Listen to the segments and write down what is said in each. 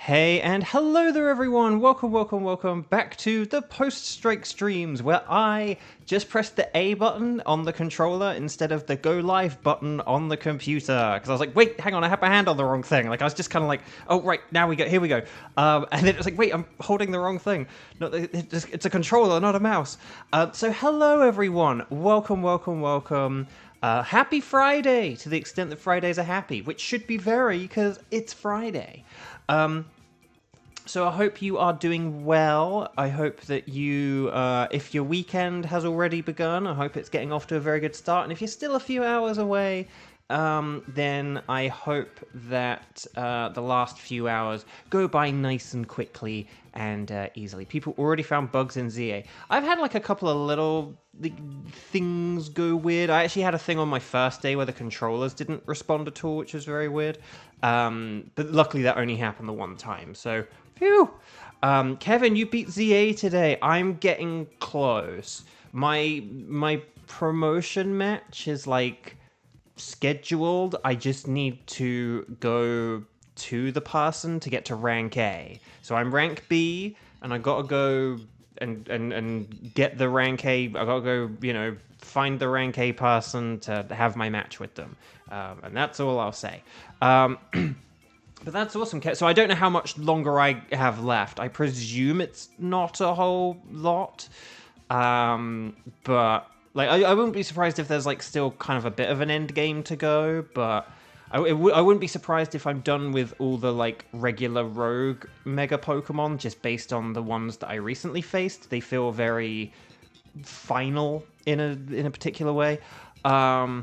Hey and hello there everyone, welcome back to the post-strike streams where I just pressed the A button on the controller instead of the go live button on the computer, because I was like, wait, hang on, I had my hand on the wrong thing. Like I was just kind of like, oh right, here we go. And then it was like, wait, I'm holding the wrong thing. No, it's a controller, not a mouse. So hello everyone, welcome. Happy Friday, to the extent that Fridays are happy, which should be very, because it's Friday. So I hope you are doing well. I hope that you, if your weekend has already begun, I hope it's getting off to a very good start. And if you're still a few hours away, then I hope that the last few hours go by nice and quickly and easily. People already found bugs in ZA. I've had like a couple of little things go weird. I actually had a thing on my first day where the controllers didn't respond at all, which was very weird. But luckily that only happened the one time, so phew. Kevin, you beat ZA today. I'm getting close. My promotion match is like scheduled. I just need to go to the person to get to rank A. So I'm rank B, and I gotta go and get the rank A. I gotta go, find the rank A person to have my match with them. And that's all I'll say. But that's awesome. So I don't know how much longer I have left. I presume it's not a whole lot. But like, I wouldn't be surprised if there's like still kind of a bit of an end game to go. But I wouldn't be surprised if I'm done with all the like regular rogue mega Pokemon, just based on the ones that I recently faced. They feel very final in a particular way. Yeah,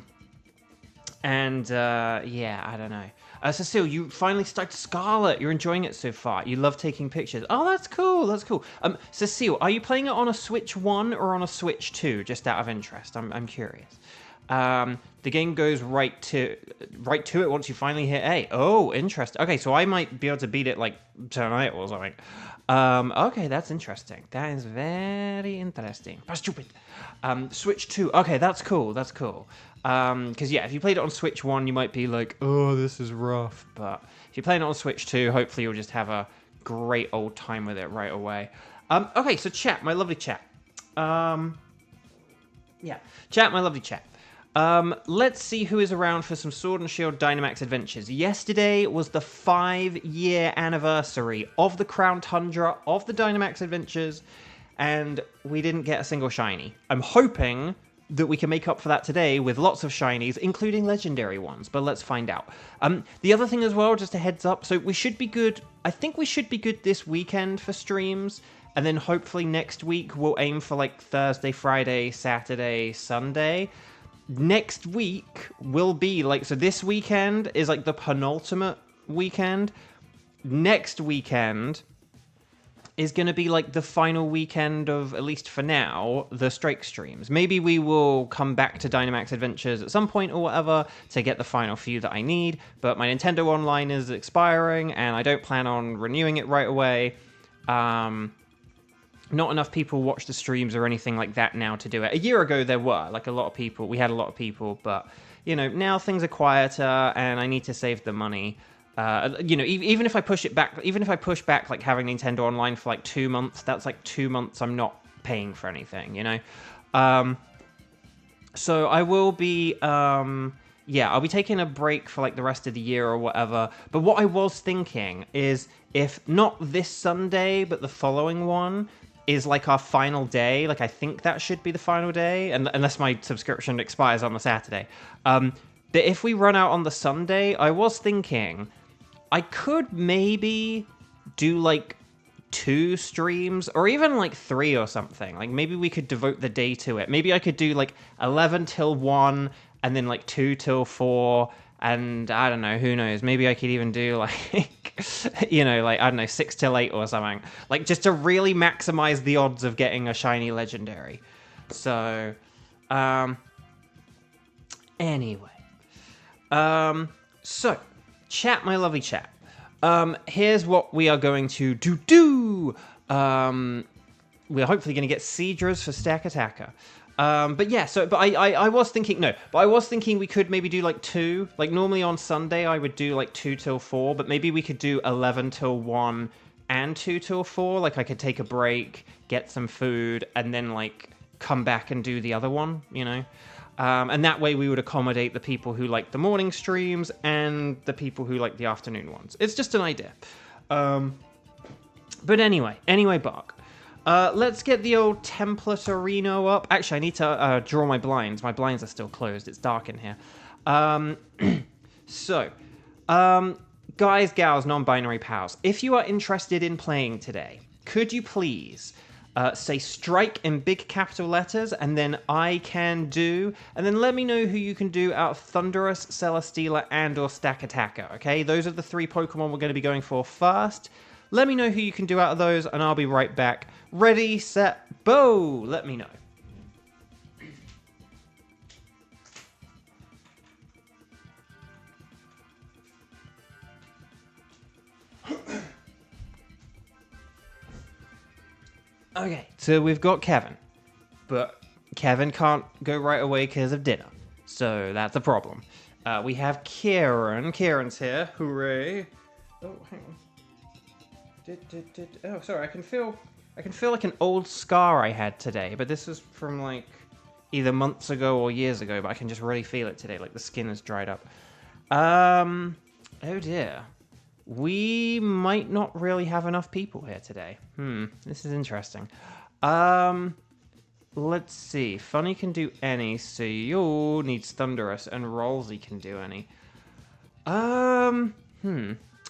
I don't know. Cecile, you finally started Scarlet. You're enjoying it so far. You love taking pictures. Oh, that's cool. Cecile, are you playing it on a Switch 1 or on a Switch 2? Just out of interest. I'm curious. The game goes right to it once you finally hit A. Oh, interesting. Okay, so I might be able to beat it like tonight or something. Okay, that's interesting. That is very interesting. But stupid. Switch 2. Okay, that's cool. Because yeah, if you played it on Switch 1, you might be like, oh, this is rough. But if you're playing it on Switch 2, hopefully you'll just have a great old time with it right away. Okay, so chat, my lovely chat. My lovely chat. Let's see who is around for some Sword and Shield Dynamax Adventures. Yesterday was the 5-year anniversary of the Crown Tundra of the Dynamax Adventures, and we didn't get a single shiny. I'm hoping that we can make up for that today with lots of shinies, including legendary ones, but let's find out. The other thing as well, just a heads up, so we should be good, I think we should be good this weekend for streams, and then hopefully next week we'll aim for like Thursday, Friday, Saturday, Sunday. Next week will be like, so this weekend is like the penultimate weekend. Next weekend is going to be like the final weekend of, at least for now, the strike streams. Maybe we will come back to Dynamax Adventures at some point or whatever to get the final few that I need, but my Nintendo Online is expiring and I don't plan on renewing it right away. Not enough people watch the streams or anything like that now to do it. A year ago there were, like, we had a lot of people, but, now things are quieter and I need to save the money. Even if I push back like having Nintendo Online for like 2 months, that's like 2 months I'm not paying for anything, So I will be, I'll be taking a break for like the rest of the year or whatever. But what I was thinking is, if not this Sunday, but the following one is like our final day, like I think that should be the final day, and unless my subscription expires on the Saturday. But if we run out on the Sunday, I was thinking I could maybe do like 2 streams or even like 3 or something. Like maybe we could devote the day to it. Maybe I could do like 11 till 1 and then like 2 till 4, and I don't know, who knows, maybe I could even do like like, I don't know, 6 till 8 or something, like just to really maximize the odds of getting a shiny legendary. So anyway, so chat, my lovely chat, here's what we are going to do. We're hopefully going to get Seadras for Stack Attacker. But yeah, but I was thinking, no, but I was thinking we could maybe do like 2. Like normally on Sunday I would do like 2 till 4, but maybe we could do 11 till 1 and 2 till 4. Like I could take a break, get some food, and then like come back and do the other one, you know? And that way we would accommodate the people who like the morning streams and the people who like the afternoon ones. It's just an idea. But anyway, Bark. Let's get the old template arena up. Actually, I need to draw my blinds. My blinds are still closed. It's dark in here. Guys, gals, non-binary pals, if you are interested in playing today, could you please say strike in big capital letters, and then I can do, and then let me know who you can do out of Thunderous, Celesteela, and or Stack Attacker, okay? Those are the 3 Pokemon we're going to be going for first. Let me know who you can do out of those, and I'll be right back. Ready, set, bow! Let me know. Okay, so we've got Kevin. But Kevin can't go right away because of dinner. So that's a problem. We have Kieran. Kieran's here. Hooray. Oh, hang on. Oh, sorry. I can feel like an old scar I had today, but this was from like either months ago or years ago, but I can just really feel it today, like the skin is dried up. Oh dear. We might not really have enough people here today. This is interesting. Let's see. Funny can do any, so you needs Thunderous, and Rolsey can do any.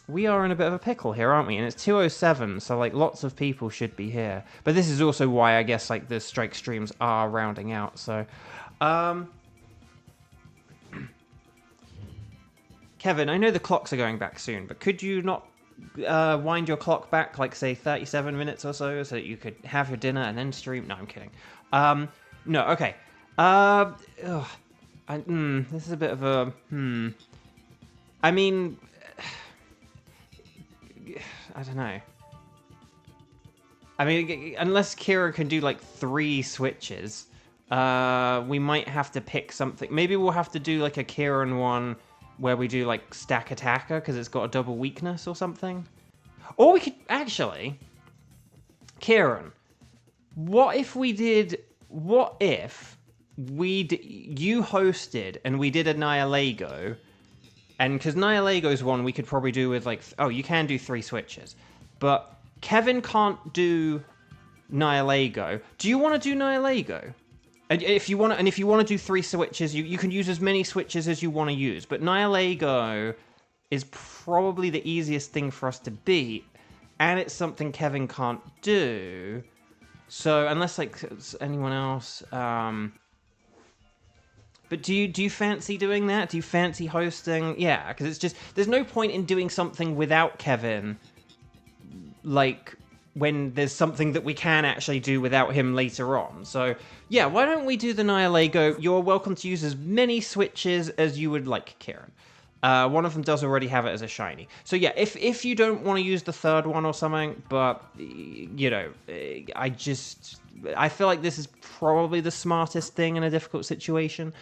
We are in a bit of a pickle here, aren't we? And it's 2:07, so like lots of people should be here. But this is also why I guess like the strike streams are rounding out. So, Kevin, I know the clocks are going back soon, but could you not wind your clock back like say 37 minutes or so that you could have your dinner and then stream? No, I'm kidding. No, okay. This is a bit of a I mean, I don't know. I mean, unless Kira can do like 3 switches, we might have to pick something. Maybe we'll have to do like a Kieran one where we do like Stack Attacker because it's got a double weakness or something. Or we could actually, Kieran, what if you hosted and we did a Nihilego? And because Nihilego's one we could probably do with like, you can do 3 switches. But Kevin can't do Nihilego. Do you want to do Nihilego? And if you want to do 3 switches, you can use as many switches as you want to use. But Nihilego is probably the easiest thing for us to beat. And it's something Kevin can't do. So unless like anyone else... But do you fancy doing that? Do you fancy hosting? Yeah, because it's just... There's no point in doing something without Kevin, like, when there's something that we can actually do without him later on. So, yeah, why don't we do the Nihilego? You're welcome to use as many switches as you would like, Kieran. One of them does already have it as a shiny. So, yeah, if you don't want to use the 3rd one or something, but, you know, I feel like this is probably the smartest thing in a difficult situation.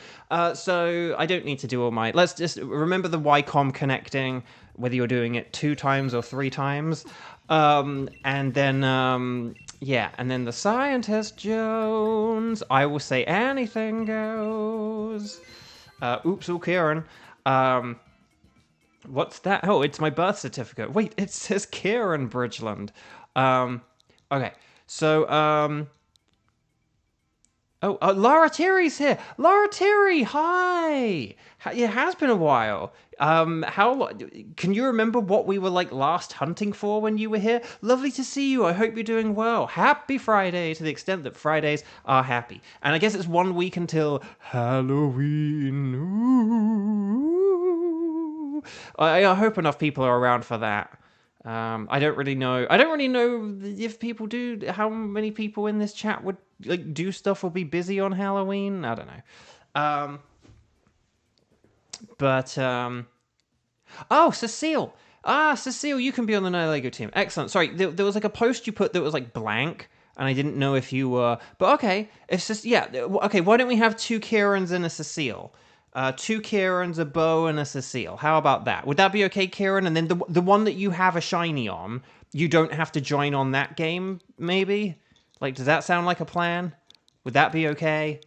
So I don't need to do all my... Let's just remember the YCOM connecting, whether you're doing it 2 times or 3 times. And then, yeah, and then the Scientist Jones. I will say anything goes. Oops, Kieran. What's that? Oh, it's my birth certificate. Wait, it says Kieran Bridgeland. Okay, so, Lara Terry's here. Lara Terry, hi. It has been a while. Can you remember what we were like last hunting for when you were here? Lovely to see you. I hope you're doing well. Happy Friday, to the extent that Fridays are happy. And I guess it's 1 week until Halloween. Ooh. I hope enough people are around for that. I don't really know if people do, how many people in this chat would like do stuff or be busy on Halloween. I don't know. Oh, Cecile. Cecile, you can be on the Nihilego team. Excellent. Sorry, there was like a post you put that was like blank. and I didn't know if you were... But okay, it's just... Yeah, okay, why don't we have 2 Kierans and a Cecile? 2 Kierans, a Beau, and a Cecile. How about that? Would that be okay, Kieran? And then the one that you have a shiny on, you don't have to join on that game, maybe? Like, does that sound like a plan? Would that be okay?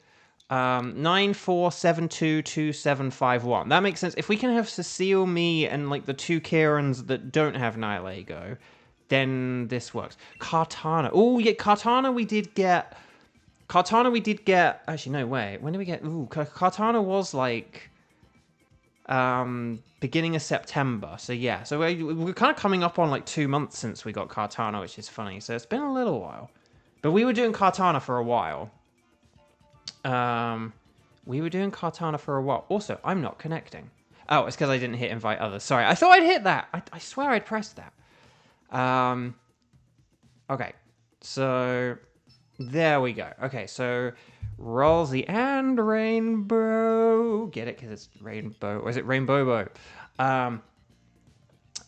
94722751. That makes sense. If we can have Cecile, me, and like the 2 Kierans that don't have Nihilego, then this works. Kartana. Oh, yeah, Kartana we did get... Actually, no, wait. When did we get... Ooh, Kartana was like... beginning of September. So yeah. So we're kind of coming up on like 2 months since we got Kartana, which is funny. So it's been a little while. But we were doing Kartana for a while. Also, I'm not connecting. Oh, it's because I didn't hit invite others. Sorry, I thought I'd hit that. I swear I'd pressed that. Okay, so there we go. Okay, so Rosie and Rainbow. Get it? Because it's Rainbow. Or is it Rainbow? And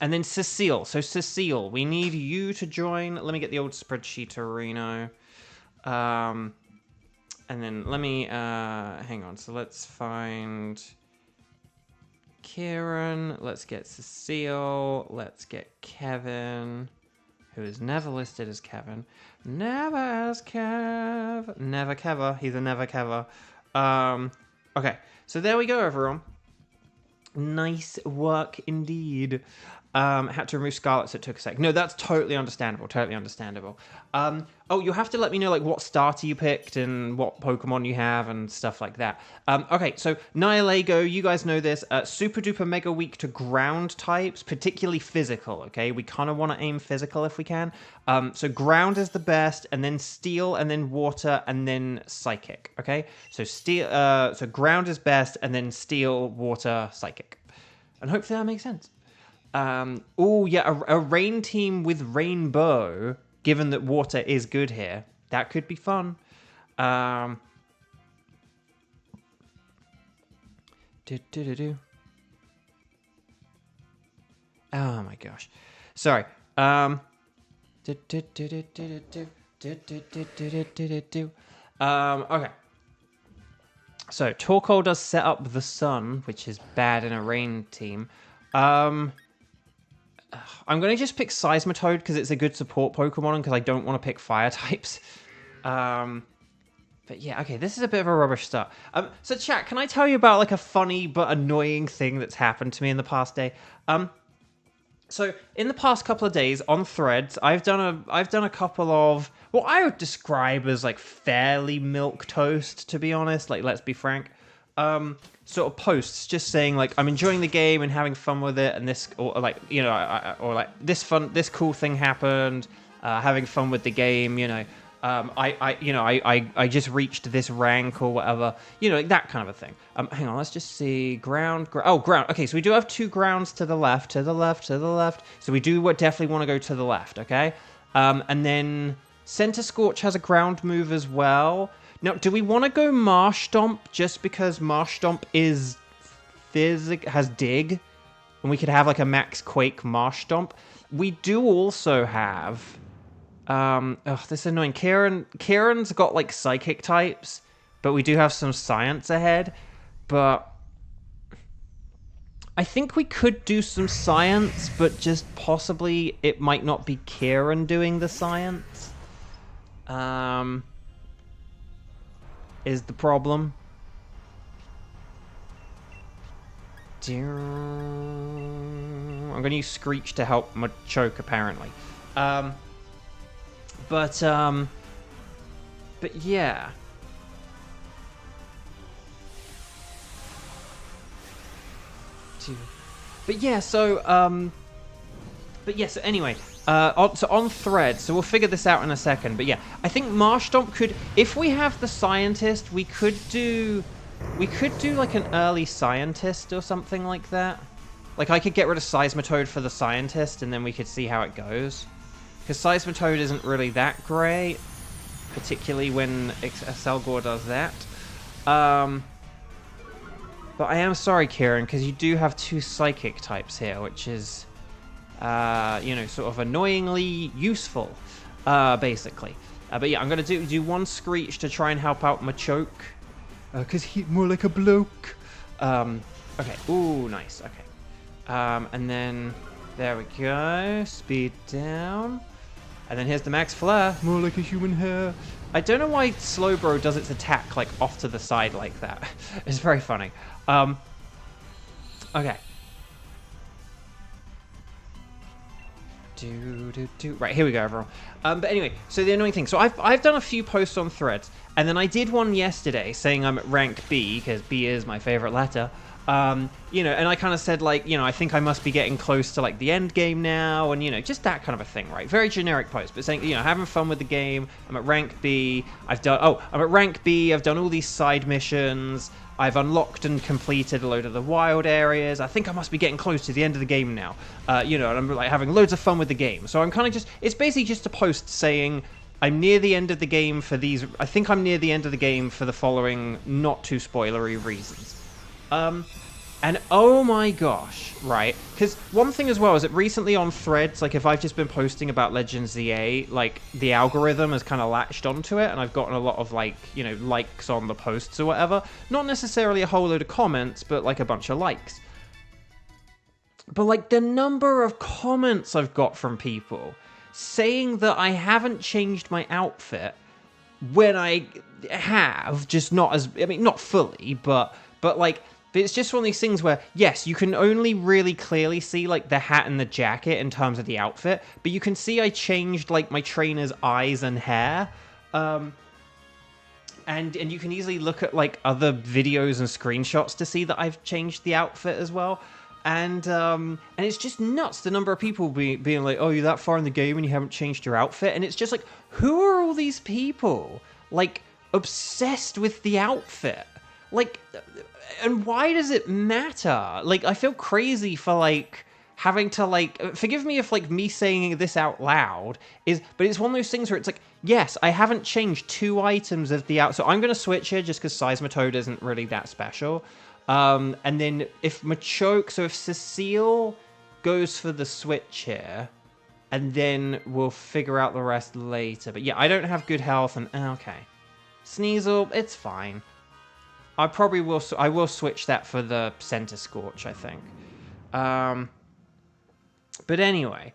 then Cecile. So Cecile, we need you to join. Let me get the old spreadsheet to Reno. And then let me, hang on. So let's find Kieran. Let's get Cecile. Let's get Kevin, who is never listed as Kevin. Never as Kev. Never Kever. He's a never Kever. Okay. So there we go, everyone. Nice work indeed. Had to remove Scarlet, so it took a sec. No, that's totally understandable. Totally understandable. Oh, you'll have to let me know like what starter you picked and what Pokemon you have and stuff like that. Okay, so Nihilego, you guys know this. Super duper mega weak to ground types, particularly physical. Okay, we kind of want to aim physical if we can. So ground is the best, and then steel, and then water, and then psychic. Okay, so steel. So ground is best, and then steel, water, psychic, and hopefully that makes sense. Oh yeah, a rain team with Rainbow, given that water is good here. That could be fun. Oh my gosh. Sorry. Okay. So Torkoal does set up the sun, which is bad in a rain team. I'm going to just pick Seismitoad because it's a good support Pokemon and because I don't want to pick fire types. But yeah, okay, this is a bit of a rubbish start. So chat, can I tell you about like a funny but annoying thing that's happened to me in the past day? So in the past couple of days on Threads, I've done a couple of what I would describe as like fairly milquetoast, to be honest. Like, let's be frank. Sort of posts just saying like I'm enjoying the game and having fun with it, and this, or like, you know, or like this cool thing happened, having fun with the game, you know, I just reached this rank or whatever, you know, like that kind of a thing. Hang on, let's just see. Ground. Okay, so we do have 2 grounds to the left. So we do definitely want to go to the left, okay? And then Center Scorch has a ground move as well. Now, do we want to go Marsh Stomp just because Marsh Stomp has Dig, and we could have like a Max Quake Marsh Stomp? We do also have, this is annoying. Kieran's got like Psychic types, but we do have some Science ahead. But I think we could do some Science, but just possibly it might not be Kieran doing the Science. Is the problem. I'm going to use Screech to help my choke, apparently. But yeah. So anyway, so on Thread, so we'll figure this out in a second, but yeah, I think Marsh Stomp could, if we have the Scientist, we could do like an early Scientist or something like that. Like, I could get rid of Seismitoad for the Scientist, and then we could see how it goes. Because Seismitoad isn't really that great, particularly when Selgor does that. But I am sorry, Kieran, because you do have 2 Psychic types here, which is... you know, sort of annoyingly useful, basically. But yeah, I'm going to do one Screech to try and help out Machoke. Because he's more like a bloke. Okay. Ooh, nice. Okay. And then, there we go. Speed down. And then here's the Max Flare. More like a human hair. I don't know why Slowbro does its attack, like, off to the side like that. It's very funny. Okay. Right, here we go, everyone. But anyway, so the annoying thing. So I've done a few posts on Threads, and then I did one yesterday saying I'm at rank B, because B is my favorite letter. You know, and I kind of said, like, you know, I think I must be getting close to, like, the end game now, and, you know, just that kind of a thing, right? Very generic post, but saying, you know, having fun with the game. I'm at rank B. I'm at rank B. I've done all these side missions. I've unlocked and completed a load of the wild areas. I think I must be getting close to the end of the game now. You know, and I'm, like, having loads of fun with the game. So I'm kind of just, it's basically just a post saying, I'm near the end of the game for these, I think I'm near the end of the game for the following not too spoilery reasons. And oh my gosh, right? Because one thing as well is that recently on Threads, like if I've just been posting about Legends ZA, like the algorithm has kind of latched onto it, and I've gotten a lot of, like, you know, likes on the posts or whatever. Not necessarily a whole load of comments, but like a bunch of likes. But like the number of comments I've got from people saying that I haven't changed my outfit when I have, just not as, I mean, not fully, but like, but it's just one of these things where, yes, you can only really clearly see, like, the hat and the jacket in terms of the outfit, but you can see I changed, like, my trainer's eyes and hair, and you can easily look at, like, other videos and screenshots to see that I've changed the outfit as well, and it's just nuts, the number of people being like, oh, you're that far in the game and you haven't changed your outfit, and it's just like, who are all these people, like, obsessed with the outfit? Like, and why does it matter? Like, I feel crazy for, like, having to, like, forgive me if, like, me saying this out loud is, but it's one of those things where it's like, yes, I haven't changed 2 items of the so I'm going to switch here just because Seismitoad isn't really that special. And then if Machoke, so if Cecile goes for the switch here, and then we'll figure out the rest later. But yeah, I don't have good health, and okay. Sneasel, it's fine. I probably will. I will switch that for the Center Scorch, I think. But anyway,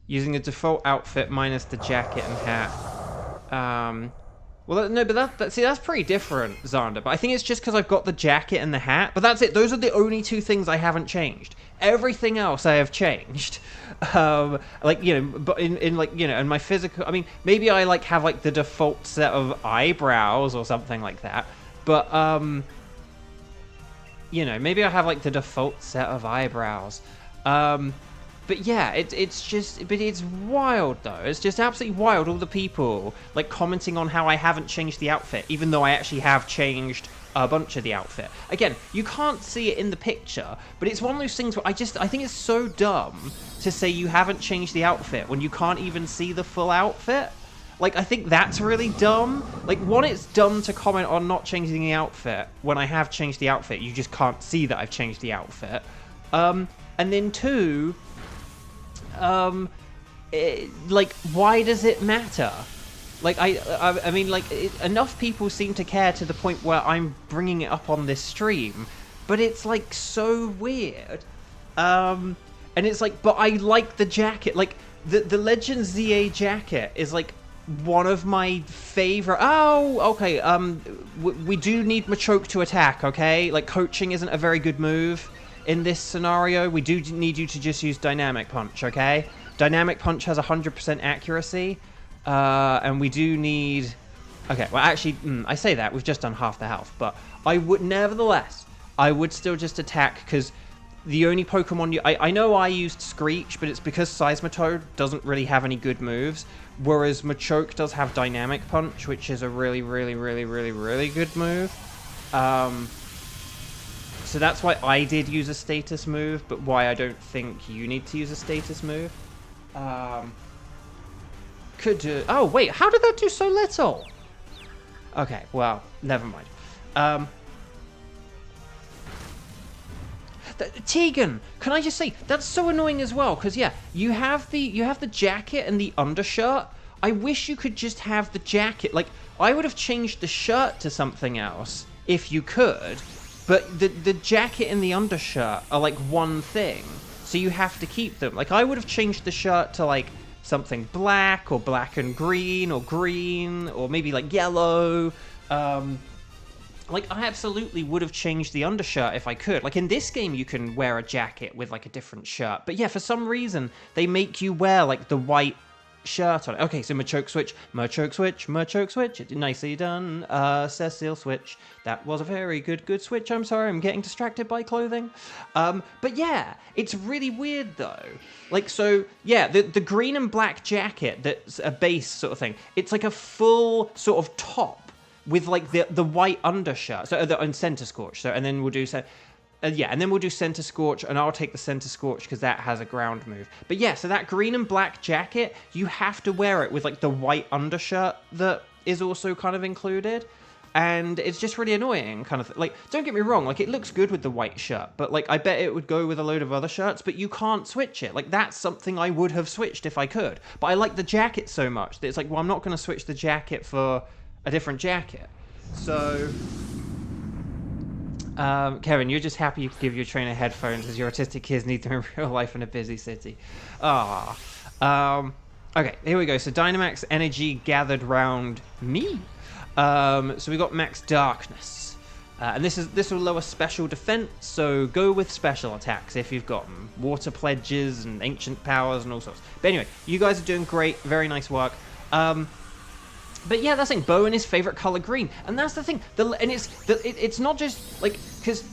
using the default outfit minus the jacket and hat. Well, no, but that's pretty different, Xander. But I think it's just because I've got the jacket and the hat. But that's it. Those are the only 2 things I haven't changed. Everything else I have changed. Like, you know, but in like, you know, in my physical, I mean, maybe I, like, have, like, the default set of eyebrows or something like that. But, you know, maybe I have, like, the default set of eyebrows. But yeah, but it's wild though. It's just absolutely wild. All the people, like, commenting on how I haven't changed the outfit, even though I actually have changed a bunch of the outfit. Again, you can't see it in the picture, but it's one of those things where I think it's so dumb to say you haven't changed the outfit when you can't even see the full outfit. Like, I think that's really dumb. Like, one, it's dumb to comment on not changing the outfit when I have changed the outfit. You just can't see that I've changed the outfit. And then 2, like, why does it matter? Like, I mean, like, enough people seem to care to the point where I'm bringing it up on this stream, but it's, like, so weird. And it's like, but I like the jacket. Like, the Legends ZA jacket is, like, one of my favorite. Oh, okay. We do need Machoke to attack, okay? Like, coaching isn't a very good move in this scenario. We do need you to just use Dynamic Punch, okay? Dynamic Punch has 100% accuracy, and we do need... Okay, well, actually, I say that, we've just done half the health, but I would, nevertheless, I would still just attack, because the only Pokemon... I know I used Screech, but it's because Seismitoad doesn't really have any good moves, whereas Machoke does have Dynamic Punch, which is a really, really, really, really, really good move. So that's why I did use a status move, but why I don't think you need to use a status move. Could do... Oh, wait, how did that do so little? Okay, well, never mind. Tegan, can I just say that's so annoying as well? Because yeah, you have the jacket and the undershirt. I wish you could just have the jacket. Like, I would have changed the shirt to something else if you could, but the jacket and the undershirt are like one thing, so you have to keep them. Like, I would have changed the shirt to like something black or black and green or maybe like yellow. Like, I absolutely would have changed the undershirt if I could. Like, in this game, you can wear a jacket with, like, a different shirt. But yeah, for some reason, they make you wear, like, the white shirt on it. Okay, so Machoke switch. Nicely done. Cecile switch. That was a very good switch. I'm sorry, I'm getting distracted by clothing. But yeah, it's really weird, though. Like, so, yeah, the green and black jacket that's a base sort of thing, it's like a full sort of top with like the white undershirt, so and center scorch. So and then we'll do and then we'll do center scorch, and I'll take the center scorch because that has a ground move. But yeah, so that green and black jacket, you have to wear it with like the white undershirt that is also kind of included, and it's just really annoying. Kind of like, don't get me wrong, like it looks good with the white shirt, but like I bet it would go with a load of other shirts, but you can't switch it. Like, that's something I would have switched if I could, but I like the jacket so much that it's like, well, I'm not going to switch the jacket for a different jacket. So, Kevin, you're just happy you could give your trainer headphones as your autistic kids need them in real life in a busy city. Okay, here we go. So Dynamax energy gathered round me. So we got max darkness. And this will lower special defense, so go with special attacks if you've got them. Water pledges and ancient powers and all sorts. But anyway, you guys are doing great. Very nice work. But yeah, that's the thing. Bowen is favorite color green, and that's the thing. It's not just like, because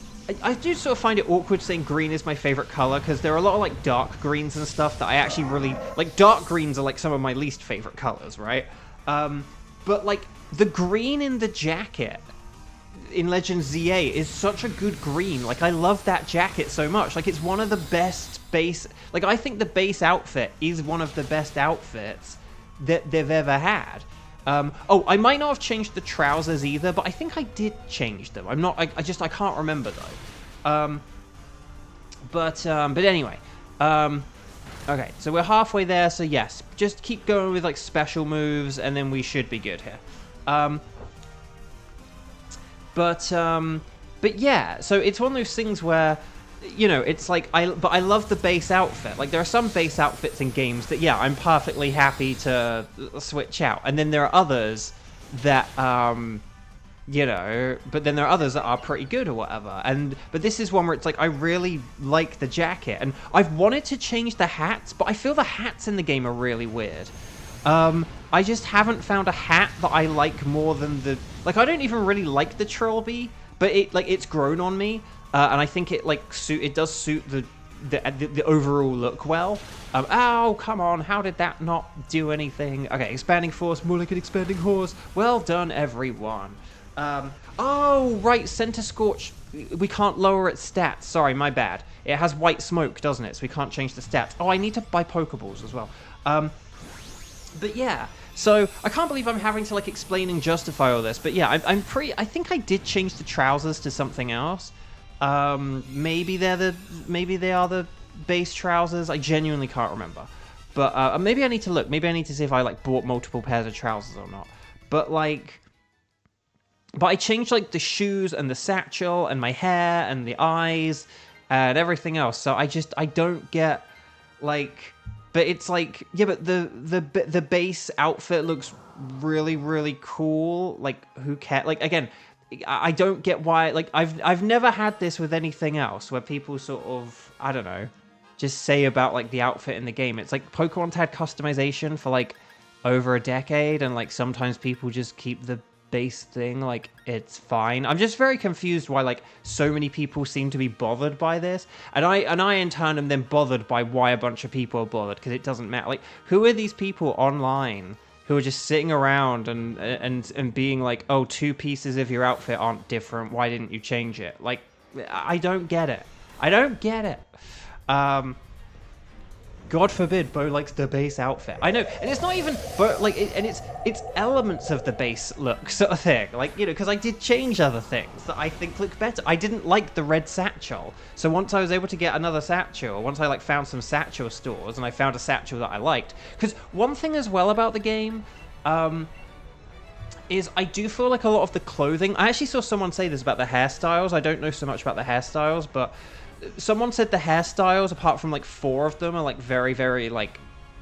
I do sort of find it awkward saying green is my favorite color, because there are a lot of like dark greens and stuff that I actually really like. Dark greens are like some of my least favorite colors, right? But like the green in the jacket in Legend ZA is such a good green. Like, I love that jacket so much. Like, it's one of the best base. Like, I think the base outfit is one of the best outfits that they've ever had. Oh, I might not have changed the trousers either, but I think I did change them. I can't remember though. But anyway. Okay, so we're halfway there, so yes, just keep going with like special moves, and then we should be good here. But yeah, so it's one of those things where, you know, it's like, I love the base outfit. Like, there are some base outfits in games that, yeah, I'm perfectly happy to switch out. And then there are others that, you know, but then there are others that are pretty good or whatever. But this is one where it's like, I really like the jacket. And I've wanted to change the hats, but I feel the hats in the game are really weird. I just haven't found a hat that I like more than the... Like, I don't even really like the trilby, but it's grown on me. And I think it does suit the overall look well. Oh, come on, how did that not do anything? Okay, expanding force, more like an expanding horse. Well done, everyone. Oh, right, center scorch. We can't lower its stats. Sorry, my bad. It has white smoke, doesn't it? So we can't change the stats. Oh, I need to buy Pokeballs as well. But yeah, so I can't believe I'm having to like explain and justify all this. But yeah, I think I did change the trousers to something else. Maybe they are the base trousers. I genuinely can't remember. But maybe I need to look. Maybe I need to see if I like bought multiple pairs of trousers or not. But I changed like the shoes and the satchel and my hair and the eyes and everything else. So I don't get like. But it's like, yeah, but the base outfit looks really, really cool. Like, who cares? Like, again, I don't get why. Like, I've never had this with anything else where people sort of, I don't know, just say about like the outfit in the game. It's like Pokemon's had customization for like over a decade, and like sometimes people just keep the base thing. Like, it's fine. I'm just very confused why like so many people seem to be bothered by this, and I in turn am then bothered by why a bunch of people are bothered, because it doesn't matter. Like, who are these people online who are just sitting around and being like, oh, 2 pieces of your outfit aren't different, why didn't you change it? Like, I don't get it. I don't get it. God forbid Bo likes the base outfit. I know, and it's not even, but like, it's elements of the base look sort of thing. Like, you know, because I did change other things that I think look better. I didn't like the red satchel, so once I was able to get another satchel, once I like found some satchel stores and I found a satchel that I liked, because one thing as well about the game, is I do feel like a lot of the clothing. I actually saw someone say this about the hairstyles. I don't know so much about the hairstyles, but someone said the hairstyles, apart from like 4 of them, are like very, very like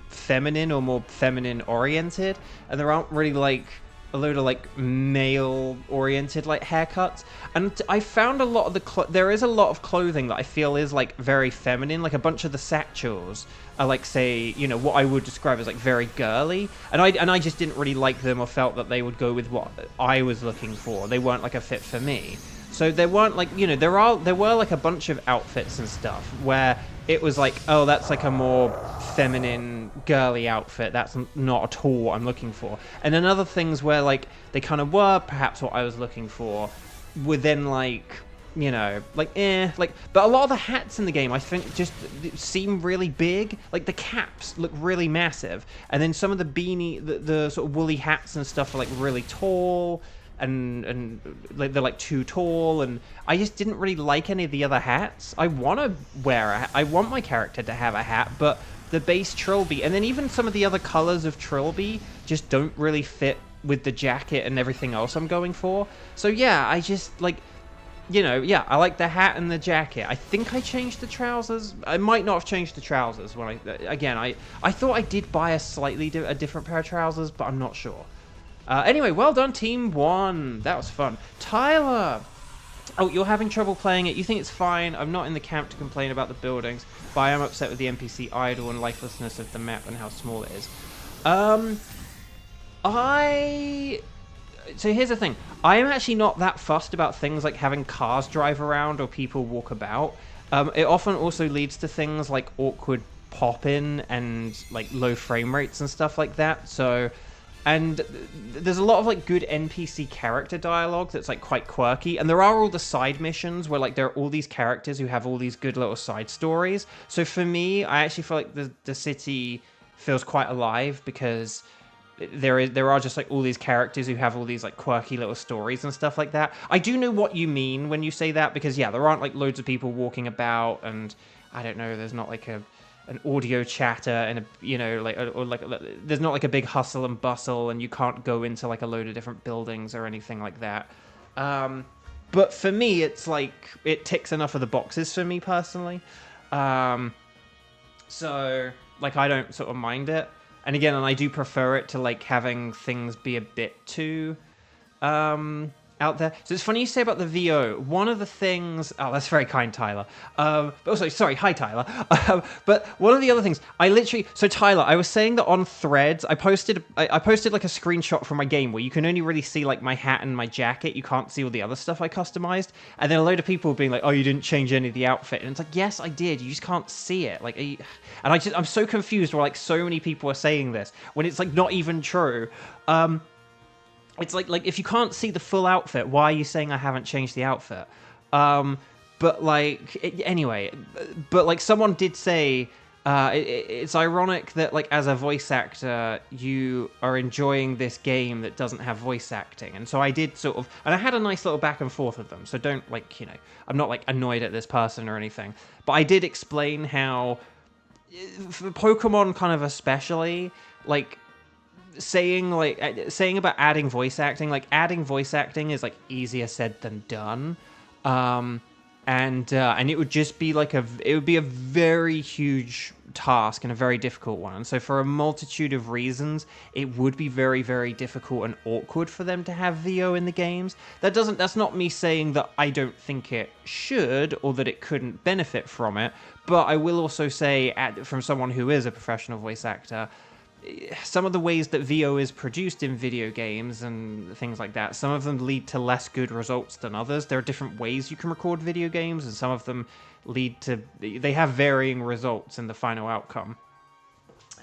feminine or more feminine oriented, and there aren't really like a load of like male oriented like haircuts. And I found a lot of the there is a lot of clothing that I feel is like very feminine. Like a bunch of the satchels are like, say, you know, what I would describe as like very girly, and I just didn't really like them or felt that they would go with what I was looking for. They weren't like a fit for me. So there weren't like, you know, there were like a bunch of outfits and stuff where it was like, oh, that's like a more feminine, girly outfit. That's not at all what I'm looking for. And then other things where like they kind of were perhaps what I was looking for, were then like, you know, like but a lot of the hats in the game I think just seem really big. Like the caps look really massive, and then some of the beanie, the sort of woolly hats and stuff are like really tall. And like they're like too tall, and I just didn't really like any of the other hats. I want to wear a hat. I want my character to have a hat, but the base Trilby, and then even some of the other colors of Trilby just don't really fit with the jacket and everything else I'm going for. So yeah, I just like, you know, yeah, I like the hat and the jacket. I think I changed the trousers. I might not have changed the trousers when I thought I did buy a slightly different pair of trousers, but I'm not sure. Anyway, well done, Team 1. That was fun. Tyler! Oh, you're having trouble playing it. You think it's fine. I'm not in the camp to complain about the buildings, but I am upset with the NPC idle and lifelessness of the map and how small it is. So here's the thing. I am actually not that fussed about things like having cars drive around or people walk about. It often also leads to things like awkward pop-in and like low frame rates and stuff like that. So... And there's a lot of like good NPC character dialogue that's like quite quirky, and there are all the side missions where like there are all these characters who have all these good little side stories. So for me, I actually feel like the city feels quite alive because there are just like all these characters who have all these like quirky little stories and stuff like that. I do know what you mean when you say that, because yeah, there aren't like loads of people walking about, and I don't know, there's not like an audio chatter and a, you know, like, or like there's not like a big hustle and bustle, and you can't go into like a load of different buildings or anything like that. But for me, it's like it ticks enough of the boxes for me personally. So like I don't sort of mind it, and again, and I do prefer it to like having things be a bit too out there. So it's funny you say about the VO. One of the things... Oh, that's very kind, Tyler. But also, sorry, hi, Tyler. But one of the other things, I literally... So, Tyler, I was saying that on Threads, I posted like a screenshot from my game where you can only really see like my hat and my jacket. You can't see all the other stuff I customized. And then a load of people being like, oh, you didn't change any of the outfit. And it's like, yes, I did. You just can't see it. Like, and I'm so confused where like so many people are saying this when it's like not even true. It's like if you can't see the full outfit, why are you saying I haven't changed the outfit? But like anyway, but like someone did say it's ironic that like as a voice actor you are enjoying this game that doesn't have voice acting. And so I did sort of, and I had a nice little back and forth with them. So don't like, you know, I'm not like annoyed at this person or anything, but I did explain how for Pokemon kind of especially, like saying about adding voice acting, like adding voice acting is like easier said than done, and it would just be like it would be a very huge task and a very difficult one. And so for a multitude of reasons, it would be very, very difficult and awkward for them to have VO in the games. That's not me saying that I don't think it should or that it couldn't benefit from it, but I will also say from someone who is a professional voice actor, some of the ways that VO is produced in video games and things like that, some of them lead to less good results than others. There are different ways you can record video games, and some of them they have varying results in the final outcome.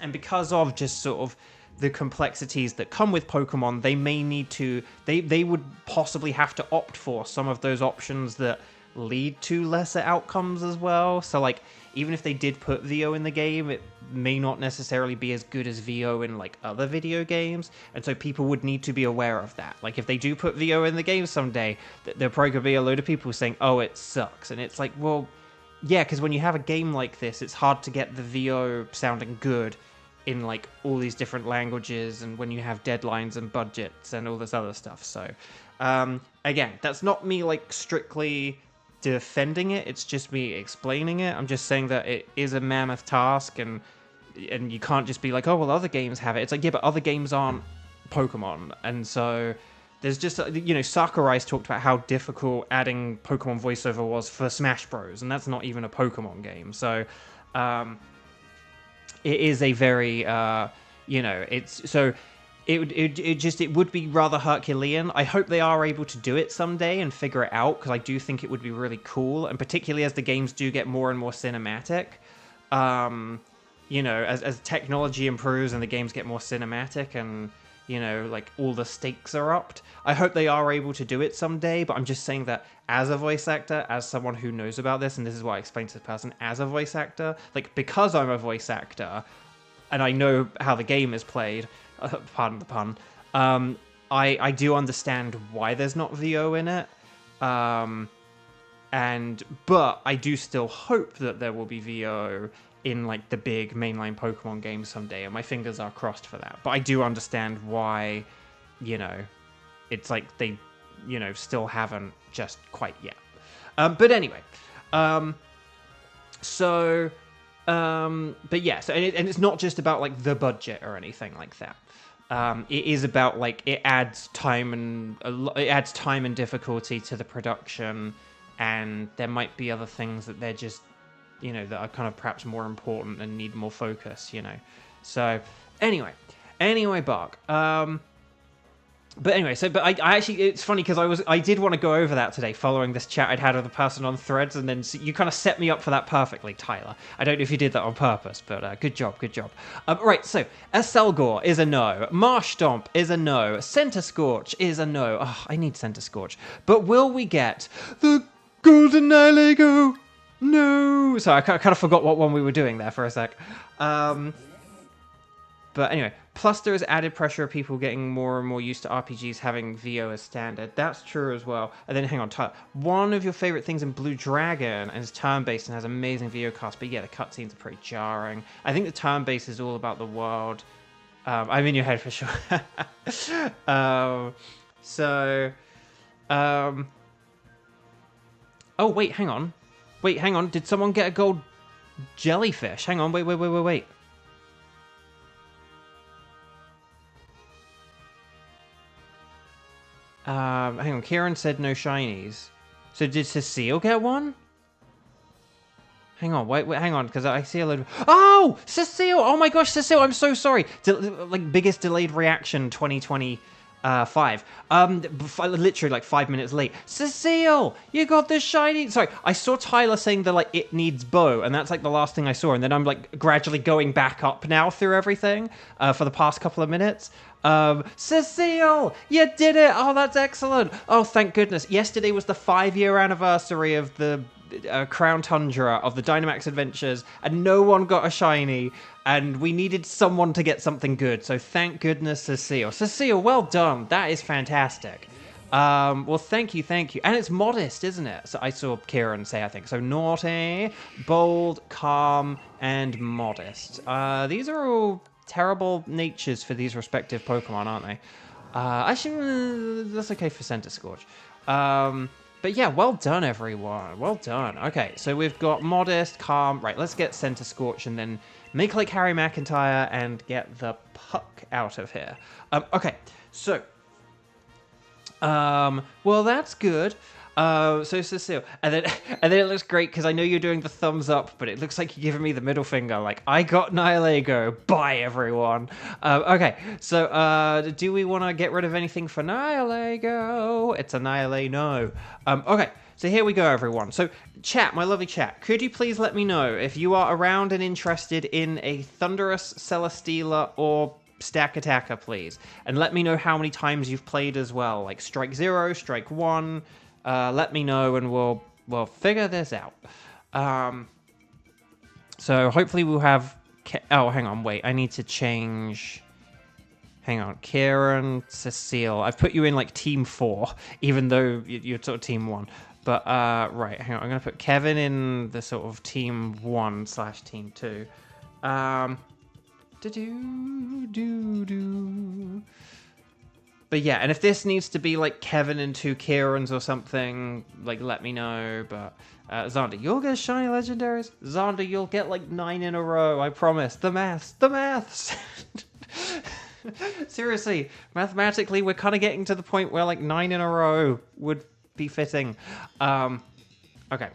And because of just sort of the complexities that come with Pokemon, they may need to, they would possibly have to opt for some of those options that lead to lesser outcomes as well. So like, even if they did put VO in the game, it may not necessarily be as good as VO in like other video games, and so people would need to be aware of that. Like if they do put VO in the game someday, there probably could be a load of people saying, "Oh, it sucks," and it's like, well, yeah, because when you have a game like this, it's hard to get the VO sounding good in like all these different languages, and when you have deadlines and budgets and all this other stuff. So again, that's not me like strictly defending it, it's just me explaining it. I'm just saying that it is a mammoth task, and you can't just be like, oh well, other games have it. It's like, yeah, but other games aren't Pokemon, and so there's just, you know, Sakurai's talked about how difficult adding Pokemon voiceover was for Smash Bros, and that's not even a Pokemon game. So it is a very you know, it's so it would be rather Herculean. I hope they are able to do it someday and figure it out, because I do think it would be really cool, and particularly as the games do get more and more cinematic. You know, as technology improves and the games get more cinematic, and you know, like all the stakes are upped. I hope they are able to do it someday, but I'm just saying that as a voice actor, as someone who knows about this, and this is what I explained to the person, as a voice actor, like because I'm a voice actor and I know how the game is played, pardon the pun, I do understand why there's not VO in it. But I do still hope that there will be VO in like the big mainline Pokemon games someday, and my fingers are crossed for that. But I do understand why, you know, it's like they, you know, still haven't just quite yet. But anyway, but yeah, so and it's not just about like the budget or anything like that. It is about like it adds time and difficulty to the production, and there might be other things that they're just, you know, that are kind of perhaps more important and need more focus, you know. So anyway, Bark. But anyway, but I actually, it's funny because I did want to go over that today following this chat I'd had with a person on Threads, and then you kind of set me up for that perfectly, Tyler. I don't know if you did that on purpose, but good job. Right, so Selgor is a no, Marsh Stomp is a no, Center Scorch is a no. Oh, I need Center Scorch. But will we get the Golden Nihilego? No! So I kind of forgot what one we were doing there for a sec. But anyway, plus there is added pressure of people getting more and more used to RPGs having VO as standard. That's true as well. And then, hang on, Tyler. One of your favorite things in Blue Dragon is turn-based and has amazing VO cast, but yeah, the cutscenes are pretty jarring. I think the turn-based is all about the world. I'm in your head for sure. Oh, wait, hang on. Did someone get a gold jellyfish? Hang on, wait. Hang on, Kieran said no shinies. So did Cecile get one? Hang on, wait, hang on, because I see a load of... Oh! Cecile! Oh my gosh, Cecile, I'm so sorry. Like, biggest delayed reaction 2025. Literally like 5 minutes late. Cecile, you got the shiny. Sorry, I saw Tyler saying that like it needs bow, and that's like the last thing I saw, and then I'm like gradually going back up now through everything for the past couple of minutes. Cecile, you did it. Oh, that's excellent. Oh, thank goodness. Yesterday was the 5-year anniversary of the Crown Tundra of the Dynamax Adventures, and no one got a shiny, and we needed someone to get something good, so thank goodness, Cecile. Cecile, well done. That is fantastic. Well, thank you. And it's modest, isn't it? So I saw Kieran say, I think. So naughty, bold, calm, and modest. These are all terrible natures for these respective Pokemon, aren't they? Actually, that's okay for Center Scorch. But yeah, well done, everyone. Well done. Okay, so we've got modest, calm. Right, let's get Center Scorch and then make like Harry McIntyre and get the puck out of here. Okay, so... well, that's good. So Cecile, and then it looks great because I know you're doing the thumbs up, but it looks like you're giving me the middle finger, like I got Nihilego. Bye, everyone. Okay, so do we want to get rid of anything for Nihilego? It's a Nihilego. Okay, so here we go, everyone. So chat, my lovely chat, could you please let me know if you are around and interested in a Thunderous, Celesteela, or Stack Attacker, please, and let me know how many times you've played as well, like Strike 0, Strike 1. Let me know and we'll figure this out. So hopefully we'll have Oh, hang on, wait. I need to change... Hang on. Kieran, Cecile. I've put you in, like, Team 4, even though you're sort of Team 1. But, right, hang on. I'm going to put Kevin in the sort of Team 1/Team 2. But yeah, and if this needs to be like Kevin and 2 Kierans or something, like let me know. But Xander, you'll get shiny legendaries. Xander, you'll get like 9 in a row. I promise. The maths. Seriously, mathematically, we're kind of getting to the point where like 9 in a row would be fitting. Okay,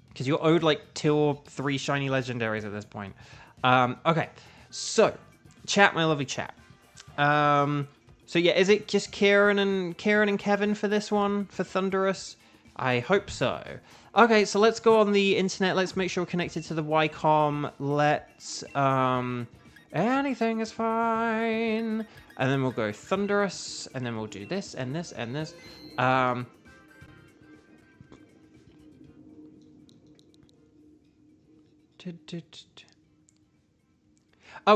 because you're owed like 2 or 3 shiny legendaries at this point. Okay, so chat, my lovely chat. So yeah, is it just Kieran and Kevin for this one, for Thunderous? I hope so. Okay, so let's go on the internet. Let's make sure we're connected to the Ycom. Let's, anything is fine. And then we'll go Thunderous, and then we'll do this, and this, and this. Oh,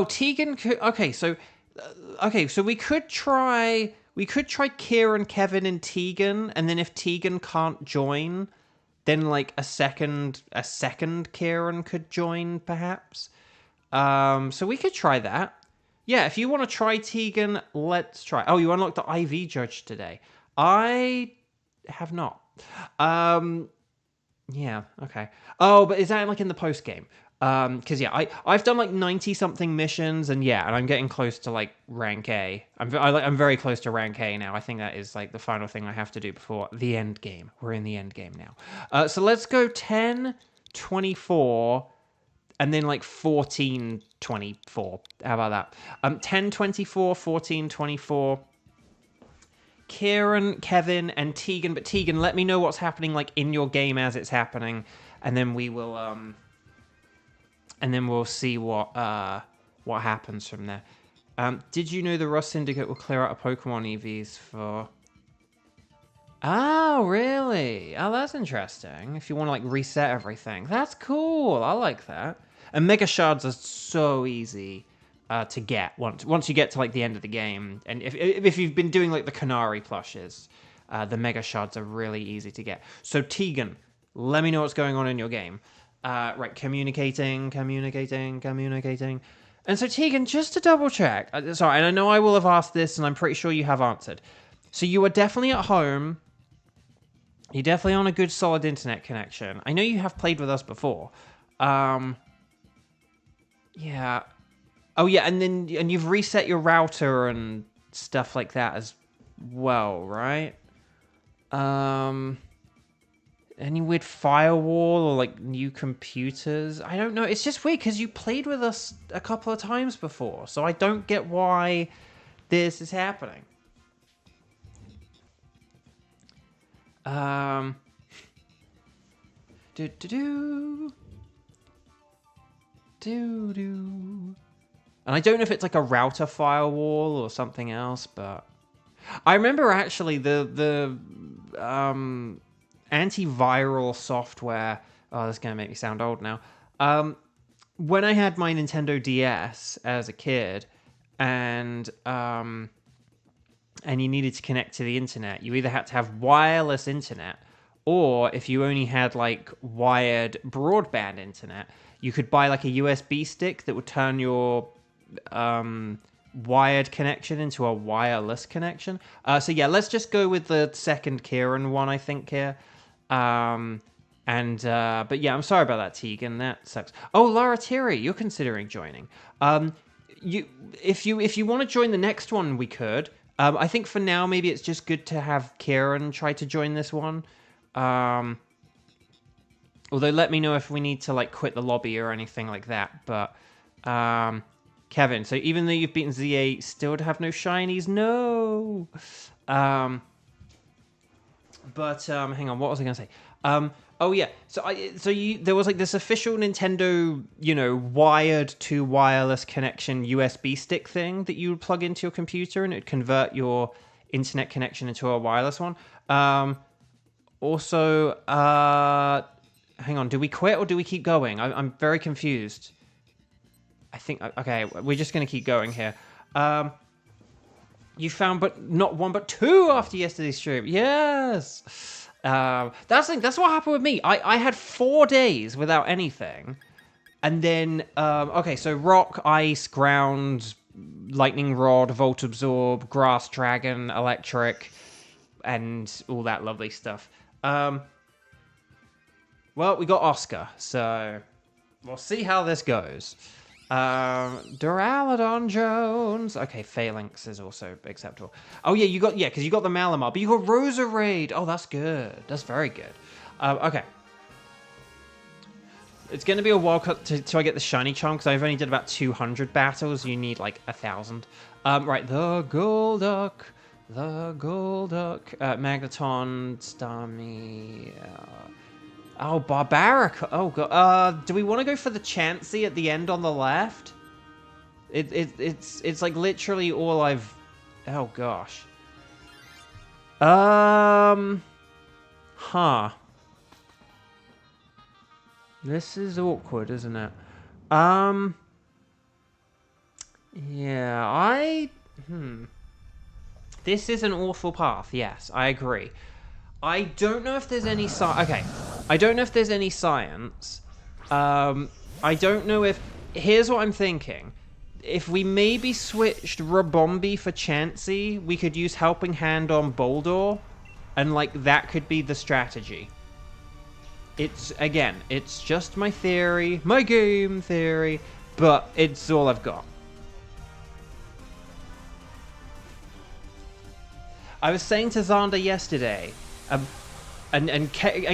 Tegan could... Okay, so we could try Kieran, Kevin, and Tegan, and then if Tegan can't join, then like a second Kieran could join, perhaps. So we could try that. Yeah, if you want to try Tegan, let's try. Oh, you unlocked the IV Judge today. I have not. Yeah, okay. Oh, but is that like in the post game? Because yeah, I've done like 90-something missions, and yeah, and I'm getting close to like rank A. I'm very close to rank A now. I think that is like the final thing I have to do before the end game. We're in the end game now. So let's go 10, 24, and then like 14, 24. How about that? 10, 24, 14, 24. Kieran, Kevin, and Tegan. But Tegan, let me know what's happening like in your game as it's happening, and then we will and then we'll see what happens from there. Did you know the Rust Syndicate will clear out a Pokemon EVs for... Oh, really? Oh, that's interesting. If you want to, like, reset everything. That's cool. I like that. And Mega Shards are so easy to get once you get to, like, the end of the game. And if you've been doing, like, the Canary plushes, the Mega Shards are really easy to get. So, Tegan, let me know what's going on in your game. Right, communicating. And so, Tegan, just to double check, sorry, and I know I will have asked this, and I'm pretty sure you have answered. So you are definitely at home. You're definitely on a good, solid internet connection. I know you have played with us before. Yeah. Oh, yeah, and you've reset your router and stuff like that as well, right? Any weird firewall or, like, new computers? I don't know. It's just weird because you played with us a couple of times before, so I don't get why this is happening. And I don't know if it's like a router firewall or something else, but I remember actually the antiviral software. Oh, this is gonna make me sound old now. When I had my Nintendo DS as a kid, and you needed to connect to the internet, you either had to have wireless internet, or if you only had like wired broadband internet, you could buy like a USB stick that would turn your wired connection into a wireless connection. So yeah, let's just go with the second Kieran one, I think, here. But yeah, I'm sorry about that, Tegan. That sucks. Oh, Lara Thierry, you're considering joining. If you want to join the next one, we could. I think for now, maybe it's just good to have Kieran try to join this one. Although, let me know if we need to like quit the lobby or anything like that. But Kevin, so even though you've beaten ZA, still to have no shinies? No. Hang on, what was I going to say? Oh yeah, there was like this official Nintendo, wired to wireless connection USB stick thing that you would plug into your computer, and it'd convert your internet connection into a wireless one. Also, hang on, do we quit or do we keep going? I'm very confused. I think... Okay, we're just going to keep going here. You found but not 1 but 2 after yesterday's stream. Yes! That's what happened with me. I had 4 days without anything. And then... okay, so rock, ice, ground, lightning rod, volt absorb, grass dragon, electric, and all that lovely stuff. Well, we got Oscar, so we'll see how this goes. Duraludon Jones. Okay, Phalanx is also acceptable. Oh yeah, because you got the Malamar, but you got Roserade. Oh, that's good. That's very good. Okay. It's going to be a while till I get the shiny charm, because I've only did about 200 battles. You need like 1,000. Right, the Golduck. The Golduck. Magneton, Starmie... Oh, Barbaric. Oh, God. Do we want to go for the Chansey at the end on the left? It's like literally all I've... Oh, gosh. Huh. This is awkward, isn't it? Yeah, This is an awful path, yes, I agree. I don't know if there's any okay. I don't know if there's any science. I don't know if... Here's what I'm thinking. If we maybe switched Rabombi for Chansey, we could use Helping Hand on Boldor, and, like, that could be the strategy. Again, it's just my theory, my game theory, but it's all I've got. I was saying to Xander yesterday... and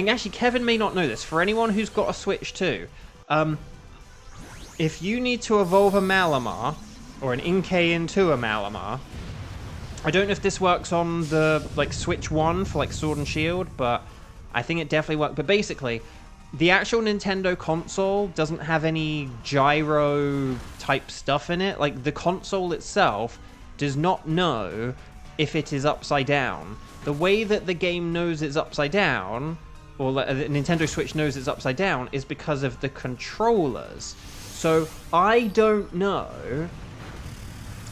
actually, Kevin may not know this. For anyone who's got a Switch too, if you need to evolve a Malamar, or an Inkay into a Malamar, I don't know if this works on the Switch 1 for Sword and Shield, but I think it definitely works. But basically, the actual Nintendo console doesn't have any gyro type stuff in it. Like, the console itself does not know if it is upside down. The way that the game knows it's upside down, or the Nintendo Switch knows it's upside down, is because of the controllers. So I don't know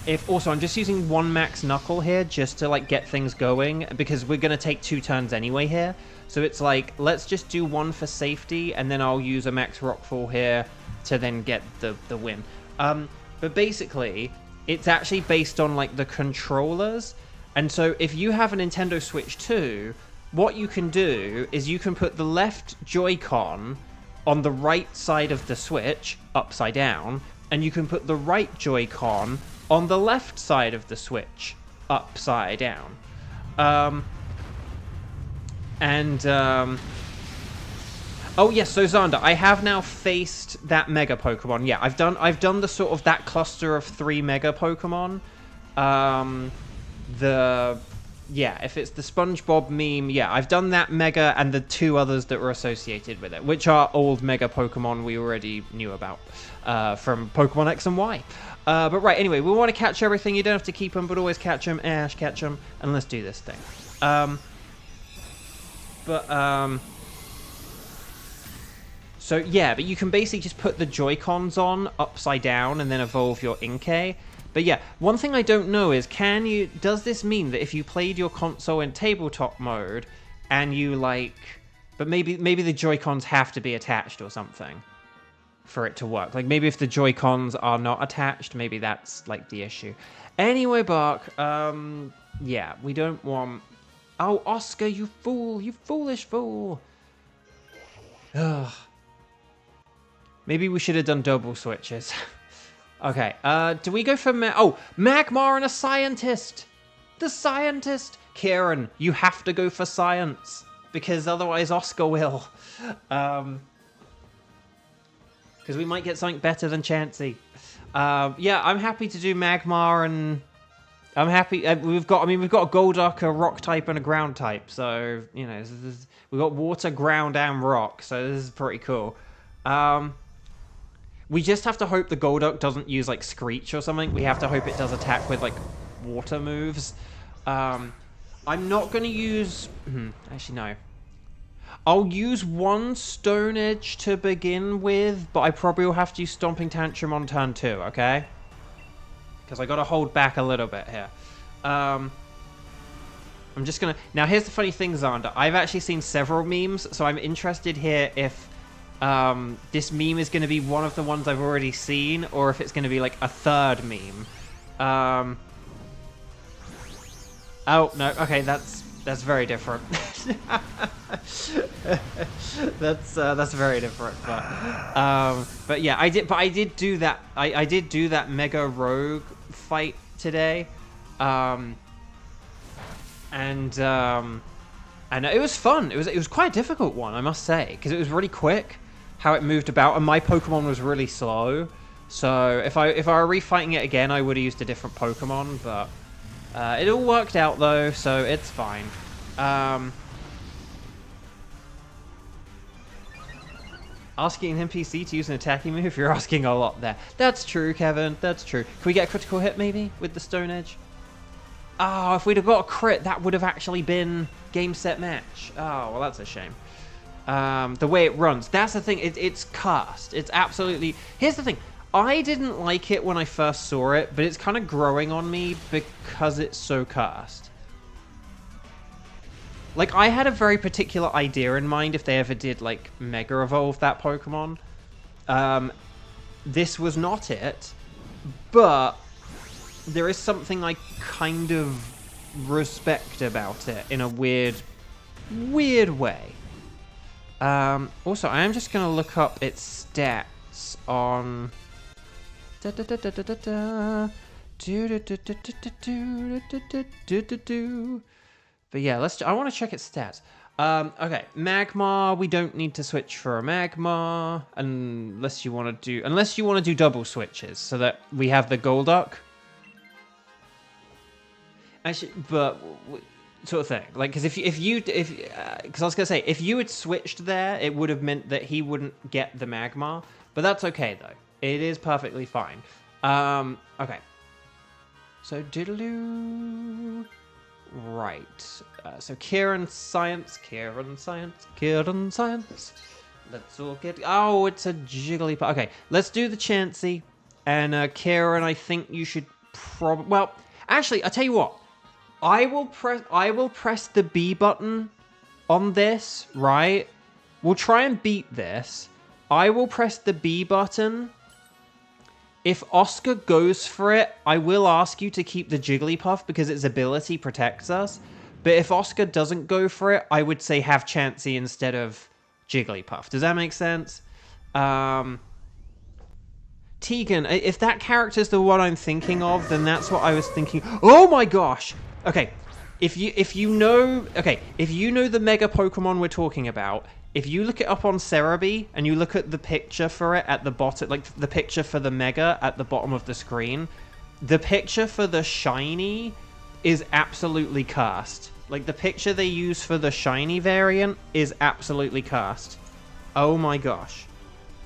if... Also, I'm just using 1 max knuckle here just to get things going, because we're going to take 2 turns anyway here. So it's let's just do 1 for safety, and then I'll use a max rockfall here to then get the win. But basically, it's actually based on the controllers. And so if you have a Nintendo Switch 2, what you can do is you can put the left Joy-Con on the right side of the Switch, upside down, and you can put the right Joy-Con on the left side of the Switch, upside down. Oh yes, so Xander, I have now faced that Mega Pokemon. Yeah, I've done the sort of that cluster of 3 Mega Pokemon. If it's the SpongeBob meme, yeah, I've done that Mega and the 2 others that were associated with it, which are old Mega Pokemon we already knew about from Pokemon X and Y. But right, anyway, we want to catch everything. You don't have to keep them, but always catch them. Ash, catch them, and let's do this thing. So yeah, but you can basically just put the Joy-Cons on upside down and then evolve your Inkay. But yeah, one thing I don't know is, does this mean that if you played your console in tabletop mode, and you but maybe the Joy-Cons have to be attached or something for it to work. Maybe if the Joy-Cons are not attached, maybe that's the issue. Anyway, Bark, yeah, we don't want... Oh, Oscar, you fool, you foolish fool. Ugh. Maybe we should have done double switches. Okay, do we go for... Magmar and a scientist! The scientist! Kieran, you have to go for science, because otherwise Oscar will. Because we might get something better than Chansey. Yeah, I'm happy to do Magmar, and... I'm happy... we've got a Golduck, a rock type, and a ground type, so, we've got water, ground, and rock, so this is pretty cool. We just have to hope the Golduck doesn't use, Screech or something. We have to hope it does attack with, water moves. I'm not going to use... Actually, no. I'll use one Stone Edge to begin with, but I probably will have to use Stomping Tantrum on turn 2, okay? Because I got to hold back a little bit here. I'm just going to... Now, here's the funny thing, Xander. I've actually seen several memes, so I'm interested here if this meme is going to be one of the ones I've already seen, or if it's going to be like a third meme. Oh, no. Okay, that's very different. that's very different. But yeah, I did do that. I did do that Mega Rogue fight today. And it was fun. It was quite a difficult one, I must say, because it was really quick how it moved about, and my Pokemon was really slow. So if I were refighting it again, I would have used a different Pokemon, but it all worked out though, so it's fine. Asking an NPC to use an attacking move, you're asking a lot there. That's true, Kevin. That's true. Can we get a critical hit maybe with the Stone Edge? Oh, if we'd have got a crit, that would have actually been game, set, match. Oh, well, that's a shame. The way it runs, that's the thing. It's cursed. It's absolutely... Here's the thing. I didn't like it when I first saw it, but it's kind of growing on me because it's so cursed. Like, I had a very particular idea in mind if they ever did, like, Mega Evolve that Pokemon. This was not it, but there is something I kind of respect about it in a weird way. Also, I am just going to look up its stats on... But yeah, I want to check its stats. Okay, Magmar, we don't need to switch for a Magmar unless you want to do double switches so that we have the Golduck. Actually, but sort of thing, like, because because I was gonna say if you had switched there, it would have meant that he wouldn't get the Magmar, but that's okay though. It is perfectly fine. Okay. So diddaloo. Right. So Kieran Science. Let's all get... Oh, it's a Jigglypuff. Okay, let's do the Chansey. And Kieran, I think you should probably... Well, actually, I'll tell you what. I will press the B button on this, right? We'll try and beat this. I will press the B button. If Oscar goes for it, I will ask you to keep the Jigglypuff because its ability protects us. But if Oscar doesn't go for it, I would say have Chansey instead of Jigglypuff. Does that make sense? Tegan, if that character's the one I'm thinking of, then that's what I was thinking. Oh my gosh! Okay, if you know the Mega Pokemon we're talking about, if you look it up on Cerebi and you look at the picture for it at the bottom, like the picture for the Mega at the bottom of the screen, the picture for the Shiny is absolutely cursed. Like, the picture they use for the Shiny variant is absolutely cursed. Oh my gosh.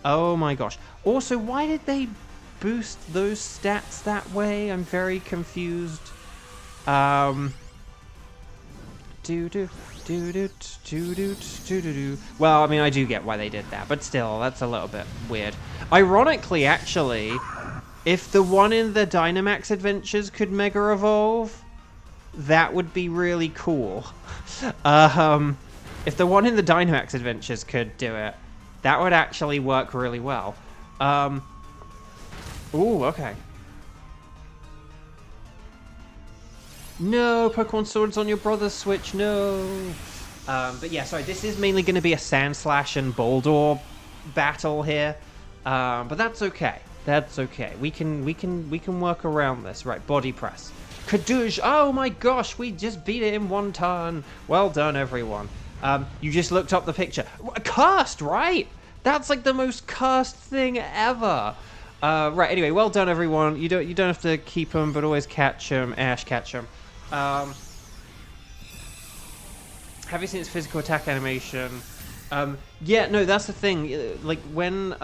Oh my gosh. Also, why did they boost those stats that way? I'm very confused. Well, I mean, I do get why they did that, but still, that's a little bit weird. Ironically, actually, if the one in the Dynamax Adventures could Mega Evolve, that would be really cool. If the one in the Dynamax Adventures could do it, that would actually work really well. Ooh, okay. No, Pokemon Sword's on your brother's Switch, no. But yeah, sorry, this is mainly going to be a Sandslash and Boldore battle here. But that's okay. That's okay. We can work around this. Right, Body Press. Kadoosh! Oh my gosh, we just beat it in one turn. Well done, everyone. You just looked up the picture. Cursed, right? That's like the most cursed thing ever. Right, anyway, well done, everyone. You don't have to keep them, but always catch them. Ash, catch them. Have you seen its physical attack animation? Yeah, no, that's the thing. Like, when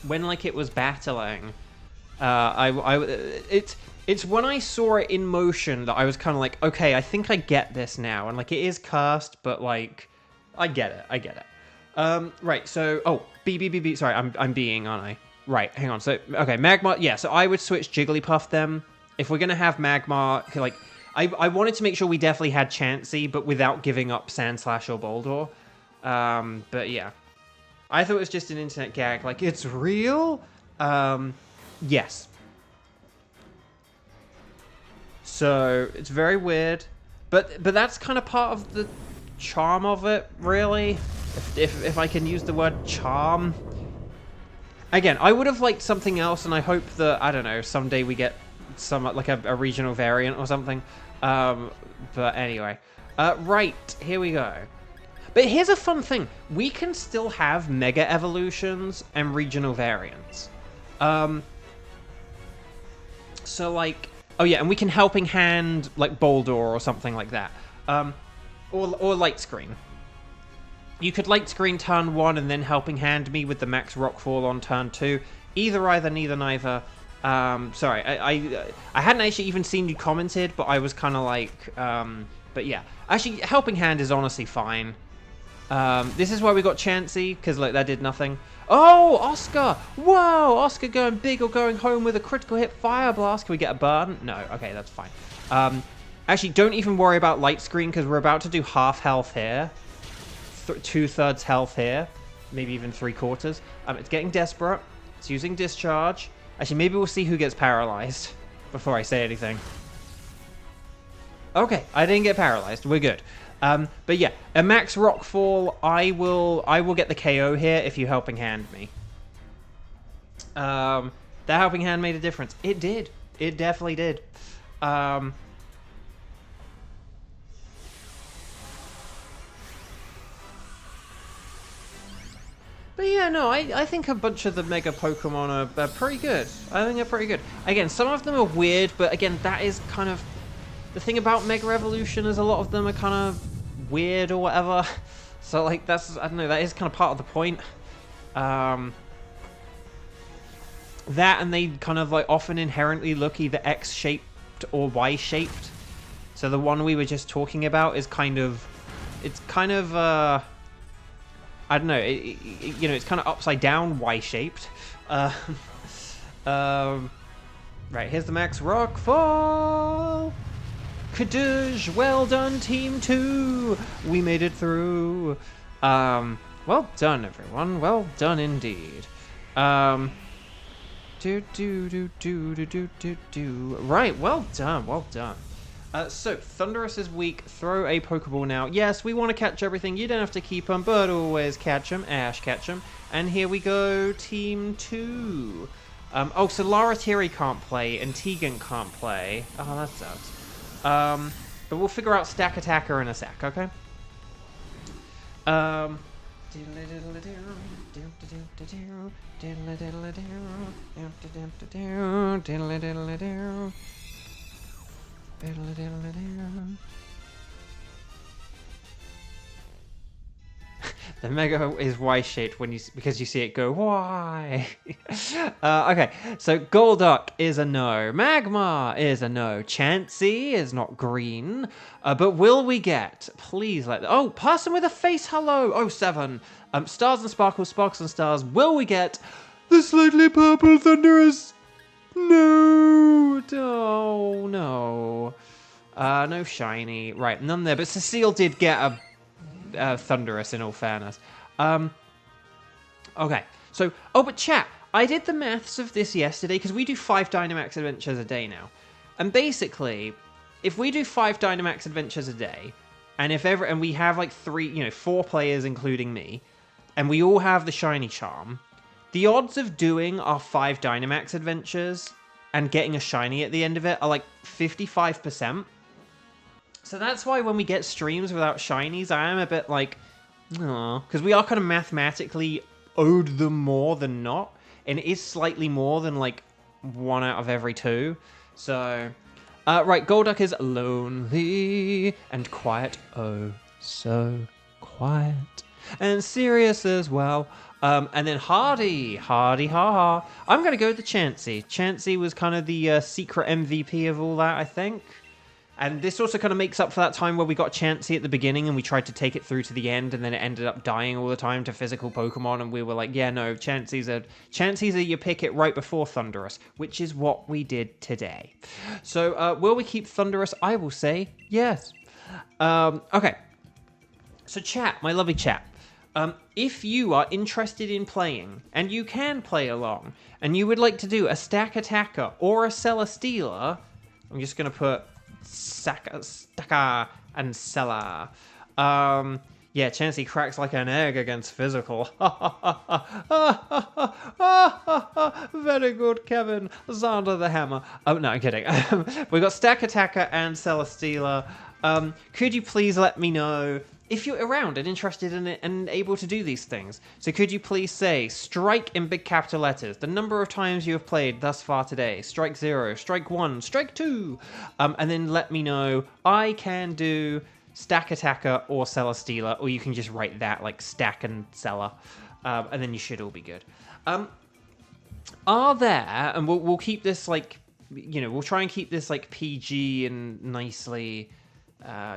like it was battling, It's when I saw it in motion that I was kind of like, okay, I think I get this now. And, like, it is cursed, but, like, I get it. Right, so, oh, sorry, I'm being, aren't I? Right, hang on, so, okay, Magmar, yeah, so I would switch Jigglypuff then. If we're gonna have Magmar, like, I wanted to make sure we definitely had Chansey, but without giving up Sandslash or Boldore. But yeah. I thought it was just an internet gag, like, it's real? Yes. So, it's very weird. But that's kind of part of the charm of it, really. If I can use the word charm. Again, I would have liked something else, and I hope that, I don't know, someday we get some, like, a regional variant or something. But anyway. Right, here we go. But here's a fun thing. We can still have Mega Evolutions and regional variants. So, like... Oh, yeah, and we can Helping Hand, like, Boldore or something like that. Or Light Screen. You could Light Screen turn 1 and then Helping Hand me with the Max Rockfall on turn 2. Either, neither. Sorry, I hadn't actually even seen you commented, but I was kind of like... but yeah. Actually, Helping Hand is honestly fine. This is why we got Chansey, because, like, that did nothing. Oh, Oscar! Whoa! Oscar going big or going home with a critical hit Fire Blast. Can we get a burn? No. Okay, that's fine. Actually, don't even worry about Light Screen, because we're about to do half health here. 2/3 health here. Maybe even 3/4. It's getting desperate. It's using Discharge. Actually, maybe we'll see who gets paralyzed before I say anything. Okay, I didn't get paralyzed. We're good. But yeah, a Max Rockfall, I will get the KO here if you Helping Hand me. That Helping Hand made a difference. It did. It definitely did. But yeah, no, I think a bunch of the Mega Pokemon are pretty good. I think they're pretty good. Again, some of them are weird, but again, that is kind of... The thing about Mega Evolution is a lot of them are kind of weird or whatever. So, like, that's... I don't know, that is kind of part of the point. That, and they kind of, like, often inherently look either X-shaped or Y-shaped. So the one we were just talking about is kind of... It's kind of, I don't know, you know, it's kind of upside down, Y-shaped. Right, here's the Max Rockfall! Kadoosh, well done, Team 2! We made it through. Well done, everyone. Well done indeed. Right, well done, well done. So, Thunderous is weak. Throw a Pokeball now. Yes, we want to catch everything. You don't have to keep them, but always catch them. Ash, catch them. And here we go, Team 2. Oh, so Laratiri can't play, and Tegan can't play. Oh, that sucks. But we'll figure out Stack Attacker in a sec, okay? The Mega is Y-shaped when because you see it go Y. Okay, so Golduck is a no. Magmar is a no. Chansey is not green. But will we get? Please let. Oh, person with a face. Hello. Oh, 7. Stars and sparkles, sparks and stars. Will we get the slightly purple Thunderous? No. Oh no. No shiny. Right, none there. But Cecile did get a Thunderous, in all fairness. Okay, so... Oh, but chat, I did the maths of this yesterday, because we do 5 Dynamax Adventures a day now. And basically, if we do 5 Dynamax Adventures a day, and and we have, like, 4 players, including me, and we all have the Shiny Charm, the odds of doing our 5 Dynamax Adventures and getting a Shiny at the end of it are, like, 55%. So that's why when we get streams without shinies, I am a bit like, aww. Because we are kind of mathematically owed them more than not. And it is slightly more than, like, 1 out of every 2. So, right, Golduck is lonely and quiet. Oh, so quiet. And Sirius as well. And then Hardy, ha ha. I'm going to go with the Chansey. Chansey was kind of the secret MVP of all that, I think. And this also kind of makes up for that time where we got Chansey at the beginning and we tried to take it through to the end and then it ended up dying all the time to physical Pokemon and we were like, yeah, no, Chansey's a you pick it right before Thundurus, which is what we did today. So, will we keep Thundurus? I will say yes. Okay. So chat, my lovely chat. If you are interested in playing, and you can play along, and you would like to do a Stack Attacker or a Celesteela, I'm just going to put Stacker and Seller. Yeah, Chansey cracks like an egg against physical. Very good, Kevin. Xander the Hammer. Oh, no, I'm kidding. We got Stack Attacker and Celesteela. Could you please let me know if you're around and interested in it and able to do these things? So could you please say strike in big capital letters, the number of times you have played thus far today, strike 0, strike 1, strike 2, and then let me know. I can do Stack Attacker or Celesteela, or you can just write that like Stack and Seller, and then you should all be good. Are there, and we'll keep this like, you know, we'll try and keep this like PG and nicely.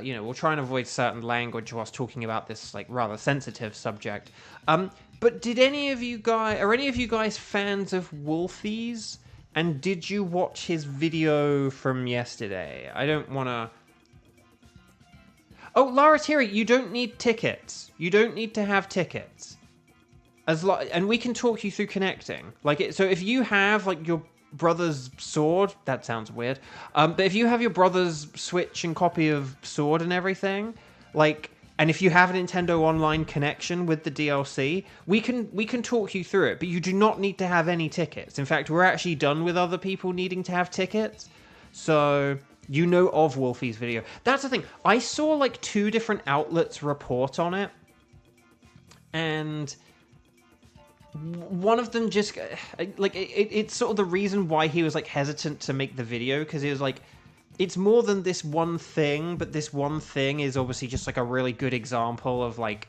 You know, we'll try and avoid certain language whilst talking about this like rather sensitive subject. But are any of you guys fans of Wolfies? And did you watch his video from yesterday? I don't want to. Oh, Laratiri, you don't need tickets. You don't need to have tickets. And we can talk you through connecting. So if you have like your brother's Sword, that sounds weird, but if you have your brother's Switch and copy of Sword and everything, and if you have a Nintendo Online connection with the DLC, we can talk you through it, but you do not need to have any tickets. In fact, we're actually done with other people needing to have tickets, so you know of Wolfie's video. That's the thing, I saw like 2 different outlets report on it, and one of them just like it's sort of the reason why he was like hesitant to make the video, because he was like, it's more than this one thing, but this one thing is obviously just like a really good example of like,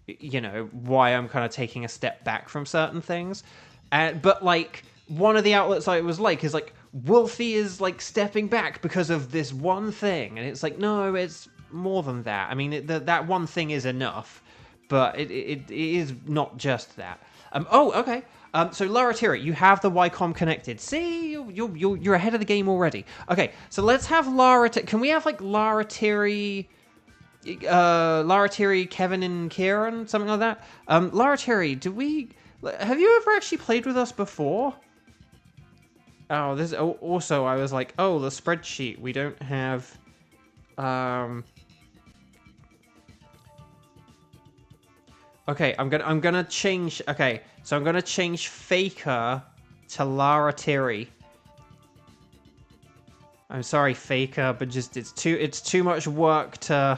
you know, why I'm kind of taking a step back from certain things. But like one of the outlets I was like is like, Wolfie is like stepping back because of this one thing, and it's like, no, it's more than that. I mean, that one thing is enough, but it is not just that. Oh, okay. So Laratiri, you have the Wycom connected. See, you're ahead of the game already. Okay, so let's have Laratiri. Can we have like Laratiri, Kevin and Kieran, something like that? Laratiri, have you ever actually played with us before? Oh, also I was like, oh, the spreadsheet. We don't have. Okay, I'm gonna change. Okay, so I'm gonna change Faker to Laratiri. I'm sorry, Faker, but just it's too much work to.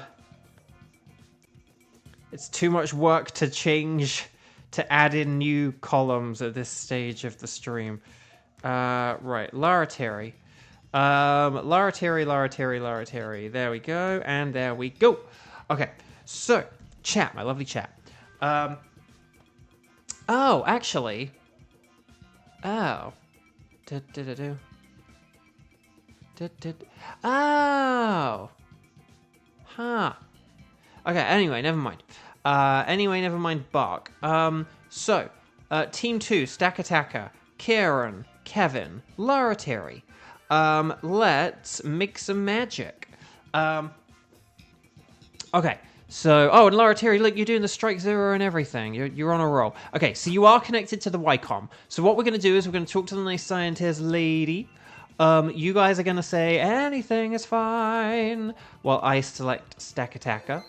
It's too much work to change, to add in new columns at this stage of the stream. Right, Laratiri. Laratiri. There we go, and there we go. Okay, so chat, my lovely chat. Oh, actually. Oh. Oh. Huh. Okay, anyway, never mind. Never mind Bark. So, Team 2, Stack Attacker, Kieran, Kevin, Laratiri. Let's make some magic. Okay. So, and Laratiri, look, you're doing the strike 0 and everything. You're on a roll. Okay, so you are connected to the Wycom. So what we're going to do is we're going to talk to the nice scientist lady. You guys are going to say, anything is fine, while I select Stack Attacker.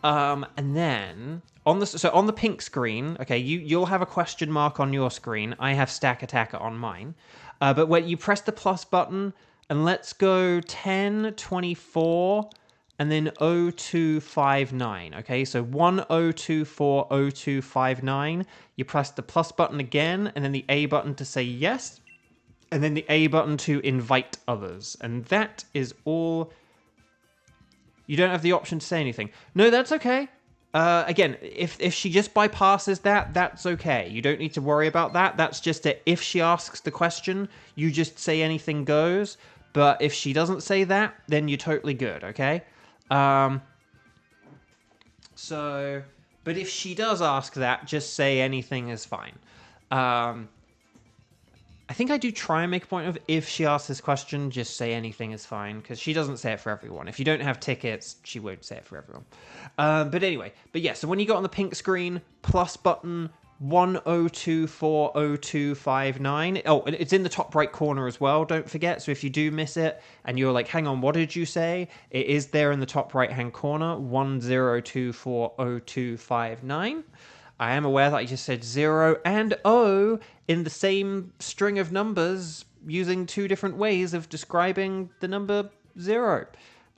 And then, on the pink screen, okay, you'll have a question mark on your screen. I have Stack Attacker on mine. But when you press the plus button, and let's go 10, 24... and then 0259, okay? So 10240259. You press the plus button again, and then the A button to say yes, and then the A button to invite others. And that is all. You don't have the option to say anything. No, that's okay. Again, if she just bypasses that, that's okay. You don't need to worry about that. That's just it. If she asks the question, you just say anything goes. But if she doesn't say that, then you're totally good, okay? But if she does ask that, just say anything is fine. I think I do try and make a point of, if she asks this question, just say anything is fine, because she doesn't say it for everyone. If you don't have tickets, she won't say it for everyone. But anyway, so when you got on the pink screen, plus button 10240259. Oh, it's in the top right corner as well, don't forget. So if you do miss it, and you're like, hang on, what did you say? It is there in the top right-hand corner, 10240259. I am aware that I just said 0 and O in the same string of numbers using two different ways of describing the number 0.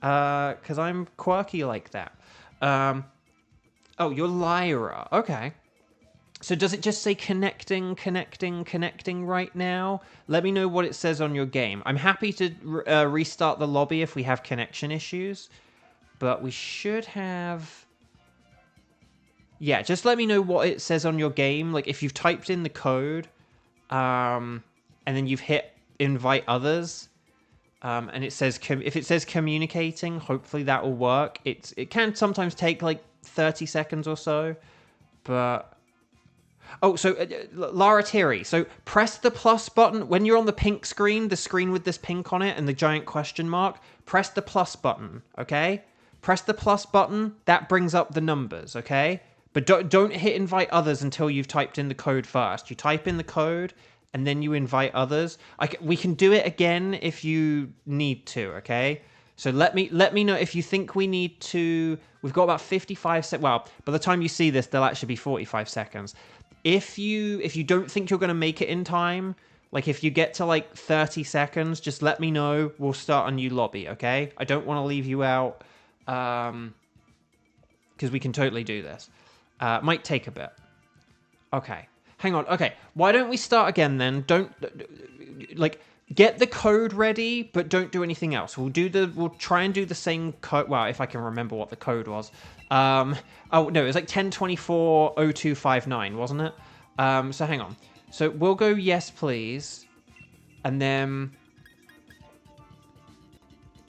Because I'm quirky like that. Oh, you're Lyra. Okay. So does it just say connecting right now? Let me know what it says on your game. I'm happy to restart the lobby if we have connection issues. But we should have... Yeah, just let me know what it says on your game. Like, if you've typed in the code, and then you've hit invite others, and it says if it says communicating, hopefully that will work. It can sometimes take like 30 seconds or so, but so Lara Thierry. So press the plus button when you're on the pink screen, the screen with this pink on it and the giant question mark. Press the plus button, okay? Press the plus button. That brings up the numbers, okay? But don't hit invite others until you've typed in the code first. You type in the code, and then you invite others. We can do it again if you need to, okay? So let me know if you think we need to... We've got about 55 seconds. Well, by the time you see this, there'll actually be 45 seconds. If you don't think you're going to make it in time, like if you get to like 30 seconds, just let me know. We'll start a new lobby, okay? I don't want to leave you out, because we can totally do this. Might take a bit. Okay. Hang on. Okay. Why don't we start again then? Don't get the code ready, but don't do anything else. We'll try and do the same code. Well, if I can remember what the code was. Oh no, it was like 10240259, wasn't it? So hang on. So we'll go yes, please. And then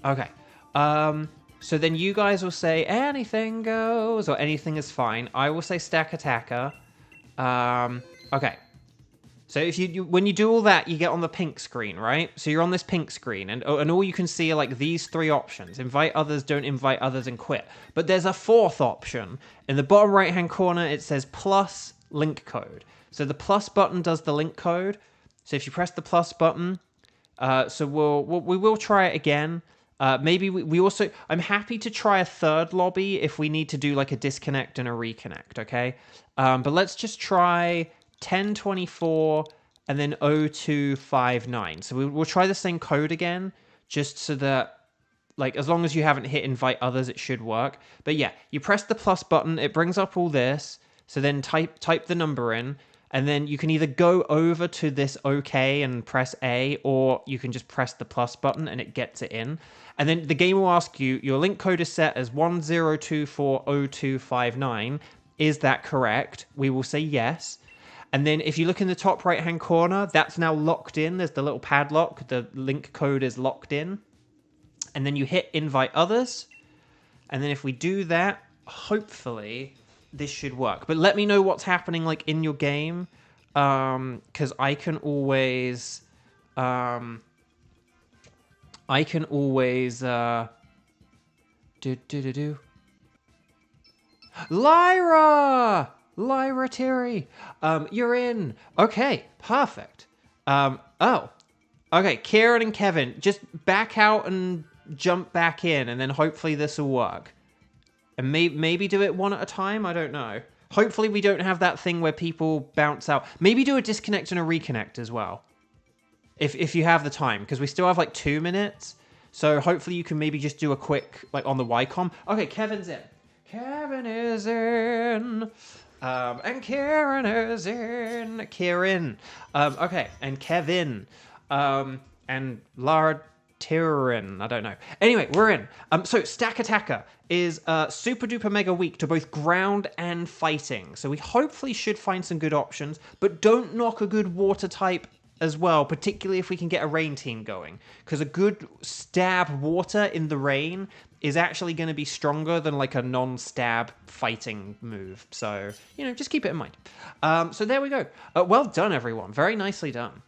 okay. So then you guys will say anything goes or anything is fine. I will say stack attacker. Okay. So if when you do all that, you get on the pink screen, right? So you're on this pink screen, and all you can see are like these three options: invite others, don't invite others, and quit. But there's a fourth option in the bottom right-hand corner. It says plus link code. So the plus button does the link code. So if you press the plus button, so we will try it again. Maybe we also... I'm happy to try a third lobby if we need to do like a disconnect and a reconnect, okay? But let's just try 1024 and then 0259. So we'll try the same code again, just so that, like, as long as you haven't hit invite others, it should work. But yeah, you press the plus button, it brings up all this. So then type the number in. And then you can either go over to this OK and press A, or you can just press the plus button and it gets it in. And then the game will ask you, your link code is set as 10240259. Is that correct? We will say yes. And then if you look in the top right-hand corner, that's now locked in. There's the little padlock. The link code is locked in. And then you hit invite others. And then if we do that, hopefully... this should work. But let me know what's happening like in your game, because I can always Lyra Thierry, you're in. Okay, perfect. Okay, Kieran and Kevin, just back out and jump back in, and then hopefully this will work. And maybe do it one at a time? I don't know. Hopefully we don't have that thing where people bounce out. Maybe do a disconnect and a reconnect as well. If you have the time. Because we still have like 2 minutes. So hopefully you can maybe just do a quick, like on the YCOM. Okay, Kevin's in. Kevin is in. And Kieran is in. Kieran. Okay, and Kevin. And Lara Tyran. I don't know. Anyway, we're in. So Stack Attacker is super duper mega weak to both ground and fighting. So we hopefully should find some good options, but don't knock a good water type as well, particularly if we can get a rain team going. Because a good stab water in the rain is actually going to be stronger than like a non-stab fighting move. So, you know, just keep it in mind. So there we go. Well done, everyone. Very nicely done.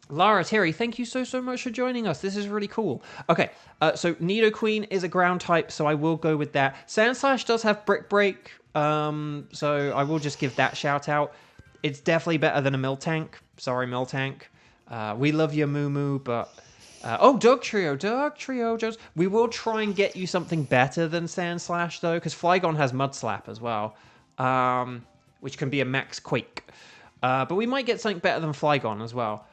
Lara Terry, thank you so much for joining us. This is really cool. Okay, so Nidoqueen is a ground type, so I will go with that. Sandslash does have Brick Break, so I will just give that shout out. It's definitely better than a Miltank. Sorry, Miltank. We love your Moo, but... oh, Dog Trio, Jones. We will try and get you something better than Sandslash, though, because Flygon has Mud Slap as well, which can be a max Quake. But we might get something better than Flygon as well.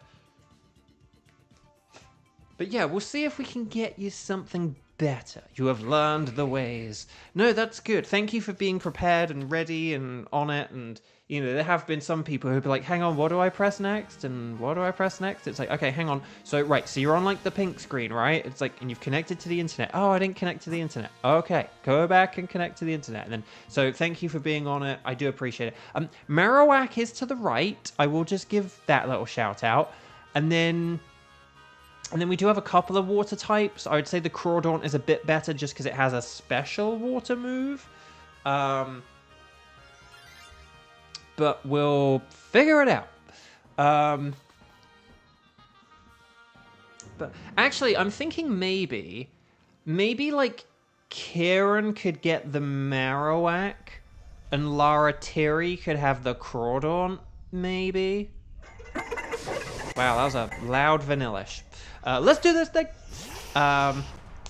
But yeah, we'll see if we can get you something better. You have learned the ways. No, that's good. Thank you for being prepared and ready and on it. And, you know, there have been some people who'll be like, hang on, what do I press next? And what do I press next? It's like, okay, hang on. So, right, so you're on, like, the pink screen, right? It's like, and you've connected to the internet. Oh, I didn't connect to the internet. Okay, go back and connect to the internet. And then, so thank you for being on it. I do appreciate it. Marowak is to the right. I will just give that little shout out. And then we do have a couple of water types. I would say the Crawdaunt is a bit better just because it has a special water move. But we'll figure it out. But actually, I'm thinking maybe like Kieran could get the Marowak and Lara Terry could have the Crawdaunt, maybe. Wow, that was a loud Vanillish. Let's do this thing.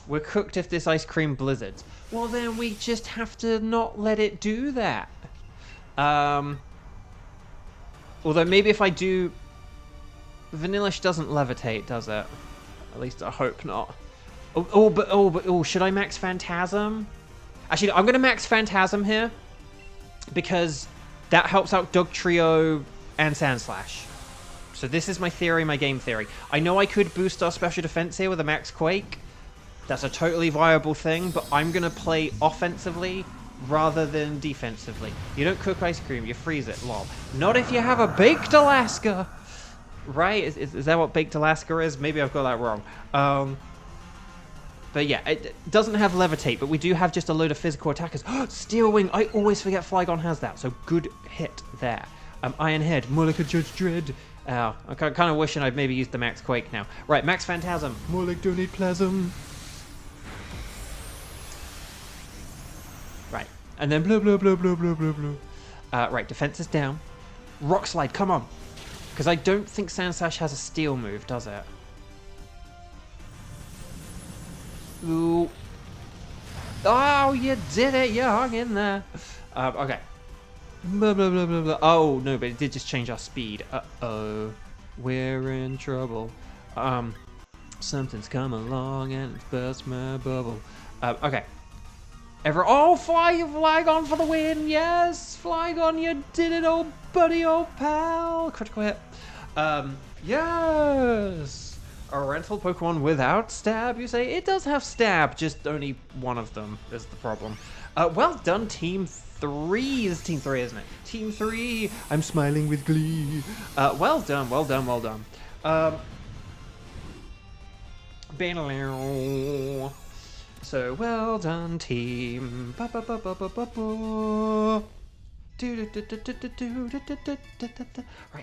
We're cooked if this ice cream blizzards. Well, then we just have to not let it do that. Although maybe if I do... Vanillish doesn't levitate, does it? At least I hope not. Oh, should I max Phantasm? Actually, I'm going to max Phantasm here. Because that helps out Dug Trio and Sandslash. So this is my theory, my game theory. I know I could boost our special defense here with a max Quake. That's a totally viable thing, but I'm going to play offensively rather than defensively. You don't cook ice cream, you freeze it, lol. Not if you have a Baked Alaska! Right? Is that what Baked Alaska is? Maybe I've got that wrong. But yeah, it doesn't have Levitate, but we do have just a load of physical attackers. Steel Wing! I always forget Flygon has that, so good hit there. Iron Head, more like a Judge Dredd. Oh, I'm kind of wishing I'd maybe used the Max Quake now. Right, Max Phantasm. More like Don't Need Plasm. Right, and then blah, blah, blah, blah, blah, blah, blah. Right, defense is down. Rock Slide, come on. Because I don't think Sandslash has a steel move, does it? Ooh. Oh, you did it. You hung in there. Okay. Blah, blah, blah, blah, blah. Oh, no, but it did just change our speed. Uh-oh. We're in trouble. Something's come along and it's burst my bubble. Okay. Oh, Flygon for the win. Yes, Flygon, you did it, old buddy, old pal. Critical hit. Yes. A rental Pokemon without stab, you say? It does have stab, just only one of them is the problem. Well done, Team 3. This is Team 3, isn't it? Team 3. I'm smiling with glee. Well done, well done, well done. So, well done, team. Right,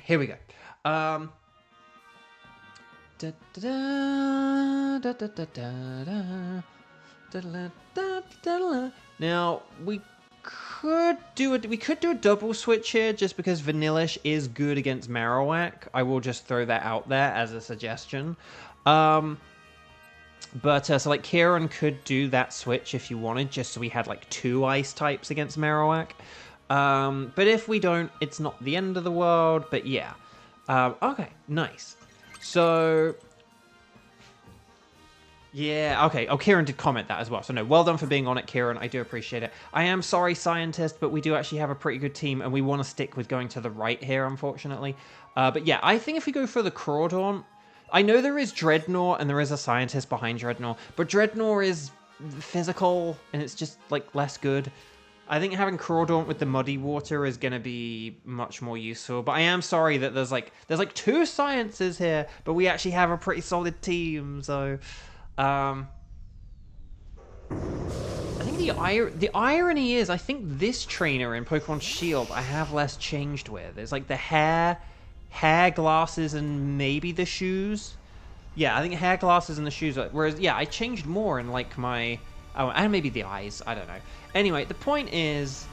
here we go. Now, we could do a double switch here just because Vanillish is good against Marowak. I will just throw that out there as a suggestion. But so like Kieran could do that switch if you wanted, just so we had like 2 ice types against Marowak. But if we don't, it's not the end of the world. But yeah. Okay, nice. So yeah, okay. Oh, Kieran did comment that as well. So no, well done for being on it, Kieran. I do appreciate it. I am sorry, scientist, but we do actually have a pretty good team, and we want to stick with going to the right here, unfortunately. But yeah, I think if we go for the Crawdaunt, I know there is Dreadnought and there is a scientist behind Dreadnought, but Dreadnought is physical and it's just like less good. I think having Crawdaunt with the muddy water is going to be much more useful, but I am sorry that there's like 2 sciences here, but we actually have a pretty solid team, so I think the irony is I think this trainer in Pokemon Shield I have less changed with. It's like the hair, glasses, and maybe the shoes. Yeah, I think hair, glasses, and the shoes. Whereas, yeah, I changed more in like my... Oh, and maybe the eyes. I don't know. Anyway, the point is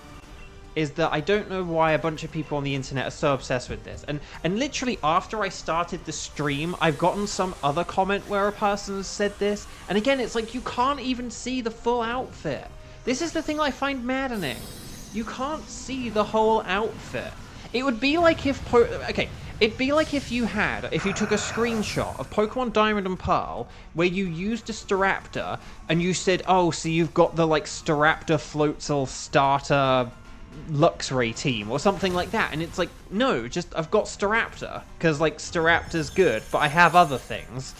that I don't know why a bunch of people on the internet are so obsessed with this. And literally after I started the stream, I've gotten some other comment where a person has said this. And again, it's like you can't even see the full outfit. This is the thing I find maddening. You can't see the whole outfit. It would be like if... It'd be like if you took a screenshot of Pokemon Diamond and Pearl where you used a Staraptor and you said, oh, so you've got the like Staraptor Floatzel starter Luxray team or something like that. And it's like, no, just I've got Staraptor because like Staraptor's good, but I have other things.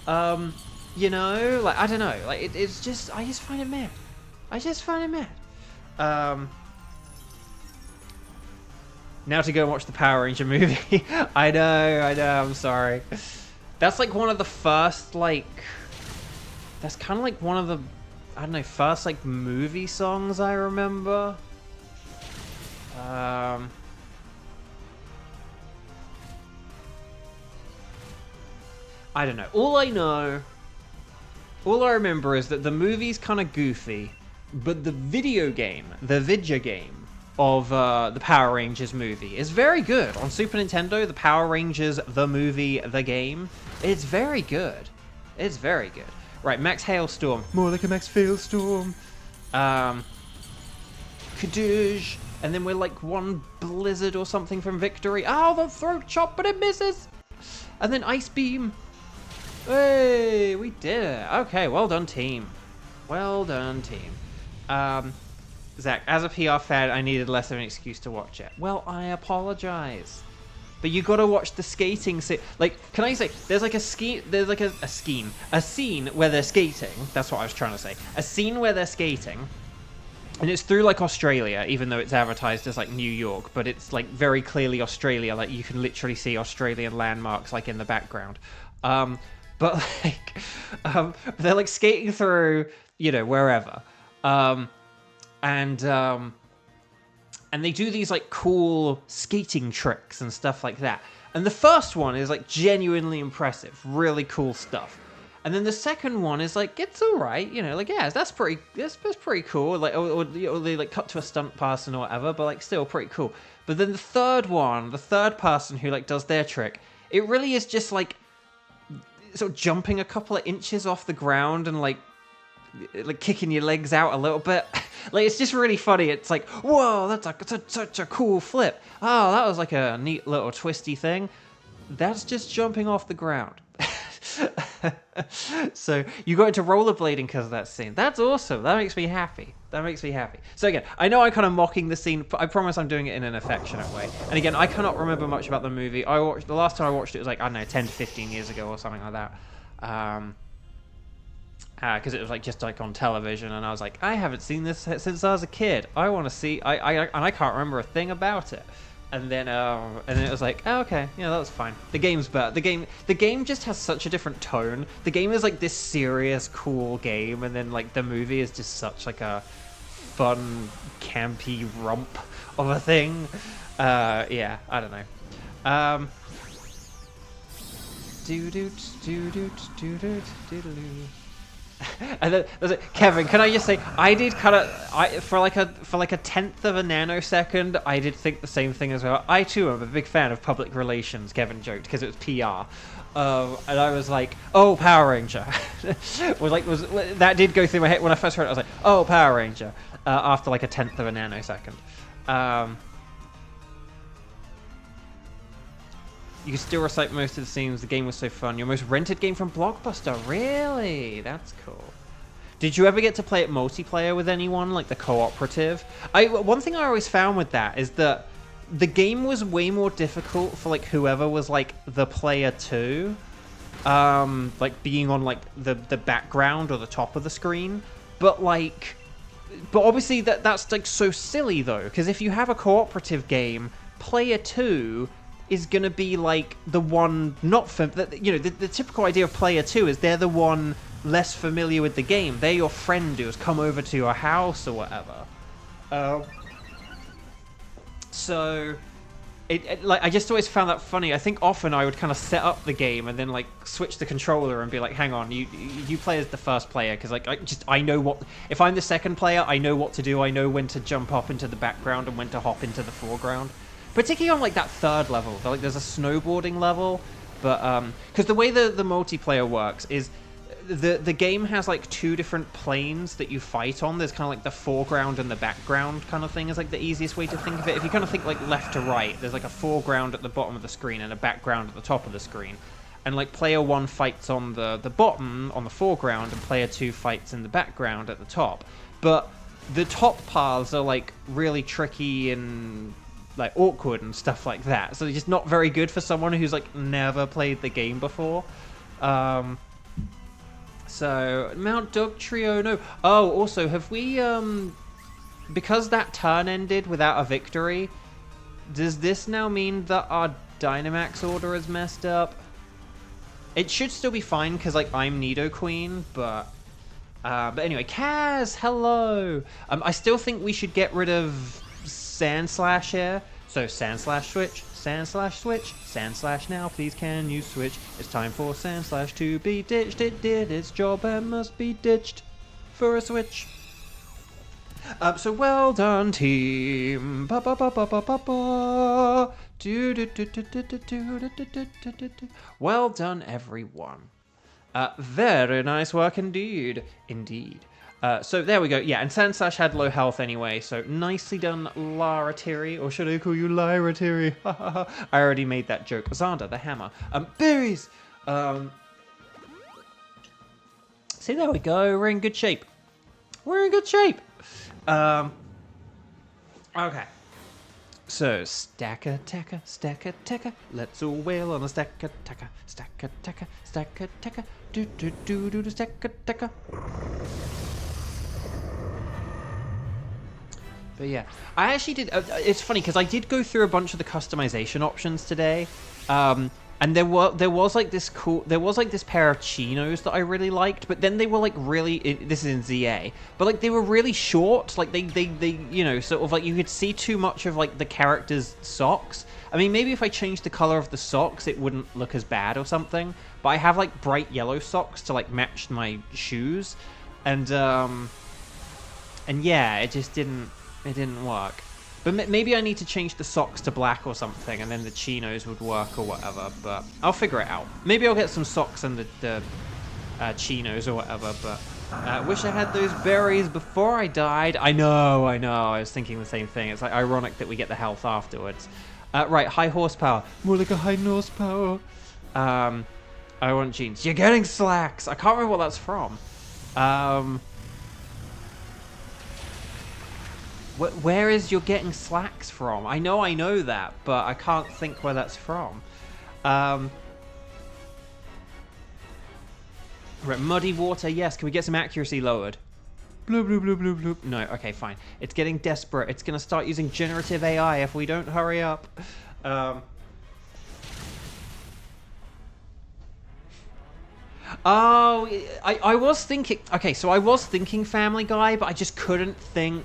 You know, like, I don't know. Like, it's just, I just find it mad. Now to go and watch the Power Ranger movie. I know, I'm sorry. That's like one of the first, like... That's kind of like one of the, I don't know, first, like, movie songs I remember. I don't know. All I remember is that the movie's kind of goofy, but the video game, the vidya game, of the Power Rangers movie is very good. On Super Nintendo, the Power Rangers, the movie, the game, it's very good. It's very good. Right, Max Hailstorm. More like a Max Failstorm. Kadoosh. And then we're like one Blizzard or something from Victory. Oh, the throat chop, but it misses. And then Ice Beam. Hey, we did it. Okay, well done, team. Well done, team. Zach, as a PR fan, I needed less of an excuse to watch it. Well, I apologize. But you gotta watch the skating scene. Like, can I say, there's like a scene where they're skating. That's what I was trying to say. A scene where they're skating. And it's through like Australia, even though it's advertised as like New York, but it's like very clearly Australia. Like you can literally see Australian landmarks like in the background. But like, they're like skating through, you know, wherever. And they do these like cool skating tricks and stuff like that. And the first one is like genuinely impressive, really cool stuff. And then the second one is like, it's all right, you know, like, yeah, that's pretty cool. Like, or they like cut to a stunt person or whatever, but like still pretty cool. But then the third one, the third person who like does their trick, it really is just like sort of jumping a couple of inches off the ground and like kicking your legs out a little bit. Like, it's just really funny. It's like, whoa, that's such a cool flip. Oh, that was like a neat little twisty thing. That's just jumping off the ground. So you got into rollerblading because of that scene. That's awesome. That makes me happy. So again, I know I'm kind of mocking the scene, but I promise I'm doing it in an affectionate way. And again, I cannot remember much about the movie. The last time I watched it was like, I don't know, 10 to 15 years ago or something like that. Because it was like just like on television, and I was like, I haven't seen this since I was a kid. I want to see. I can't remember a thing about it. And then it was like, oh, okay, yeah, that was fine. The game's better. The game just has such a different tone. The game is like this serious, cool game, and then like the movie is just such like a fun, campy romp of a thing. Yeah, I don't know. And then Kevin, can I just say, I did kind of, for like a tenth of a nanosecond, I did think the same thing as well. I too am a big fan of public relations. Kevin joked because it was PR, and I was like, oh, Power Ranger. That did go through my head when I first heard it. I was like, oh, Power Ranger. After like a tenth of a nanosecond. You can still recite most of the scenes. The game was so fun. Your most rented game from Blockbuster. Really? That's cool. Did you ever get to play it multiplayer with anyone, like the cooperative? One thing I always found with that is that the game was way more difficult for like whoever was like the player 2. like being on like the background or the top of the screen, but obviously that's like so silly though, because if you have a cooperative game, player 2 is gonna be like the one not the typical idea of player 2 is they're the one less familiar with the game. They're your friend who's come over to your house or whatever. So like I just always found that funny. I think often I would kind of set up the game and then like switch the controller and be like, hang on, you play as the first player, because like I know what, if I'm the second player, I know what to do. I know when to jump up into the background and when to hop into the foreground. Particularly on like that third level, like there's a snowboarding level, but because the way the multiplayer works is the game has like 2 different planes that you fight on. There's kind of like the foreground and the background kind of thing is like the easiest way to think of it. If you kind of think like left to right, there's like a foreground at the bottom of the screen and a background at the top of the screen. And like player 1 fights on the bottom, on the foreground, and player 2 fights in the background at the top. But the top paths are like really tricky and like awkward and stuff like that. So they're just not very good for someone who's like never played the game before. So, Mount Dog Trio, no. Oh, also, have we, because that turn ended without a victory, does this now mean that our Dynamax order is messed up? It should still be fine, because, like, I'm Nidoqueen, but anyway, Kaz, hello! I still think we should get rid of Sandslash here. So, Sandslash switch, Sandslash switch, Sandslash now, please can you switch? It's time for Sandslash to be ditched. It did its job and must be ditched for a switch. So well done, team. Ba ba ba ba ba ba ba. Do do do do do do do do do do do. Well done, everyone. Very nice work indeed. Indeed. So there we go. Yeah, and Sandslash had low health anyway, so nicely done, Laratiri. Or should I call you Lyratiri? I already made that joke. Xander, the hammer. Berries! See, there we go. We're in good shape. We're in good shape. Okay. So, stack-a-tacker, stack-a-tacker. Let's all wail on a stack-a-tacker. Stack-a-tacker, stack-a-tacker. Do-do-do-do-do, stack-a-tacker. But yeah, I actually did. It's funny because I did go through a bunch of the customization options today, and there was like this pair of chinos that I really liked, but then they were like really. This is in ZA, but like they were really short. Like they sort of like you could see too much of like the character's socks. I mean, maybe if I changed the color of the socks, it wouldn't look as bad or something. But I have like bright yellow socks to like match my shoes, and yeah, it just didn't. It didn't work. But maybe I need to change the socks to black or something, and then the chinos would work or whatever, but I'll figure it out. Maybe I'll get some socks and the chinos or whatever, but I wish I had those berries before I died. I know, I was thinking the same thing. It's like ironic that we get the health afterwards. Right, high horsepower. More like a high horsepower. I want jeans. You're getting slacks! I can't remember what that's from. Where is you're getting slacks from? I know that, but I can't think where that's from. Right, muddy water, yes. Can we get some accuracy lowered? Bloop, bloop, bloop, bloop, bloop. No, okay, fine. It's getting desperate. It's going to start using generative AI if we don't hurry up. Oh, I was thinking... Okay, so I was thinking Family Guy, but I just couldn't think...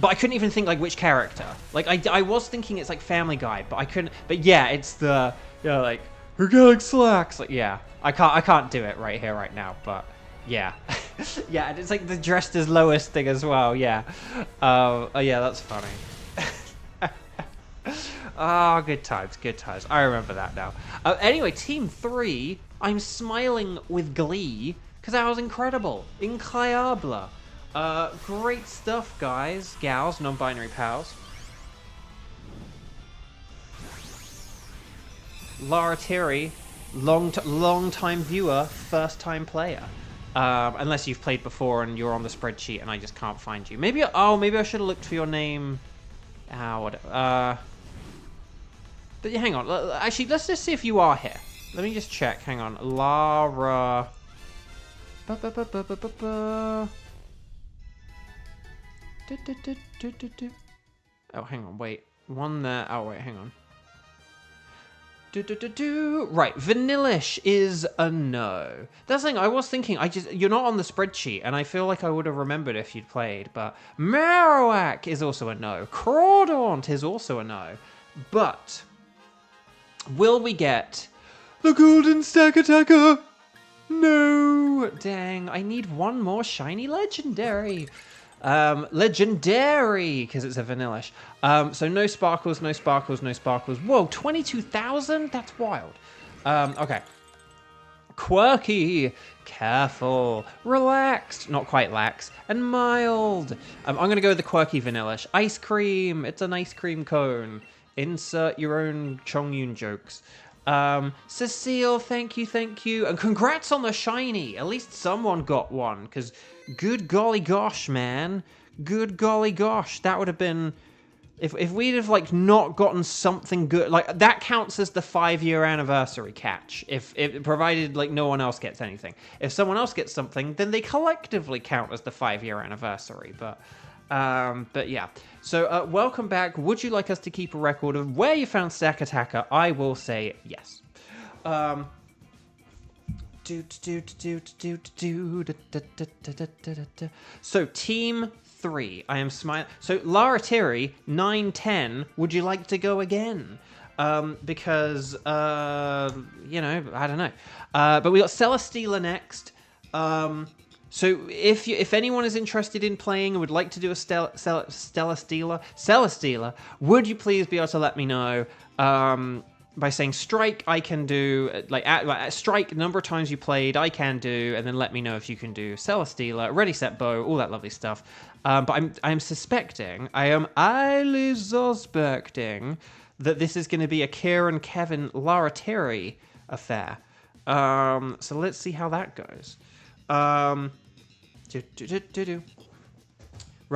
But I couldn't even think, like, which character. Like, I was thinking it's, like, Family Guy, but I couldn't... But, yeah, it's the... like, we're getting slacks. Like, yeah. I can't do it right here, right now, but... Yeah. Yeah, and it's, like, the dressed as Lois thing as well, yeah. Oh, yeah, that's funny. Oh, good times, good times. I remember that now. Anyway, Team 3, I'm smiling with glee, because that was incredible. Incroyable. Great stuff, guys, gals, non-binary pals. Laratiri, long-time viewer, first-time player. Unless you've played before and you're on the spreadsheet and I just can't find you. Maybe I should have looked for your name. But hang on. Actually, let's just see if you are here. Let me just check. Hang on. Lara. Oh, hang on. Wait. One there. Oh, wait. Hang on. Right, Vanillish is a no. That's the thing, I was thinking, you're not on the spreadsheet, and I feel like I would have remembered if you'd played, but Marowak is also a no. Crawdaunt is also a no. But, will we get the Golden Stack Attacker? No! Dang, I need one more shiny legendary. Legendary, because it's a Vanillish. So no sparkles, no sparkles, no sparkles. Whoa, 22,000? That's wild. Okay. Quirky, careful, relaxed, not quite lax, and mild. I'm going to go with the quirky Vanillish. Ice cream, it's an ice cream cone. Insert your own Chongyun jokes. Cecile, thank you. And congrats on the shiny. At least someone got one, because good golly gosh, man. Good golly gosh. That would have been... If we'd have, like, not gotten something good... Like, that counts as the 5-year anniversary catch. If provided, like, no one else gets anything. If someone else gets something, then they collectively count as the 5-year anniversary. But yeah. So, welcome back. Would you like us to keep a record of where you found Stack Attacker? I will say yes. So, Team 3. I am smiling. So, Lara Terry, 9-10. Would you like to go again? Because, you know, I don't know. But we got Celesteela next. So if anyone is interested in playing and would like to do a Celesteela, would you please be able to let me know by saying strike? I can do like strike number of times you played. I can do, and then let me know if you can do Celesteela, ready set bow, all that lovely stuff. But I'm suspecting, I am highly suspecting that this is going to be a Kieran, Kevin, Lara Terry affair. So let's see how that goes. Right,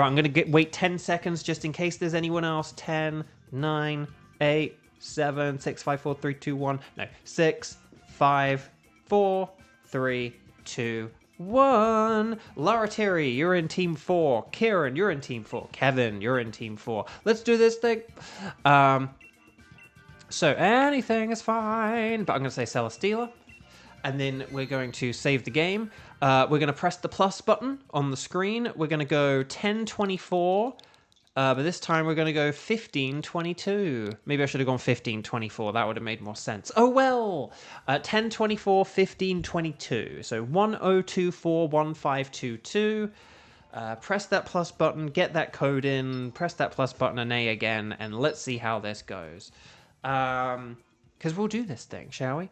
I'm going to wait 10 seconds just in case there's anyone else. 10, 9, 8, 7, 6, 5, 4, 3, 2, 1. No, 6, 5, 4, 3, 2, 1. Lara Terry, you're in Team 4. Kieran, you're in Team 4. Kevin, you're in Team 4. Let's do this thing. So anything is fine. But I'm going to say Celesteela. And then we're going to save the game. We're going to press the plus button on the screen. We're going to go 1024. But this time we're going to go 1522. Maybe I should have gone 1524. That would have made more sense. Oh well. 1024, 1522. So 10241522. Press that plus button. Get that code in. Press that plus button and A again. And let's see how this goes. Because we'll do this thing, shall we?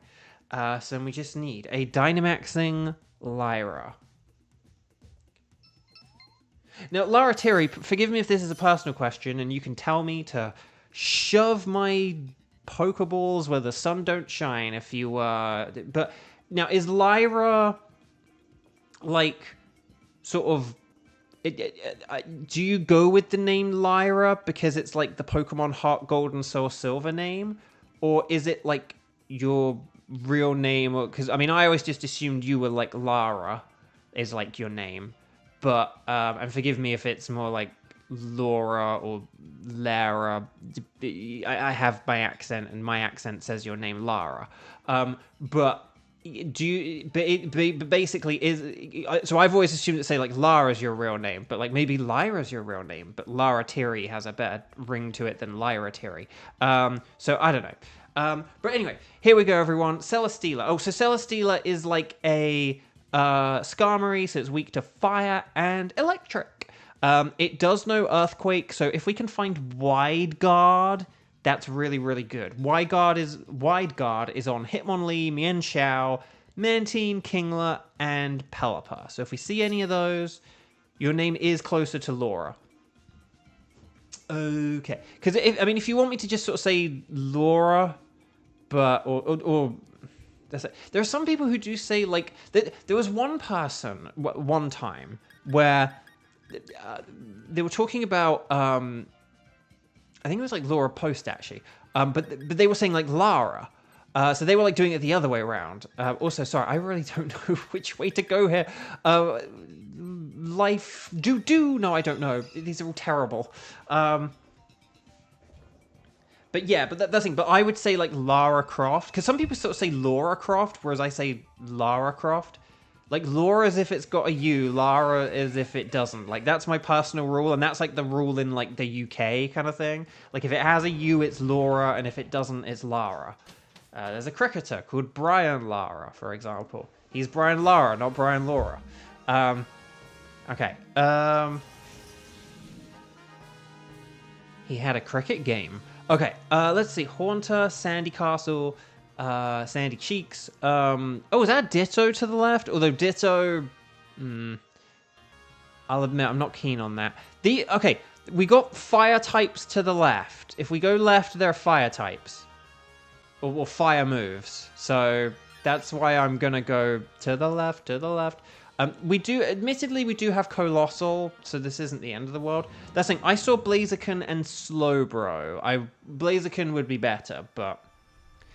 So we just need a Dynamaxing Lyra. Now, Lara Terry, forgive me if this is a personal question, and you can tell me to shove my Pokeballs where the sun don't shine if you, but now, is Lyra, like, sort of, do you go with the name Lyra because it's, like, the Pokemon Heart Gold and Soul Silver name? Or is it, like, your real name? Because I mean, I always just assumed you were like Lara is like your name, but and forgive me if it's more like Laura or Lara. I have my accent, and my accent says your name Lara. But do you? But basically is so. I've always assumed that say like Lara's your real name, but like maybe Lyra's your real name, but Lara Terry has a better ring to it than Lyra Terry. So I don't know. But anyway, here we go, everyone. Celesteela. Oh, so Celesteela is like a Skarmory, so it's weak to fire and electric. It does know Earthquake, so if we can find Wide Guard, that's really, really good. Wide Guard is on Hitmonlee, Mienshao, Mantine, Kingler, and Pelipper. So if we see any of those, your name is closer to Laura. Okay, because if you want me to just sort of say Laura, but or that's it. There are some people who do say like there was one person one time where they were talking about I think it was like Laura Post actually, but they were saying like Lara, So they were like doing it the other way around. Also, sorry, I really don't know which way to go here. Life do no, I don't know. These are all terrible. But yeah, but that's the thing. But I would say like Lara Croft, because some people sort of say Laura Croft, whereas I say Lara Croft. Like Laura as if it's got a U, Lara as if it doesn't. Like that's my personal rule, and that's like the rule in like the UK kind of thing. Like if it has a U, it's Laura, and if it doesn't, it's Lara. There's a cricketer called Brian Lara, for example. He's Brian Lara, not Brian Laura. Okay. He had a cricket game. Okay, let's see. Haunter, Sandy Castle, Sandy Cheeks. Oh, is that Ditto to the left? Although Ditto... I'll admit, I'm not keen on that. Okay, we got fire types to the left. If we go left, there are fire types. Or fire moves. So that's why I'm going to go to the left, to the left. Admittedly, we do have Colossal, so this isn't the end of the world. That's the thing, I saw Blaziken and Slowbro. Blaziken would be better, but...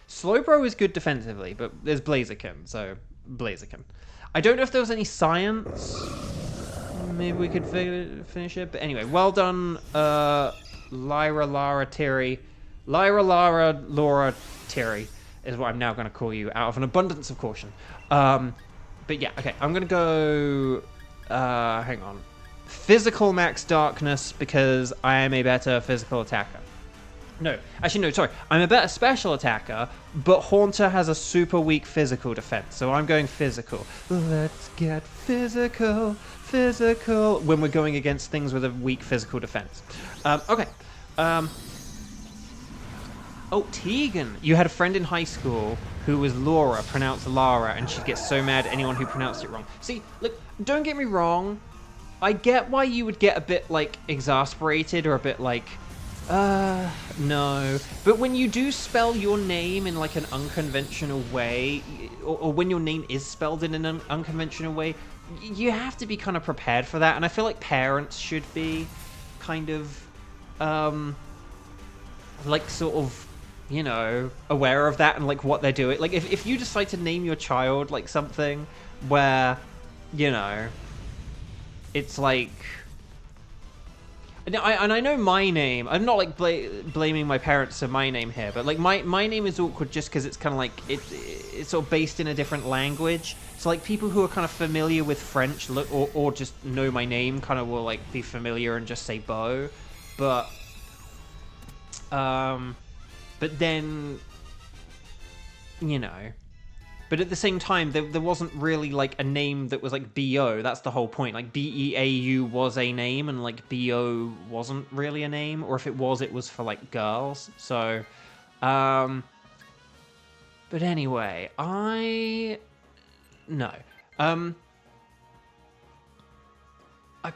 Slowbro is good defensively, but there's Blaziken, so Blaziken. I don't know if there was any science. Maybe we could finish it, but anyway, well done, Lyra, Terry. Lyra, Laura, Terry is what I'm now going to call you out of an abundance of caution. But yeah, okay, I'm going to go, hang on. Physical max darkness because I am a better physical attacker. No, actually no, sorry. I'm a better special attacker, but Haunter has a super weak physical defense, so I'm going physical. Let's get physical, when we're going against things with a weak physical defense. Okay. Oh, Tegan. You had a friend in high school who was Laura, pronounced Lara, and she'd get so mad at anyone who pronounced it wrong. See, look, don't get me wrong. I get why you would get a bit, like, exasperated or a bit like, no. But when you do spell your name in, like, an unconventional way, or when your name is spelled in an unconventional way, you have to be kind of prepared for that. And I feel like parents should be kind of, like, sort of, you know, aware of that and, like, what they're doing. Like, if you decide to name your child, like, something where, you know, it's like... And I know my name. I'm not, like, blaming my parents for my name here, but, like, my name is awkward just because it's kind of, like, it's sort of based in a different language. So, like, people who are kind of familiar with French or just know my name kind of will, like, be familiar and just say Beau. But then, you know... But at the same time, there wasn't really, like, a name that was, like, B.O. That's the whole point. Like, B-E-A-U was a name, and, like, B.O. wasn't really a name. Or if it was for, like, girls. So, but anyway, no. I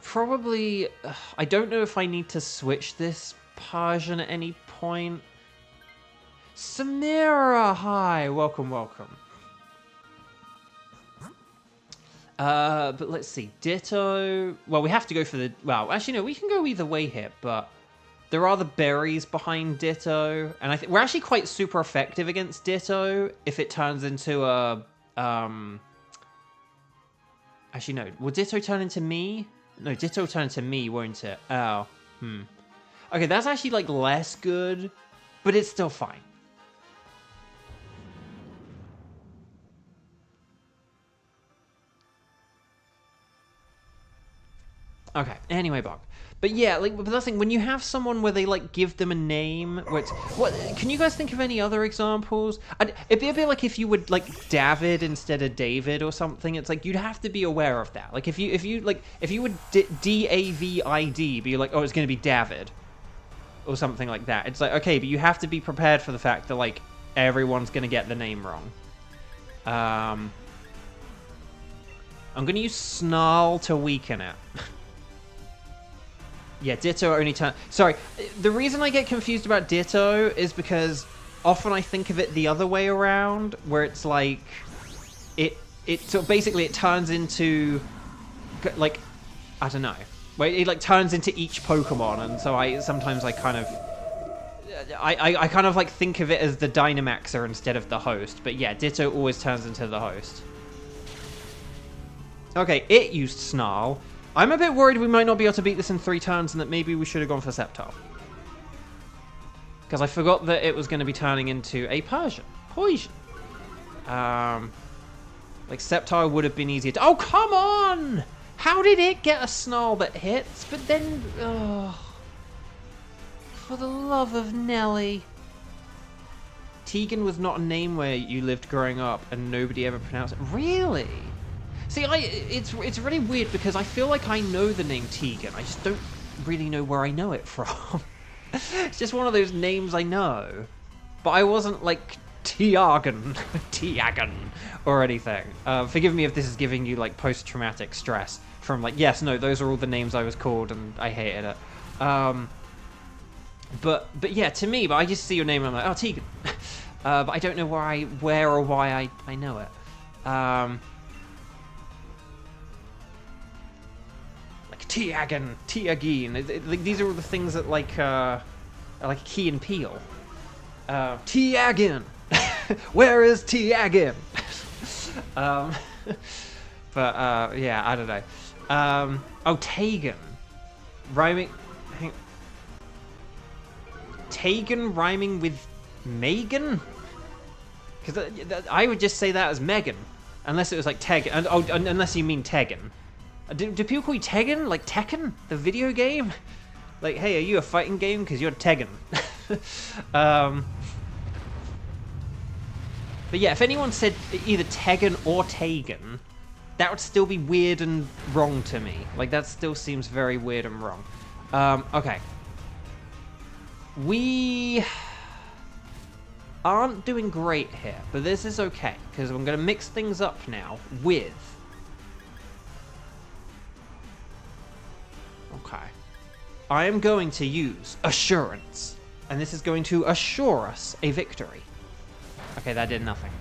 probably... I don't know if I need to switch this Persian at any point. Samira, hi! Welcome. But let's see. Ditto... Well, we have to go for the... Well, actually, no, we can go either way here, but... There are the berries behind Ditto, and I think we're actually quite super effective against Ditto if it turns into a... Actually, no. Will Ditto turn into me? No, Ditto will turn into me, won't it? Oh, Okay, that's actually, like, less good, but it's still fine. Okay, anyway, Bog. But yeah, like, but that's the thing, when you have someone where they, like, give them a name, can you guys think of any other examples? It'd be a bit like if you would, like, David instead of David or something. It's like, you'd have to be aware of that. Like, if you would D-A-V-I-D, but you're like, oh, it's going to be David. Or something like that. It's like, okay, but you have to be prepared for the fact that, like, everyone's going to get the name wrong. I'm going to use Snarl to weaken it. Yeah, Ditto only turn... Sorry, the reason I get confused about Ditto is because often I think of it the other way around, where it's like... So basically it turns into... Like, I don't know. Where it, like, turns into each Pokemon, and so sometimes I kind of... I kind of like think of it as the Dynamaxer instead of the host. But yeah, Ditto always turns into the host. Okay, it used Snarl. I'm a bit worried we might not be able to beat this in 3 turns and that maybe we should have gone for Sceptile. Because I forgot that it was going to be turning into a Poison. Like, Sceptile would have been easier to... Oh, come on! How did it get a Snarl that hits? But then... Oh, for the love of Nelly. Tegan was not a name where you lived growing up and nobody ever pronounced it. Really? See, it's really weird because I feel like I know the name Tegan. I just don't really know where I know it from. It's just one of those names I know. But I wasn't like Tiagan or anything. Forgive me if this is giving you like post-traumatic stress from like, yes, no, those are all the names I was called and I hated it. But yeah, to me, but I just see your name and I'm like, oh, Tegan. But I don't know where or why I know it. Like Tiagan. These are all the things that like Key and Peele. Tiagan. Where is Tiagan? But yeah, I don't know. Oh, Tegan. Rhyming. Tegan rhyming with Megan? Because I would just say that as Megan. Unless it was like Tegan. Oh, unless you mean Tegan. Do people call you Tegan? Like Tekken? The video game? Like, hey, are you a fighting game? Because you're Tegan. But yeah, if anyone said either Tegan or Tegan, that would still be weird and wrong to me. Like, that still seems very weird and wrong. Okay. We aren't doing great here, but this is okay, because I'm going to mix things up now with... Okay. I am going to use Assurance, and this is going to assure us a victory. Okay, that did nothing.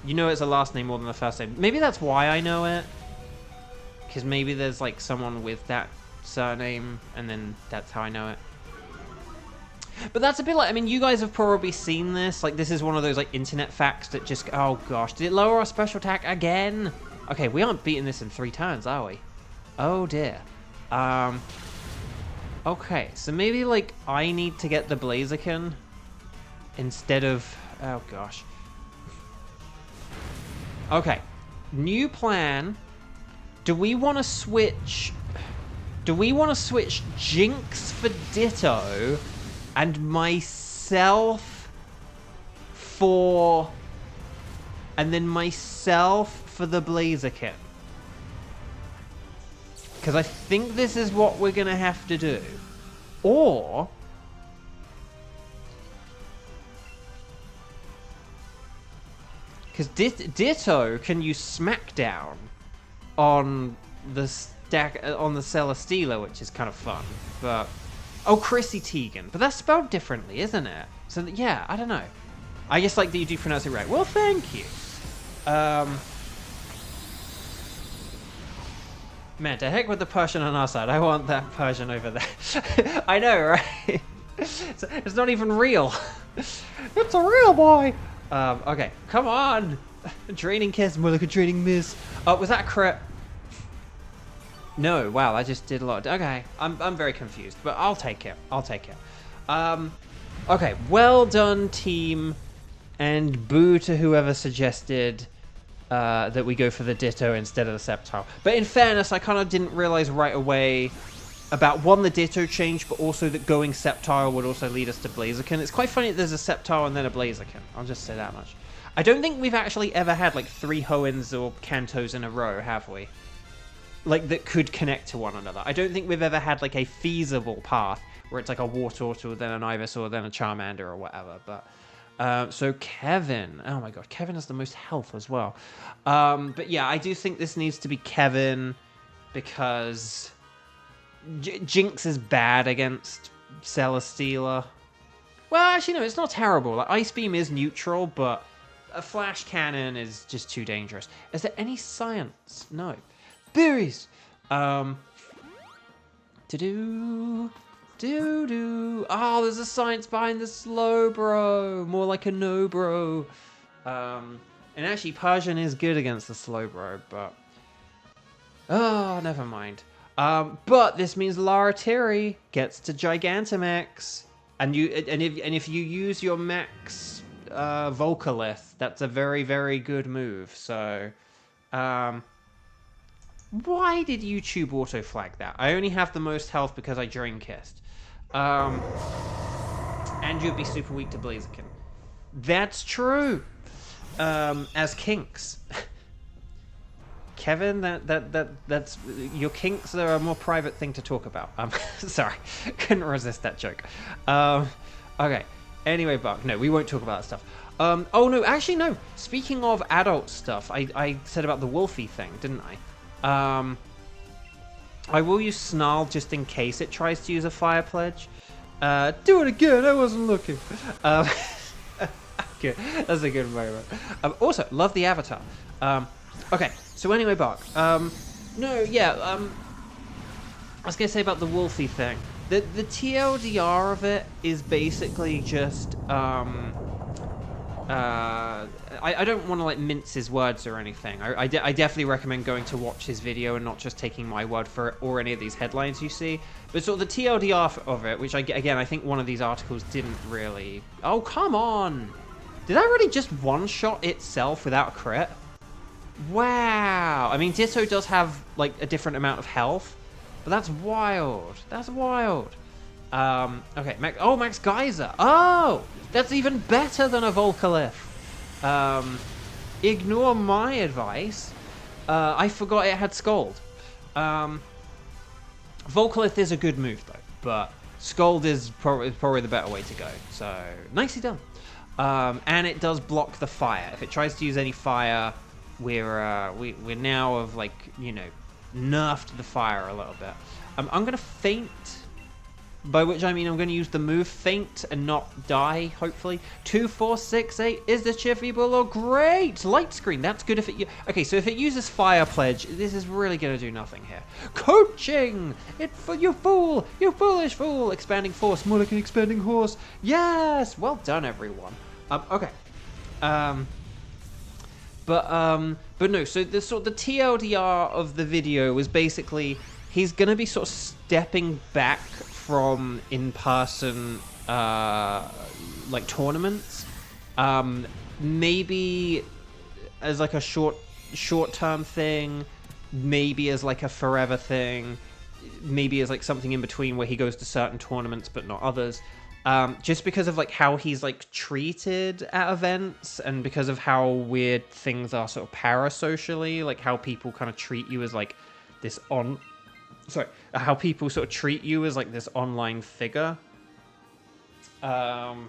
You know it's a last name more than the first name. Maybe that's why I know it. Because maybe there's like someone with that surname, and then that's how I know it. But that's a bit like, I mean, you guys have probably seen this. Like, this is one of those, like, internet facts that just... Oh, gosh. Did it lower our special attack again? Okay, we aren't beating this in 3 turns, are we? Oh, dear. Okay, so maybe, like, I need to get the Blaziken instead of... Oh, gosh. Okay. New plan. Do we want to switch... Do we want to switch Jinx for Ditto... and myself for... and then myself for the Blaziken? Because I think this is what we're going to have to do. Or... because Ditto can use Smackdown on the stack on the Celesteela, which is kind of fun. But... Oh, Chrissy Teigen. But that's spelled differently, isn't it? So, yeah, I don't know. I just like that you do pronounce it right. Well, thank you. Man, to heck with the Persian on our side. I want that Persian over there. I know, right? It's not even real. It's a real boy. Okay, come on. Draining kiss, more like a draining miss. Oh, was that a crit? No, wow, I just did a lot. Okay, I'm very confused, but I'll take it. I'll take it. Okay, well done, team, and boo to whoever suggested that we go for the Ditto instead of the Sceptile. But in fairness, I kind of didn't realize right away about, one, the Ditto change, but also that going Sceptile would also lead us to Blaziken. It's quite funny that there's a Sceptile and then a Blaziken. I'll just say that much. I don't think we've actually ever had, like, 3 Hoenns or Kantos in a row, have we? Like, that could connect to one another. I don't think we've ever had, like, a feasible path where it's like a Wartortle, then an Ivysaur, then a Charmander or whatever. But so Kevin. Oh my god, Kevin has the most health as well. But yeah, I do think this needs to be Kevin because Jinx is bad against Celesteela. Well, actually, no, it's not terrible. Like, Ice Beam is neutral, but a Flash Cannon is just too dangerous. Is there any science? No. Berries! To do... Doo-doo. Oh, there's a science behind the Slowbro. More like a no-bro. And actually, Persian is good against the Slowbro, but... Oh, never mind. But this means Laratiri gets to Gigantamax. And if you use your max Volcalith, that's a very, very good move. So, why did YouTube auto-flag that? I only have the most health because I Drain Kissed. And you'd be super weak to Blaziken. That's true. As kinks. Kevin, that's your kinks are a more private thing to talk about. Sorry, couldn't resist that joke. Okay. Anyway, Buck, no, we won't talk about that stuff. Oh no, actually no. Speaking of adult stuff, I said about the Wolfie thing, didn't I? I will use Snarl just in case it tries to use a Fire Pledge. Do it again, I wasn't looking. Good. That's a good moment. Also, love the avatar. Okay, so anyway, Buck. No, yeah, I was going to say about the Wolfie thing. The TLDR of it is basically just, I don't want to like mince his words or anything. I definitely recommend going to watch his video and not just taking my word for it or any of these headlines you see. But sort of the TLDR of it, which again I think one of these articles didn't really. Oh come on! Did I really just one-shot itself without a crit? Wow! I mean, Ditto does have like a different amount of health, but that's wild. That's wild. Okay, Max Geyser. Oh, that's even better than a Volcalith. Ignore my advice. I forgot it had Scold. Volcalith is a good move though, but Scold is probably the better way to go. So nicely done. And it does block the fire. If it tries to use any fire, we're now of like, you know, nerfed the fire a little bit. I'm gonna feint, by which I mean I'm gonna use the move feint and not die, hopefully. 2, 4, 6, 8. Is the Chiffy Bullet great? Light screen, that's good if it... Okay, so if it uses Fire Pledge, this is really gonna do nothing here. Coaching! You fool! You foolish fool! Expanding force, more like an expanding horse. Yes! Well done, everyone. Okay. But no, so the TLDR of the video was basically he's gonna be sort of stepping back from in-person like tournaments, maybe as like a short-term thing, maybe as like a forever thing, maybe as like something in between where he goes to certain tournaments but not others. Just because of like how he's like treated at events and because of how weird things are sort of parasocially, like how people kind of treat you as like this how people sort of treat you as like this online figure. And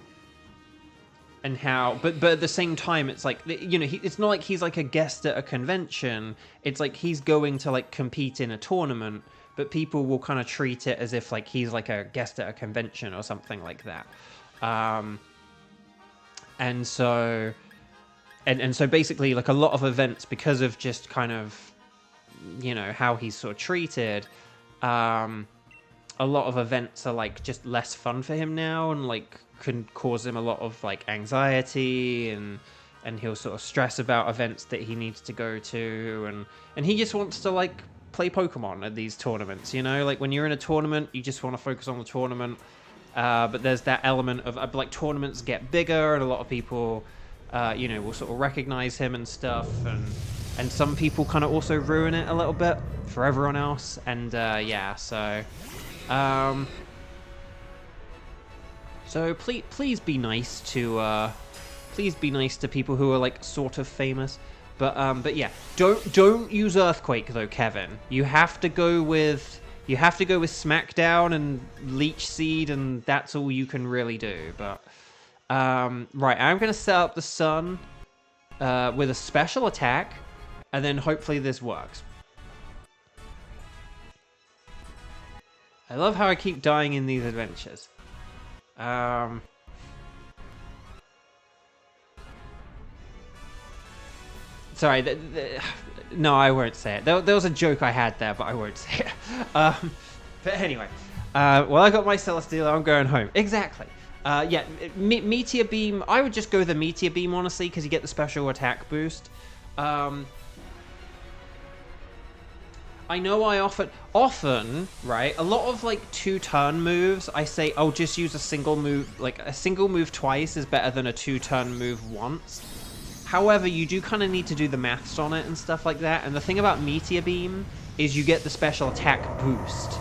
how, but at the same time, it's like, you know, it's not like he's like a guest at a convention. It's like he's going to like compete in a tournament, but people will kind of treat it as if like he's like a guest at a convention or something like that. And so basically like a lot of events, because of just kind of, you know, how he's sort of treated, a lot of events are like just less fun for him now and like can cause him a lot of like anxiety and he'll sort of stress about events that he needs to go to and he just wants to like play Pokemon at these tournaments, you know, like when you're in a tournament you just want to focus on the tournament, but there's that element of like tournaments get bigger and a lot of people you know, will sort of recognize him and stuff, and some people kind of also ruin it a little bit for everyone else, and yeah, so please be nice to people who are like sort of famous. But yeah, don't use Earthquake though, Kevin. You have to go with Smackdown and Leech Seed, and that's all you can really do. But right, I'm gonna set up the Sun with a special attack, and then hopefully this works. I love how I keep dying in these adventures. Sorry, no, I won't say it. There was a joke I had there, but I won't say it. But anyway, Well, I got my Celesteela, I'm going home. Exactly. Yeah, Meteor Beam, I would just go the Meteor Beam, honestly, because you get the special attack boost. I know I often, right, a lot of, like, 2-turn moves, I say, oh, just use a single move, like, a single move twice is better than a 2-turn move once. However, you do kind of need to do the maths on it and stuff like that, and the thing about Meteor Beam is you get the special attack boost.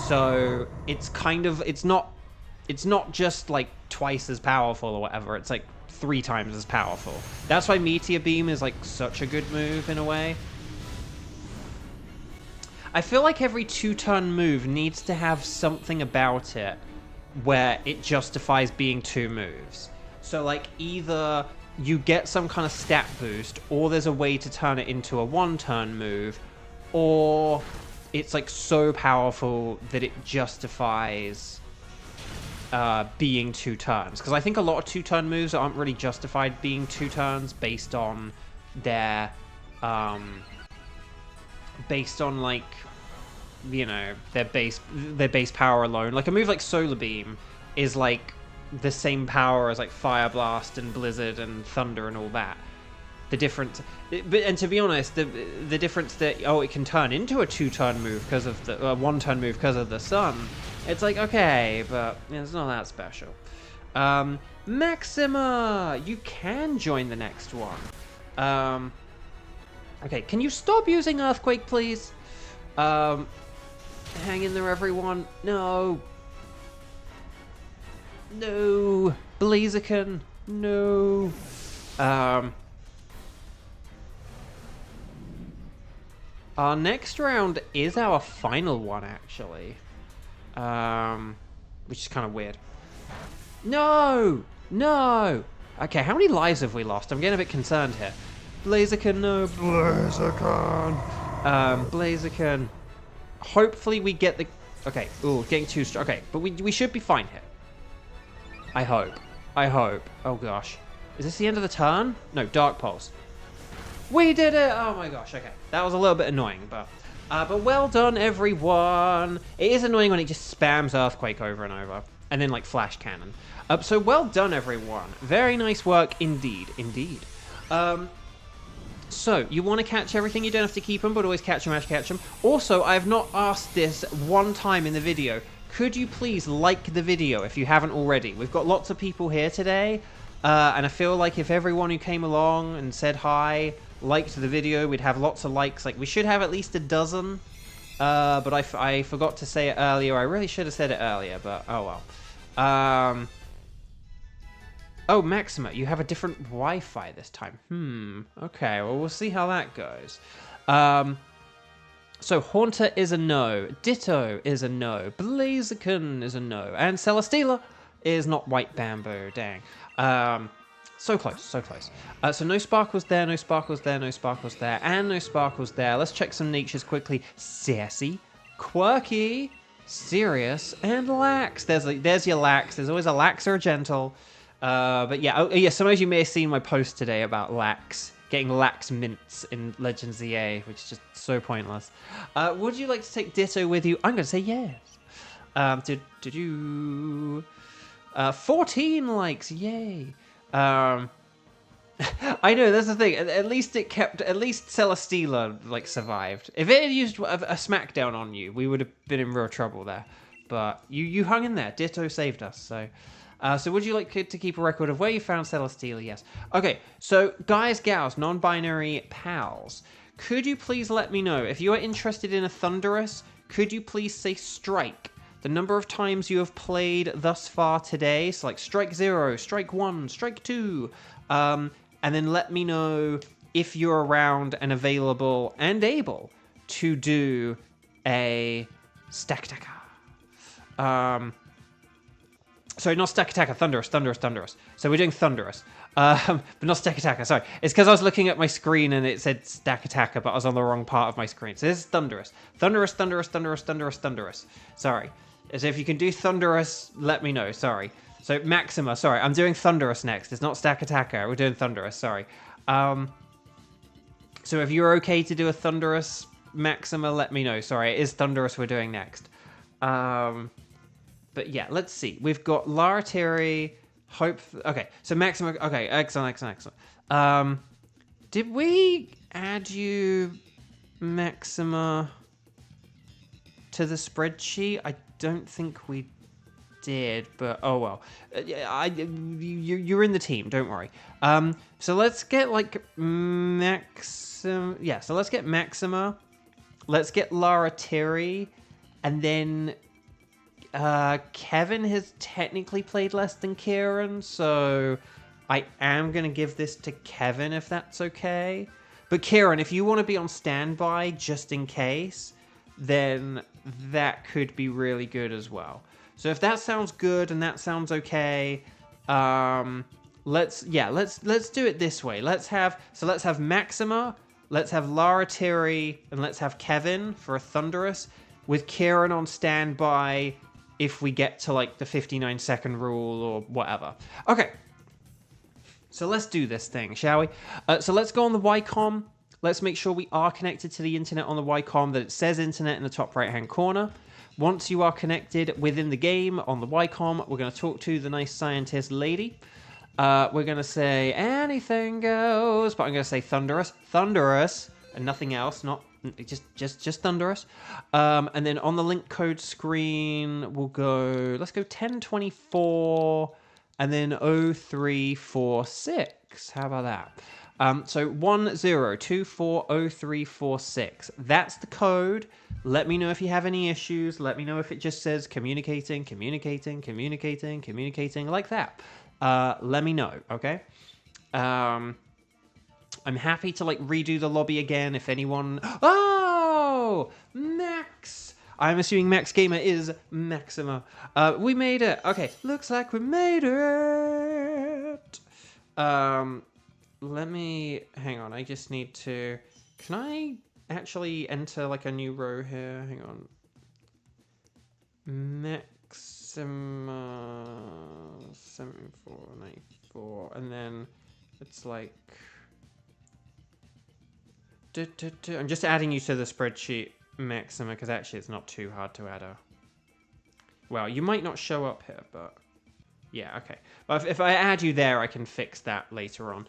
So, it's kind of, it's not just, like, twice as powerful or whatever, it's, like, 3 times as powerful. That's why Meteor Beam is, like, such a good move, in a way. I feel like every 2-turn move needs to have something about it where it justifies being 2 moves. So, like, either you get some kind of stat boost, or there's a way to turn it into a 1-turn move, or it's, like, so powerful that it justifies being 2 turns. Because I think a lot of 2-turn moves aren't really justified being 2 turns based on their... based on, like, you know, their base power alone. Like, a move like Solar Beam is, like, the same power as, like, Fire Blast and Blizzard and Thunder and all that. The difference... and to be honest, the difference that, oh, it can turn into a 2-turn move because of the... 1-turn move because of the sun. It's like, okay, but it's not that special. Maxima! You can join the next one. Okay, can you stop using Earthquake, please? Hang in there, everyone. No. No. Blaziken. No. Our next round is our final one, actually. Which is kind of weird. No! No! Okay, how many lives have we lost? I'm getting a bit concerned here. Blaziken, no. Blaziken. Blaziken. Hopefully we get the... Okay, ooh, getting too strong. Okay, but we should be fine here. I hope. I hope. Oh, gosh. Is this the end of the turn? No, Dark Pulse. We did it! Oh, my gosh, okay. That was a little bit annoying, but well done, everyone. It is annoying when it just spams Earthquake over and over. And then, like, Flash Cannon. So well done, everyone. Very nice work indeed. Indeed. So, you want to catch everything, you don't have to keep them, but always catch them as you catch them. Also, I have not asked this one time in the video. Could you please like the video if you haven't already? We've got lots of people here today, and I feel like if everyone who came along and said hi liked the video, we'd have lots of likes. Like, we should have at least a dozen, but I forgot to say it earlier. I really should have said it earlier, but oh well. Oh, Maxima, you have a different Wi-Fi this time. Okay, well, we'll see how that goes. So, Haunter is a no. Ditto is a no. Blaziken is a no. And Celesteela is not White Bamboo. Dang. So close, so close. So, no Sparkles there, no Sparkles there, no Sparkles there, and no Sparkles there. Let's check some natures quickly. Sassy, Quirky, Serious, and Lax. There's your Lax. There's always a Lax or a Gentle. But yeah, oh, yeah, some of you may have seen my post today about Lax, getting Lax mints in Legends EA, which is just so pointless. Would you like to take Ditto with you? I'm going to say yes. Did you... 14 likes, yay. I know, that's the thing. At least Celesteela, like, survived. If it had used a smackdown on you, we would have been in real trouble there. But you hung in there. Ditto saved us, so... So would you like to keep a record of where you found Celesteela? Yes. Okay, so guys, gals, non-binary pals, could you please let me know, if you are interested in a Thunderous, could you please say strike? The number of times you have played thus far today, so like strike 0, strike 1, strike 2, and then let me know if you're around and available and able to do a Stack Attacker. Sorry, not Stack Attacker, Thunderous. So we're doing Thunderous. But not Stack Attacker, sorry. It's because I was looking at my screen and it said Stack Attacker, but I was on the wrong part of my screen. So this is Thunderous. Thunderous. Sorry. So if you can do Thunderous, let me know, sorry. So Maxima, sorry, I'm doing Thunderous next. It's not Stack Attacker, we're doing Thunderous, sorry. So if you're okay to do a Thunderous, Maxima, let me know. Sorry, it is Thunderous we're doing next. But yeah, let's see. We've got Laratiri, Hope... Okay, so Maxima... Okay, excellent. Did we add you, Maxima, to the spreadsheet? I don't think we did, but oh well. You're in the team, don't worry. So let's get, like, Maxima... Yeah, so let's get Maxima. Let's get Laratiri, and then... Kevin has technically played less than Kieran, so I am going to give this to Kevin if that's okay. But Kieran, if you want to be on standby just in case, then that could be really good as well. So if that sounds good and that sounds okay, let's do it this way. Let's have Maxima, let's have Laratiri, and let's have Kevin for a Thunderous, with Kieran on standby if we get to, like, the 59-second rule or whatever. Okay. So let's do this thing, shall we? So let's go on the Ycom. Let's make sure we are connected to the internet on the Ycom, that it says internet in the top right-hand corner. Once you are connected within the game on the Ycom, we're going to talk to the nice scientist lady. We're going to say anything goes, but I'm going to say Thunderous, and nothing else, not... Just Thunderous. And then on the link code screen, we'll go... Let's go 1024 and then 0346. How about that? So 10240346. That's the code. Let me know if you have any issues. Let me know if it just says communicating like that. Let me know, okay? I'm happy to, like, redo the lobby again if anyone... Oh! Max! I'm assuming Max Gamer is Maxima. We made it. Okay, looks like we made it. Let me... Hang on, I just need to... Can I actually enter, like, a new row here? Hang on. Maxima... 7494. And then it's like... I'm just adding you to the spreadsheet, Maxima, because actually it's not too hard to add her. Well, you might not show up here, but... Yeah, okay. But if I add you there, I can fix that later on.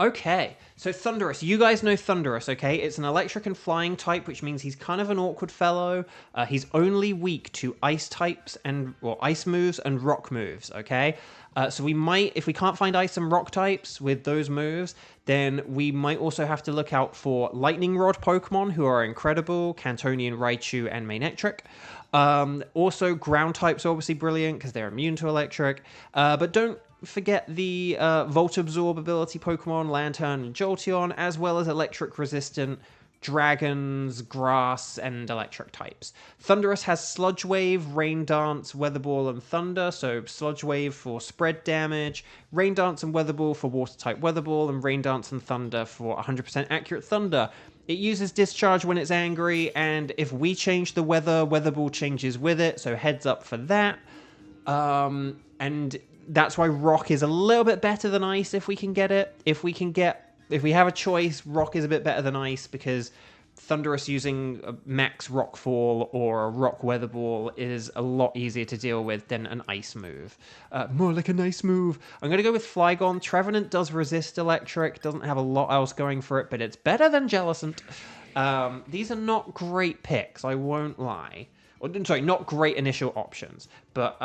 Okay, so Thunderous. You guys know Thunderous, okay? It's an electric and flying type, which means he's kind of an awkward fellow. He's only weak to ice types and... Well, ice moves and rock moves, okay? So we might, if we can't find ice and rock types with those moves, then we might also have to look out for Lightning Rod Pokemon, who are incredible, Cantonian, Raichu, and Manectric. Also, ground types are obviously brilliant, because they're immune to electric. But don't forget the Volt Absorb ability Pokemon, Lantern and Jolteon, as well as electric resistant dragons, grass, and electric types. Thunderous has Sludge Wave, Rain Dance, Weather Ball, and Thunder. So Sludge Wave for spread damage, Rain Dance and Weather Ball for water type Weather Ball, and Rain Dance and Thunder for 100% accurate Thunder. It uses Discharge when it's angry, and if we change the weather, Weather Ball changes with it, so heads up for that. And that's why Rock is a little bit better than Ice if we can get it. If we have a choice, Rock is a bit better than Ice, because Thunderous using a max Rockfall or a Rock Weather Ball is a lot easier to deal with than an Ice move. More like an Ice move. I'm going to go with Flygon. Trevenant does resist electric, doesn't have a lot else going for it, but it's better than Jellicent. These are not great picks, I won't lie. Sorry, not great initial options, but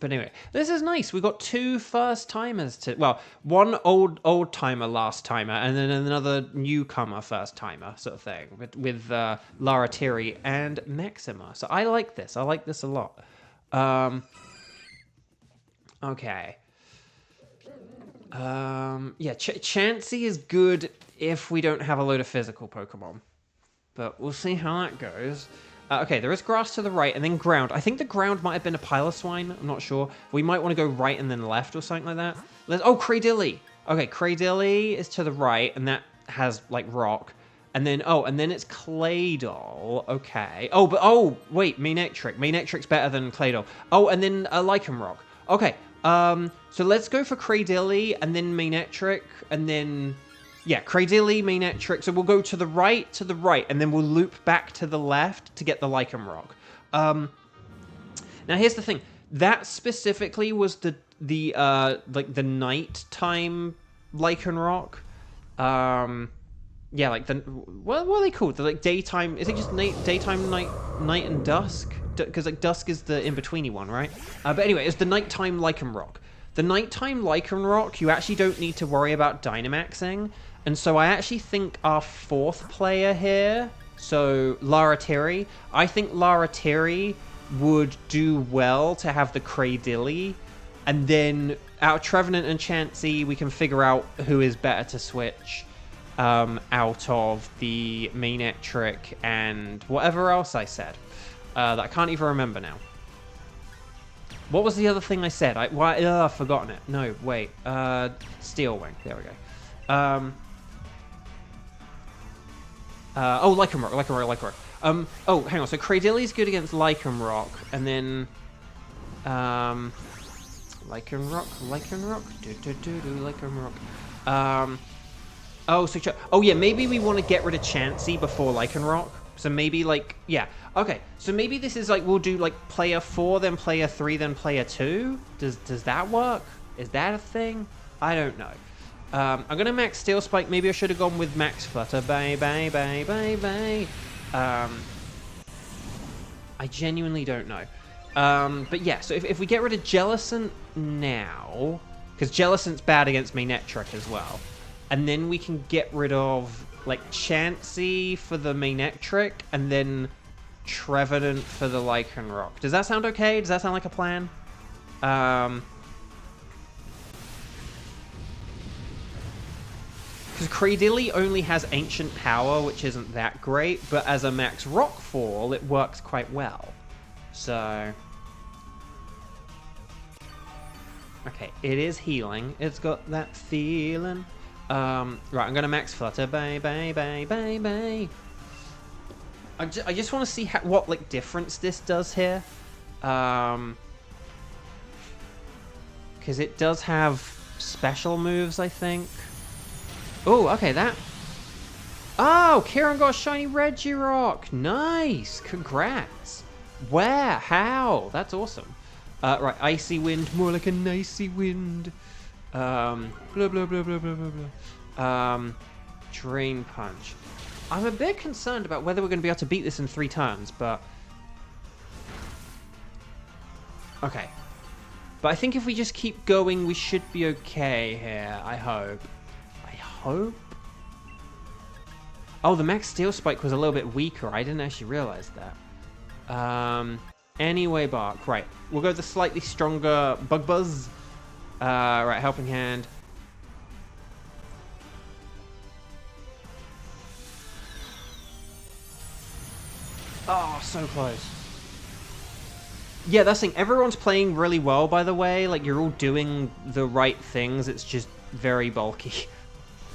anyway, this is nice. We got two first timers to... Well, one old timer, last timer, and then another newcomer first timer sort of thing with Laratiri and Maxima. So I like this. I like this a lot. Okay. Yeah, Chansey is good if we don't have a load of physical Pokemon. But we'll see how that goes. Okay, there is grass to the right, and then ground. I think the ground might have been a Piloswine. I'm not sure. We might want to go right and then left or something like that. Oh, Cradilly. Okay, Cradilly is to the right, and that has, like, rock. And then, and then it's Claydol. Okay. Wait, Manectric. Manectric's better than Claydol. Oh, and then Lycanroc. Okay, so let's go for Cradilly, and then Manectric, and then... Yeah, Cradilly, Manectric. So we'll go to the right, and then we'll loop back to the left to get the Lycanroc. Now here's the thing. That specifically was the like the nighttime Lycanroc. Yeah, like the what are they called? The like daytime. Is it just daytime, night and dusk? Because like dusk is the in-betweeny one, right? But anyway, it's the nighttime Lycanroc. The nighttime Lycanroc, you actually don't need to worry about Dynamaxing, and so I actually think our fourth player here, so Laratiri, I think Laratiri would do well to have the Cradilly, and then out of Trevenant and Chansey, we can figure out who is better to switch out of the Manectric and whatever else I said that I can't even remember now. What was the other thing I said? I've forgotten it. No, wait. Steel Wing. There we go. Oh, Lycanroc. Oh, hang on. So Cradilly's good against Lycanroc, and then Lycanroc. Oh yeah, maybe we want to get rid of Chansey before Lycanroc. So maybe like, yeah, okay. So maybe this is like, we'll do like player 4, then player 3, then player 2. Does that work? Is that a thing? I don't know. I'm gonna max Steel Spike. Maybe I should have gone with max Flutter. I genuinely don't know. But yeah, so if we get rid of Jellicent now, because Jellicent's bad against Manectric as well, and then we can get rid of like Chansey for the Manectric, and then Trevenant for the Lycanroc. Does that sound okay? Does that sound like a plan? Because Cradilly only has Ancient Power, which isn't that great, but as a max Rockfall, it works quite well. So... okay, it is healing. It's got that feeling. Right, I'm gonna max Flutter. I just want to see what like difference this does here. Because it does have special moves, I think. Oh, okay, that... oh, Kieran got a shiny Regirock. Nice. Congrats. Where? How? That's awesome. Right, Icy Wind. More like an icy wind. Blah, blah, blah, blah, blah, blah, blah. Drain Punch. I'm a bit concerned about whether we're going to be able to beat this in 3 turns, but... okay. But I think if we just keep going, we should be okay here. I hope. Oh, the max Steel Spike was a little bit weaker. I didn't actually realize that. Anyway, Bark. Right. We'll go the slightly stronger Bug Buzz. Right, Helping Hand. Oh, so close. Yeah, that's the thing. Everyone's playing really well, by the way. Like, you're all doing the right things. It's just very bulky.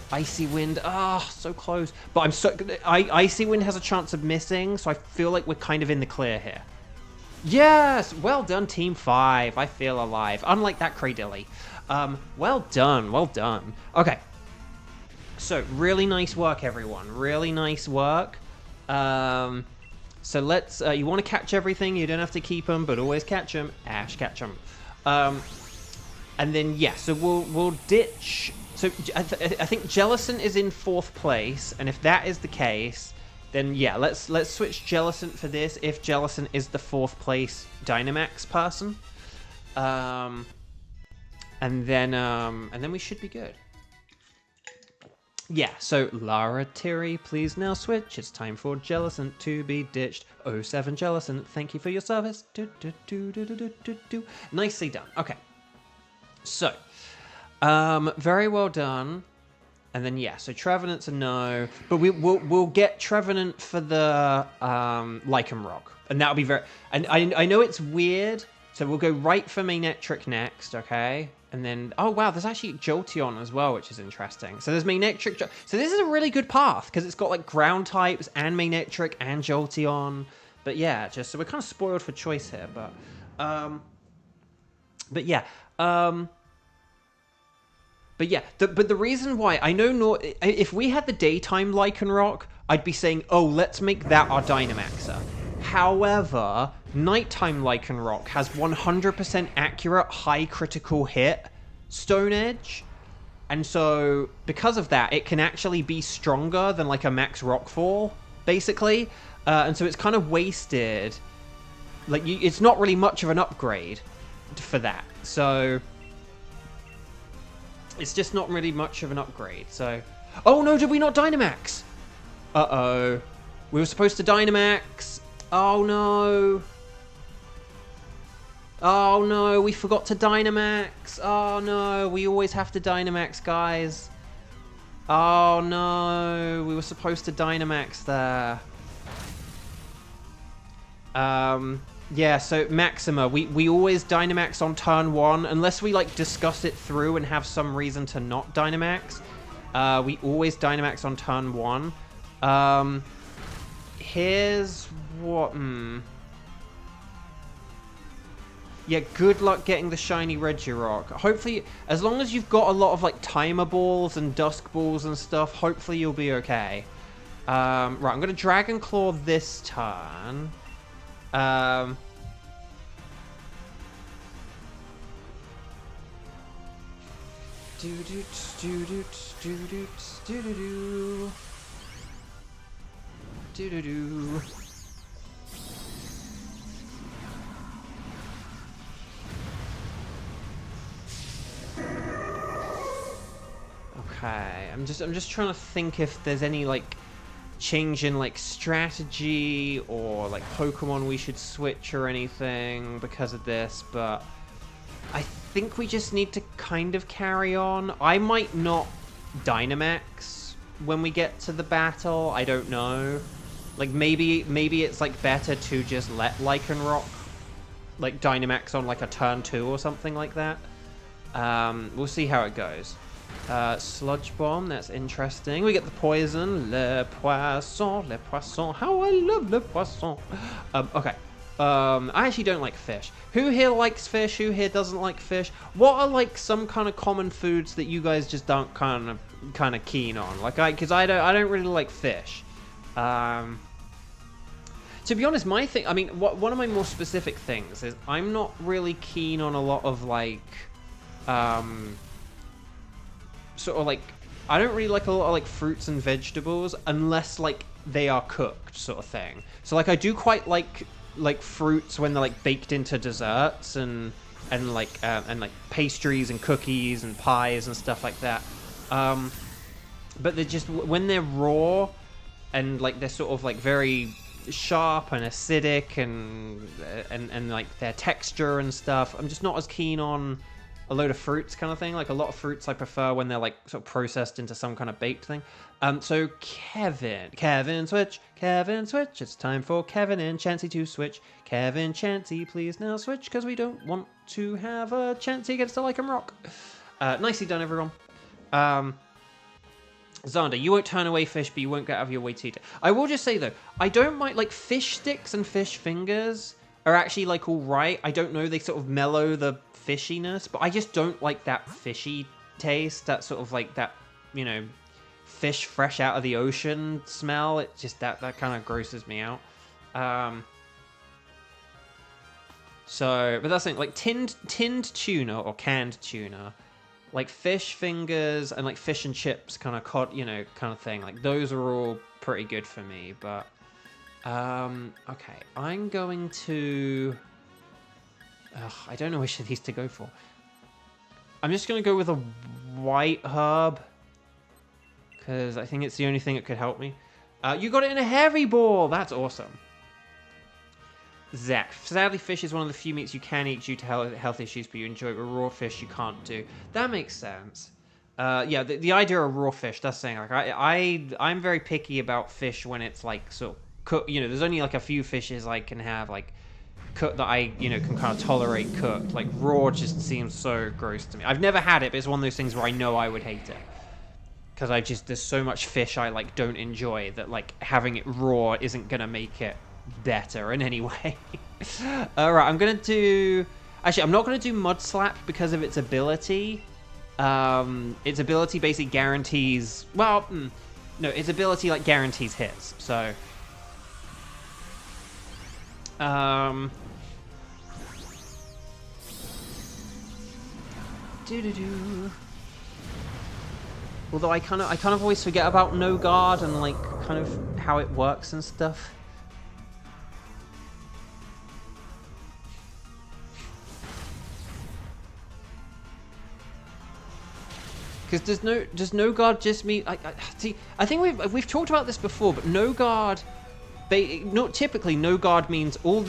Icy Wind. Ah, oh, so close. But I'm so... Icy Wind has a chance of missing, so I feel like we're kind of in the clear here. Yes! Well done, Team 5. I feel alive. Unlike that Cradilly. Well done. Well done. Okay. So, really nice work, everyone. Really nice work. So let's... you want to catch everything. You don't have to keep them, but always catch them. Ash, catch them. And then, yeah, so we'll ditch... so I think Jellicent is in 4th place, and if that is the case, then yeah, let's switch Jellicent for this. If Jellicent is the 4th place Dynamax person, and then we should be good. Yeah. So Laratiri, please now switch. It's time for Jellicent to be ditched. 07 Jellicent, thank you for your service. Nicely done. Okay. So. Very well done. And then yeah, so Trevenant's a no, but we'll get Trevenant for the Lycanroc, and that'll be very. And I know it's weird, so we'll go right for Manectric next, okay? And then oh wow, there's actually Jolteon as well, which is interesting. So there's Manectric. So this is a really good path because it's got like ground types and Manectric and Jolteon. But yeah, just so we're kind of spoiled for choice here, but yeah. But yeah, the reason why, I know if we had the daytime Lycanroc, I'd be saying, oh, let's make that our Dynamaxer. However, Nighttime Lycanroc has 100% accurate high critical hit Stone Edge. And so, because of that, it can actually be stronger than like a max Rockfall, basically. And so it's kind of wasted. Like, it's not really much of an upgrade for that. So, it's just not really much of an upgrade. So, oh no, did we not Dynamax? Uh-oh. We were supposed to Dynamax. Oh no. Oh no, we forgot to Dynamax. Oh no, we always have to Dynamax, guys. Oh no, we were supposed to Dynamax there. Yeah, so Maxima, we always Dynamax on turn 1, unless we like discuss it through and have some reason to not Dynamax. We always Dynamax on turn 1. Here's what... Yeah, good luck getting the shiny Regirock. Hopefully, as long as you've got a lot of like Timer Balls and Dusk Balls and stuff, hopefully you'll be okay. Right, I'm going to Dragon Claw this turn. Okay, I'm just trying to think if there's any like change in like strategy or like Pokemon we should switch or anything because of this, but I think we just need to kind of carry on. I might not Dynamax when we get to the battle. I don't know. Like maybe it's like better to just let Lycanroc like Dynamax on like a turn 2 or something like that. We'll see how it goes. Sludge Bomb, that's interesting. We get the poison. Le poisson. How I love le poisson. Okay. I actually don't like fish. Who here likes fish? Who here doesn't like fish? What are like some kind of common foods that you guys just don't kind of keen on? Like because I don't really like fish. To be honest, my thing, I mean, one of my more specific things is I'm not really keen on a lot of like sort of like, I don't really like a lot of like fruits and vegetables unless like they are cooked, sort of thing. So like I do quite like fruits when they're like baked into desserts and like pastries and cookies and pies and stuff like that. But they're just, when they're raw and like they're sort of like very sharp and acidic and like their texture and stuff, I'm just not as keen on a load of fruits kind of thing. Like a lot of fruits I prefer when they're like sort of processed into some kind of baked thing. So Kevin switch, it's time for Kevin and Chansey to switch. Kevin, Chansey, please now switch, because we don't want to have a Chansey against a Lycanroc. Nicely done, everyone. Xander, you won't turn away fish, but you won't get out of your way to eat it. I will just say though, I don't mind, like fish sticks and fish fingers are actually like all right. I don't know, they sort of mellow the fishiness, but I just don't like that fishy taste, that sort of like that, you know, fish fresh out of the ocean smell. It just, that kind of grosses me out. So, but that's the thing, like tinned tuna or canned tuna, like fish fingers and like fish and chips kind of cod, you know, kind of thing, like those are all pretty good for me. But okay, I'm going to I don't know which of these to go for. I'm just going to go with a white herb, because I think it's the only thing that could help me. You got it in a heavy ball! That's awesome. Zach, sadly fish is one of the few meats you can eat due to health issues, but you enjoy it, but raw fish you can't do. That makes sense. Yeah, the idea of raw fish, that's saying, like, I'm very picky about fish when it's like sort of cooked. You know, there's only like a few fishes I can have like cooked that I, you know, can kind of tolerate cooked. Like raw just seems so gross to me. I've never had it, but it's one of those things where I know I would hate it, because there's so much fish I like don't enjoy that like having it raw isn't gonna make it better in any way. Alright, I'm gonna do, actually I'm not gonna do Mud Slap because of its ability. Its ability basically guarantees, well, no, its ability like guarantees hits, so Although I kind of always forget about no guard and like kind of how it works and stuff. Because does no guard just mean see? I think we've talked about this before, but no guard. Not typically, no guard means all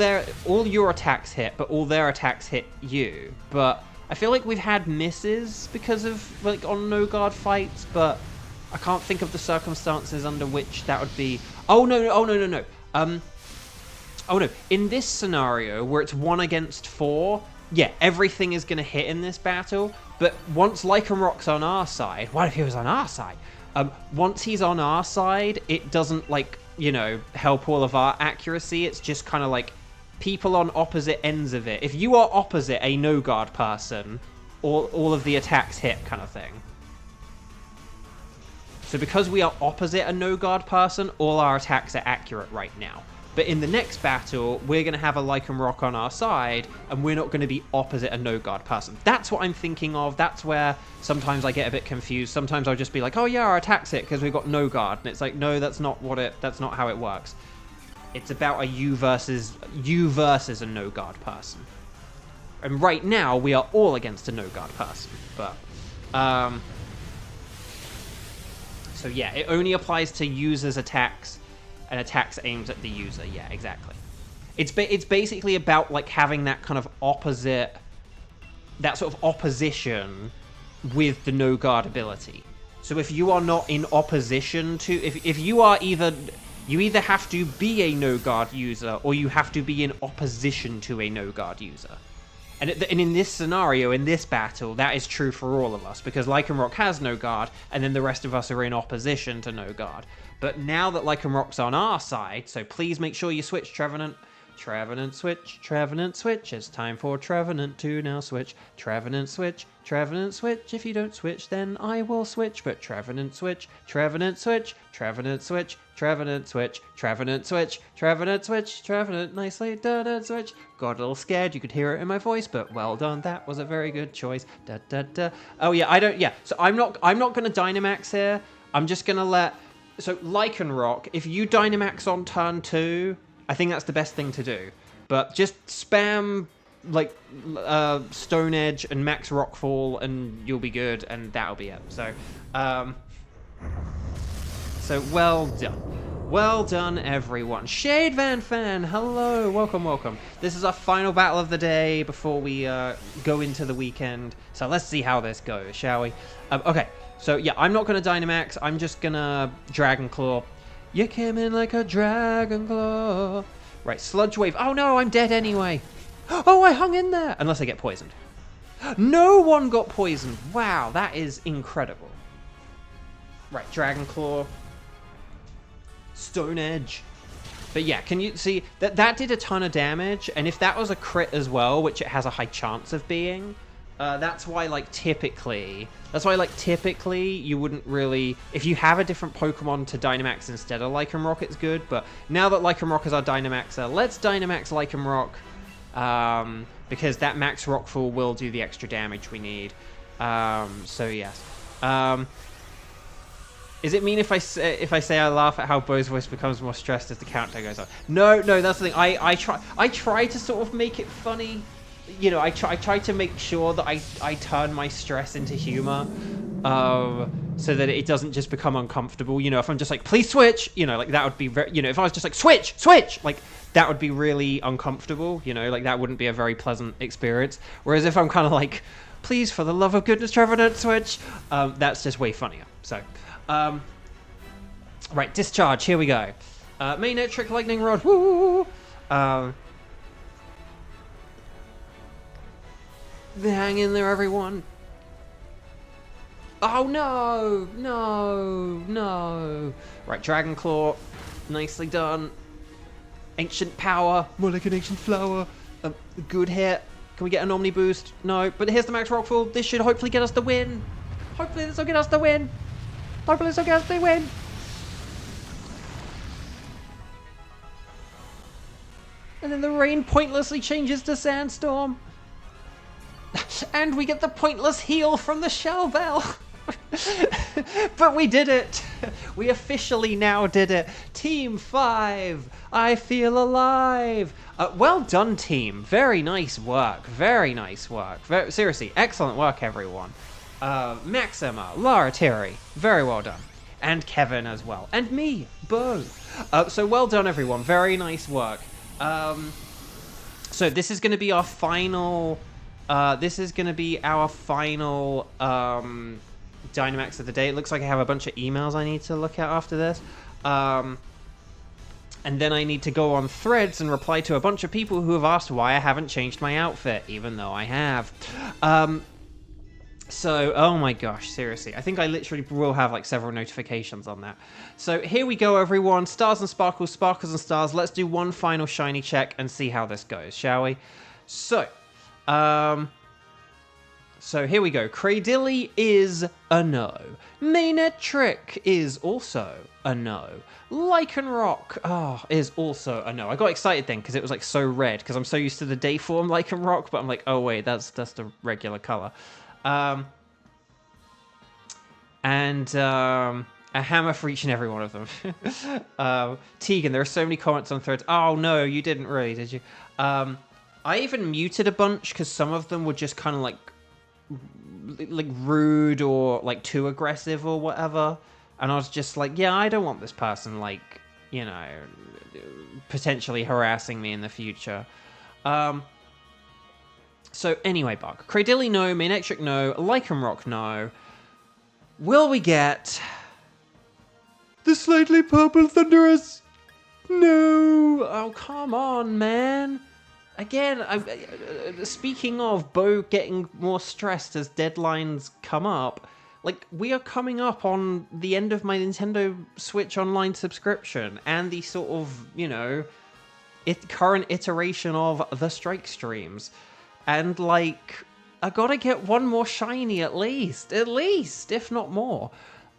your attacks hit, but all their attacks hit you. But I feel like we've had misses because of like on no guard fights, but I can't think of the circumstances under which that would be. Oh no! Oh no! Oh no! In this scenario where it's 1 against 4, yeah, everything is going to hit in this battle. But once Lycanroc's on our side, what if he was on our side? Once he's on our side, it doesn't like, you know, help all of our accuracy. It's just kind of like people on opposite ends of it. If you are opposite a no guard person, all of the attacks hit kind of thing. So because we are opposite a no guard person, all our attacks are accurate right now. But in the next battle, we're going to have a Lycanroc on our side, and we're not going to be opposite a no-guard person. That's what I'm thinking of. That's where sometimes I get a bit confused. Sometimes I'll just be like, oh yeah, our attack's hit because we've got no guard. And it's like, no, that's not how it works. It's about a you versus a no-guard person. And right now, we are all against a no-guard person. But, so yeah, it only applies to users' attacks and attacks aimed at the user. Yeah, exactly. It's basically about like having that kind of opposite, that sort of opposition with the no guard ability. So if you are not in opposition to, if you are you either have to be a no guard user or you have to be in opposition to a no guard user. And in this scenario, in this battle, that is true for all of us, because Lycanroc has no guard, and then the rest of us are in opposition to no guard. But now that Lycanroc's on our side, so please make sure you switch, Trevenant. Trevenant switch, Trevenant switch. It's time for Trevenant to now switch. Trevenant switch, Trevenant switch. If you don't switch, then I will switch. But Trevenant switch, Trevenant switch, Trevenant switch, Trevenant switch, Trevenant switch, Trevenant switch, Trevenant nicely done switch. Got a little scared, you could hear it in my voice, but well done. That was a very good choice. Da da da. Oh yeah, so I'm not gonna Dynamax here. I'm just gonna let. So Lycanroc, if you Dynamax on turn 2, I think that's the best thing to do. But just spam like Stone Edge and Max Rockfall, and you'll be good, and that'll be it. So, well done. Well done, everyone. Shade Van Fan, hello, welcome. This is our final battle of the day before we go into the weekend. So let's see how this goes, shall we? Okay, so yeah, I'm not going to Dynamax. I'm just going to Dragon Claw. You came in like a Dragon Claw. Right, Sludge Wave. Oh no, I'm dead anyway. Oh, I hung in there. Unless I get poisoned. No one got poisoned. Wow, that is incredible. Right, Dragon Claw. Stone Edge. But yeah, can you see that did a ton of damage, and if that was a crit as well, which it has a high chance of being, that's why typically you wouldn't really, if you have a different Pokemon to Dynamax instead of Lycanroc, it's good. But now that Lycanroc is our Dynamaxer, let's Dynamax Lycanroc, because that Max Rockfall will do the extra damage we need. So yes. Is it mean if I say I laugh at how Bo's voice becomes more stressed as the countdown goes on? No, that's the thing. I try to sort of make it funny. You know, I try to make sure that I turn my stress into humor, so that it doesn't just become uncomfortable. You know, if I'm just like, please switch, you know, like that would be very, you know, if I was just like, switch, like that would be really uncomfortable, you know, like that wouldn't be a very pleasant experience. Whereas if I'm kind of like, please, for the love of goodness, Trevor, don't switch, that's just way funnier. So, right, Discharge, here we go. Main Trick Lightning Rod, woo! Hang in there, everyone. Oh, no. Right, Dragon Claw. Nicely done. Ancient Power. More like an Ancient Flower. Good hit. Can we get an Omni Boost? No, but here's the Max Rockfall. This should hopefully get us the win. Hopefully this will get us the win. And then the rain pointlessly changes to sandstorm. And we get the pointless heal from the shell bell. But we did it. We officially now did it. Team 5. I feel alive. Well done, team. Very nice work. Very nice work. Seriously, excellent work, everyone. Maxima, Lara Terry, very well done. And Kevin as well. And me, Bo. So well done, everyone. Very nice work. So this is going to be our final... Dynamax of the day. It looks like I have a bunch of emails I need to look at after this. And then I need to go on threads and reply to a bunch of people who have asked why I haven't changed my outfit, even though I have. So, oh my gosh, seriously. I think I literally will have like several notifications on that. So here we go, everyone. Stars and sparkles, sparkles and stars. Let's do one final shiny check and see how this goes, shall we? So here we go. Cradilly is a no. Manetric is also a no. Lycanroc is also a no. I got excited then because it was like so red because I'm so used to the day form Lycanroc, but I'm like, oh wait, that's the regular color. A hammer for each and every one of them. Tegan, there are so many comments on threads. Oh no, you didn't really, did you? I even muted a bunch because some of them were just kind of like rude or like too aggressive or whatever, and I was just like, yeah, I don't want this person like, you know, potentially harassing me in the future. So anyway, Buck, Cradilly no, Manetric no, Lycanroc no. Will we get the slightly purple Thunderous? No. Oh, come on, man. Again, speaking of Bo getting more stressed as deadlines come up, like, we are coming up on the end of my Nintendo Switch Online subscription and the sort of, you know, current iteration of the Strike streams. And, like, I gotta get one more shiny at least, if not more.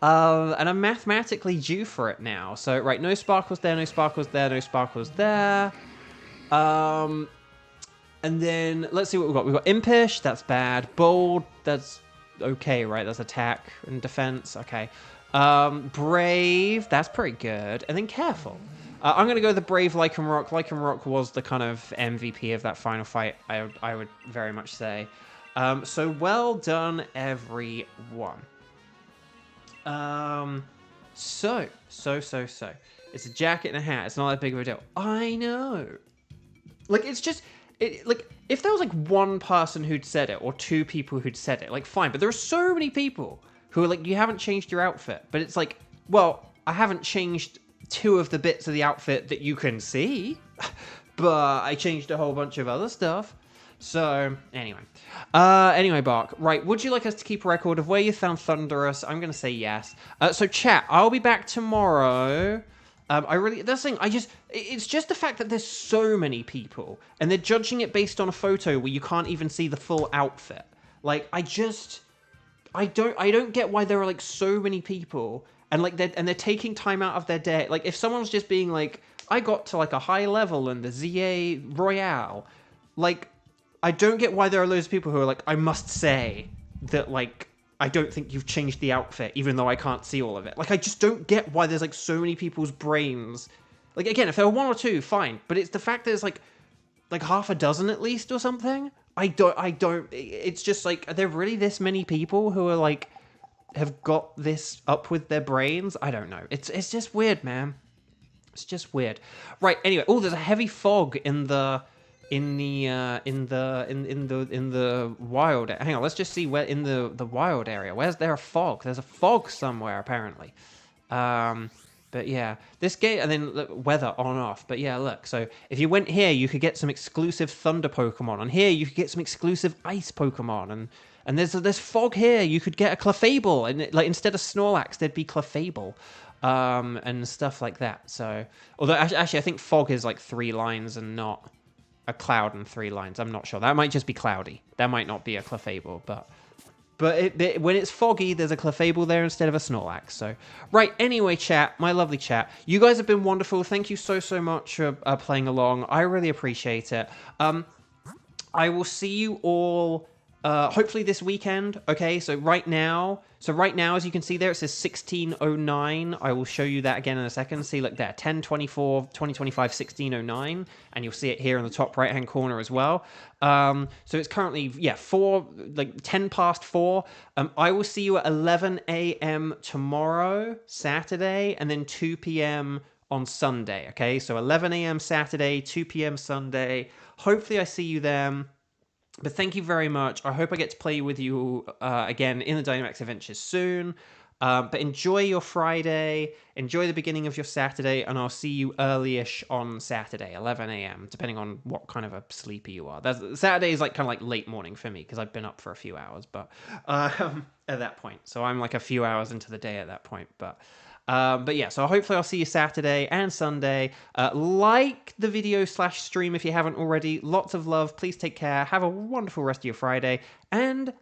And I'm mathematically due for it now. So, right, no sparkles there, no sparkles there, no sparkles there. And then, let's see what we've got. We've got Impish, that's bad. Bold, that's okay, right? That's attack and defense, okay. Brave, that's pretty good. And then Careful. I'm going to go the Brave Lycanroc. Lycanroc was the kind of MVP of that final fight, I would very much say. So well done, everyone. So. It's a jacket and a hat. It's not that big of a deal. I know. Like, it's just... like, if there was, like, one person who'd said it, or two people who'd said it, like, fine. But there are so many people who are like, you haven't changed your outfit. But it's like, well, I haven't changed two of the bits of the outfit that you can see. But I changed a whole bunch of other stuff. So, anyway. Anyway, Bark. Right, would you like us to keep a record of where you found Thunderous? I'm going to say yes. So, chat, I'll be back tomorrow. It's just the fact that there's so many people, and they're judging it based on a photo where you can't even see the full outfit. Like, I don't get why there are, like, so many people, and, like, they're taking time out of their day. Like, if someone's just being like, I got to, like, a high level in the ZA Royale, like, I don't get why there are loads of people who are like, I must say that, like, I don't think you've changed the outfit, even though I can't see all of it. Like, I just don't get why there's, like, so many people's brains. Like, again, if there were one or two, fine. But it's the fact that there's, like half a dozen at least or something. It's just, like, are there really this many people who are, like, have got this up with their brains? I don't know. It's just weird, man. It's just weird. Right, anyway. Oh, there's a heavy fog in the wild. Hang on, let's just see where in the wild area. Where's there a fog? There's a fog somewhere apparently. But yeah, this game, and then look, weather on off. But yeah, look. So if you went here, you could get some exclusive thunder Pokemon. And here, you could get some exclusive ice Pokemon. And there's fog here. You could get a Clefable, and like instead of Snorlax, there'd be Clefable. And stuff like that. So, although actually, I think fog is like 3 lines and not a cloud and 3 lines. I'm not sure. That might just be cloudy. That might not be a Clefable, but But when it's foggy, there's a Clefable there instead of a Snorlax. So, right, anyway, chat, my lovely chat. You guys have been wonderful. Thank you so, so much for playing along. I really appreciate it. I will see you all hopefully this weekend. Okay, so right now, as you can see there, it says 1609. I will show you that again in a second. See, look there, 10/24/2025, 1609, and you'll see it here in the top right hand corner as well. So it's currently 10 past 4. I will see you at 11 a.m. tomorrow, Saturday, and then 2 p.m. on Sunday. Okay, so 11 a.m. Saturday, 2 p.m. Sunday. Hopefully I see you then. But thank you very much. I hope I get to play with you again in the Dynamax Adventures soon. But enjoy your Friday, enjoy the beginning of your Saturday, and I'll see you early-ish on Saturday, 11 a.m., depending on what kind of a sleeper you are. Saturday is kind of like late morning for me, because I've been up for a few hours but at that point. So I'm like a few hours into the day at that point. But yeah, so hopefully I'll see you Saturday and Sunday. Like the video / stream if you haven't already. Lots of love. Please take care. Have a wonderful rest of your Friday. And